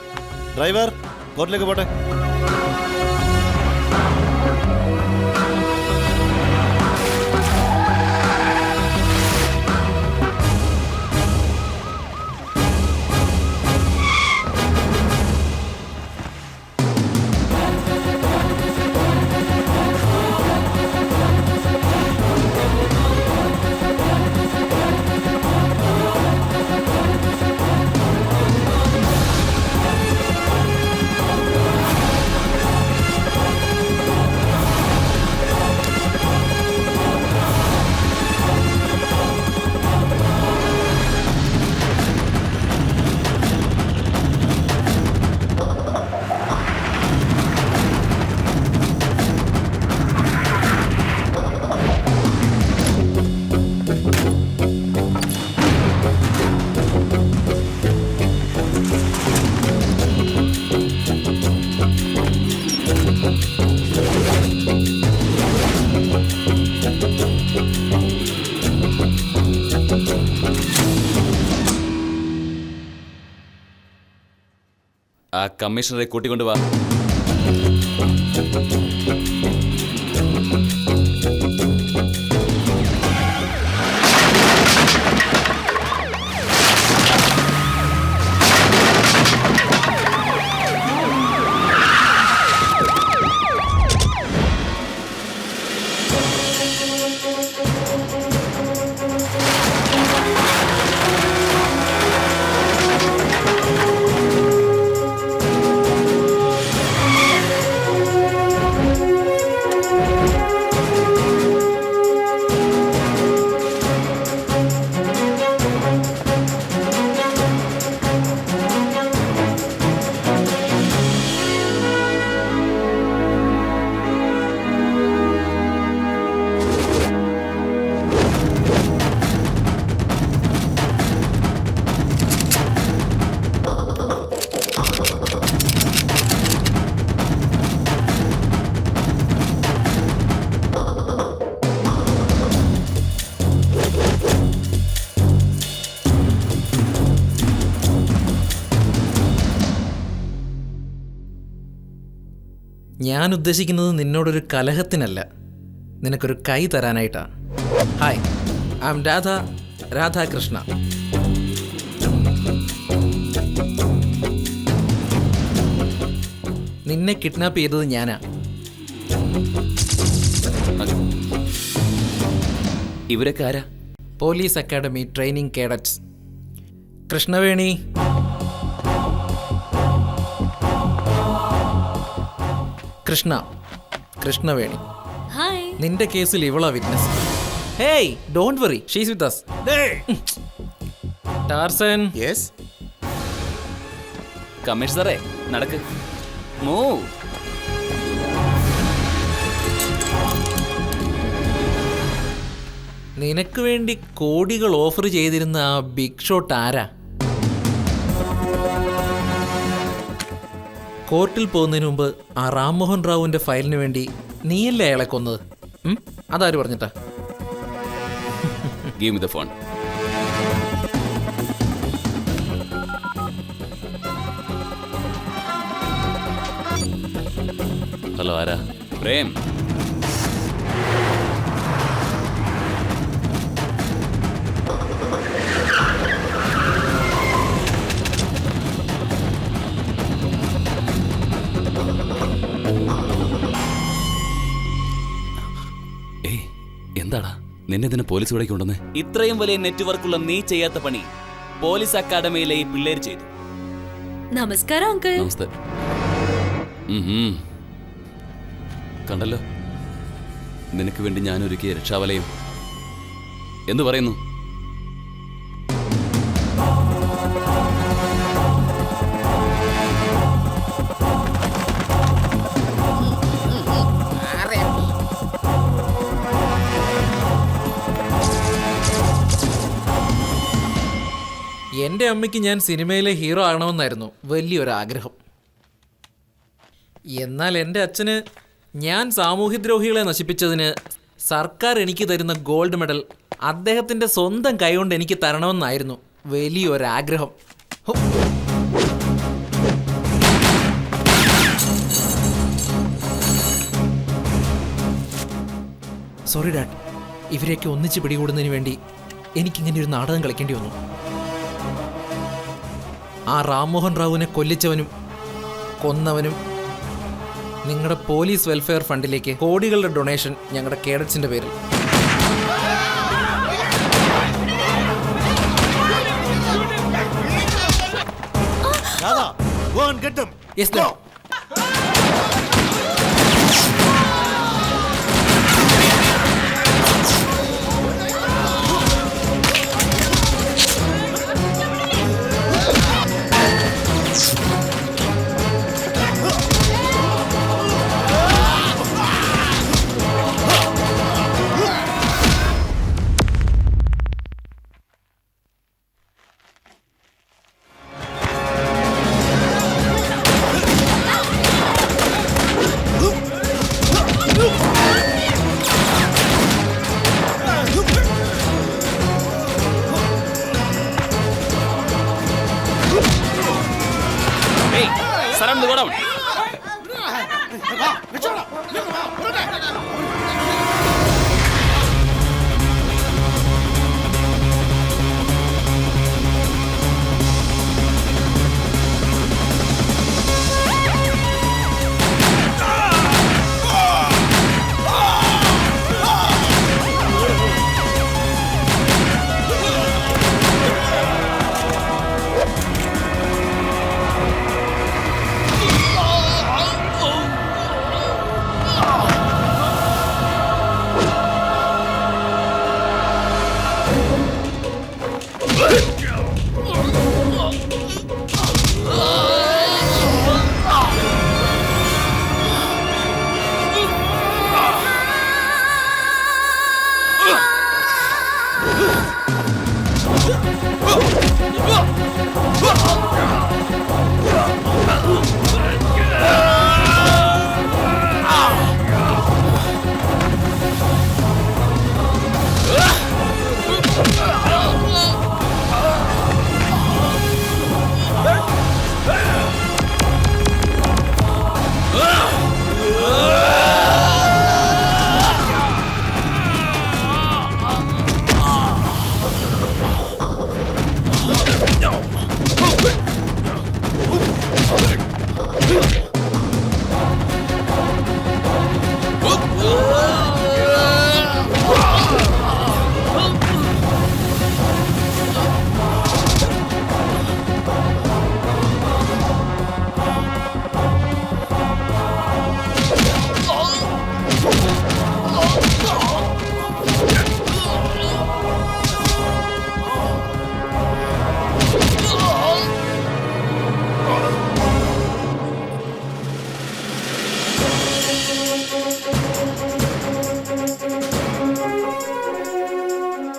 ഡ്രൈവർ, കോർട്ടിലേക്ക് പോട്ടെ. ആ കമ്മീഷണറെ കൂട്ടിക്കൊണ്ട് വാ. ഞാൻ ഉദ്ദേശിക്കുന്നത് നിന്നോടൊരു കലഹത്തിനല്ല, നിനക്കൊരു കൈ തരാനായിട്ടാണ്. Hi, I am Radhakrishna. നിന്നെ കിഡ്നാപ്പ് ചെയ്തത് ഞാനാ. ഇവരൊക്കെ ആരാ? Police academy training cadets. Krishnaveni, Krishnaveni. Hi. നിന്റെ കേസിൽ ഇവളാ witness. Hey, don't worry, she's with us. Tarzan. Yes കമ്മീഷണറെ, നടക്ക്. മൂവ്. നിനക്ക് വേണ്ടി കോടികൾ ഓഫർ ചെയ്തിരുന്ന ആ ബിഗ് ഷോട്ട് ആരാ? കോർട്ടിൽ പോകുന്നതിന് മുമ്പ് ആ റാംമോഹൻ റാവുവിന്റെ ഫയലിന് വേണ്ടി നീയല്ലേ അയാളെ കൊന്നത്? അതാര് പറഞ്ഞിട്ടാ? Give me the phone. Hello, ആരാ? പ്രേം. എന്താടാ നിന്നെ ഇതിന് പോലീസ് ഇവിടെ കൊണ്ടുവന്നേ? ഇത്രയും വലിയ നെറ്റ്വർക്കുള്ള നീ ചെയ്യാത്ത പണി പോലീസ് അക്കാഡമിയിലെ ഈ പിള്ളേർ ചെയ്തു. നമസ്കാരം അങ്കിൾ. നമസ്തേ. കണ്ടല്ലോ, നിനക്ക് വേണ്ടി ഞാൻ ഒരുക്കിയ രക്ഷാവലയം. എന്തു പറയുന്നു? എൻ്റെ അമ്മയ്ക്ക് ഞാൻ സിനിമയിലെ ഹീറോ ആകണമെന്നായിരുന്നു വലിയൊരു ആഗ്രഹം. എന്നാൽ എൻ്റെ അച്ഛന് ഞാൻ സാമൂഹ്യദ്രോഹികളെ നശിപ്പിച്ചതിന് സർക്കാർ എനിക്ക് തരുന്ന ഗോൾഡ് മെഡൽ അദ്ദേഹത്തിൻ്റെ സ്വന്തം കൈകൊണ്ട് എനിക്ക് തരണമെന്നായിരുന്നു വലിയൊരാഗ്രഹം. സോറി ഡാഡ്, ഇവരെയൊക്കെ ഒന്നിച്ച് പിടികൂടുന്നതിന് വേണ്ടി എനിക്കിങ്ങനെ ഒരു നാടകം കളിക്കേണ്ടി വന്നു. ആ റാംമോഹൻ റാവുവിനെ കൊല്ലിച്ചവനും കൊന്നവനും നിങ്ങളുടെ പോലീസ് വെൽഫെയർ ഫണ്ടിലേക്ക് കോടികളുടെ ഡൊണേഷൻ ഞങ്ങളുടെ കേഡറ്റ്സിന്റെ പേരിൽ. Yes dad.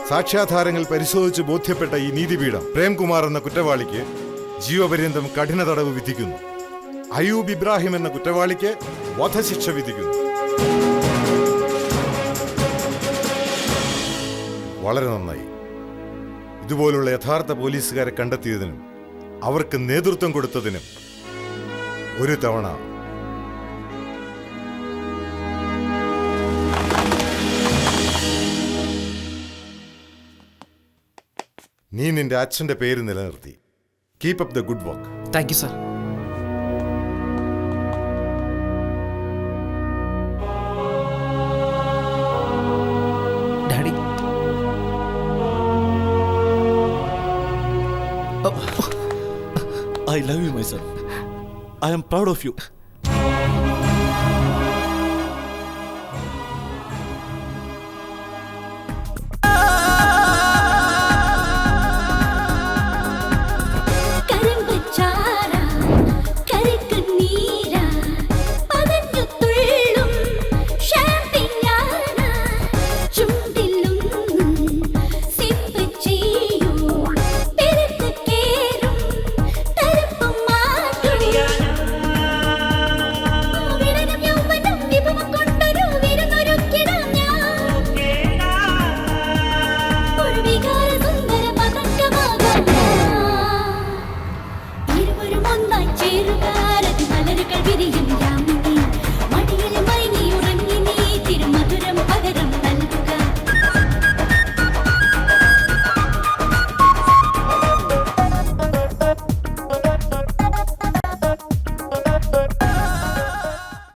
സാക്ഷ്യാധാരങ്ങൾ പരിശോധിച്ച് ബോധ്യപ്പെട്ട ഈ നീതിപീഠം പ്രേംകുമാർ എന്ന കുറ്റവാളിക്ക് ജീവപര്യന്തം കഠിന തടവ് വിധിക്കുന്നു. അയൂബ് ഇബ്രാഹിം എന്ന കുറ്റവാളിക്ക് വധശിക്ഷ വിധിക്കുന്നു. വളരെ നന്നായി. ഇതുപോലുള്ള യഥാർത്ഥ പോലീസുകാരെ കണ്ടെത്തിയതിനും അവർക്ക് നേതൃത്വം കൊടുത്തതിനും ഒരു തവണ നീ നിന്റെ അച്ഛന്റെ പേര് നിലനിർത്തി. Keep up the good work. Thank you sir. Daddy, I love you, my son. I am proud of you.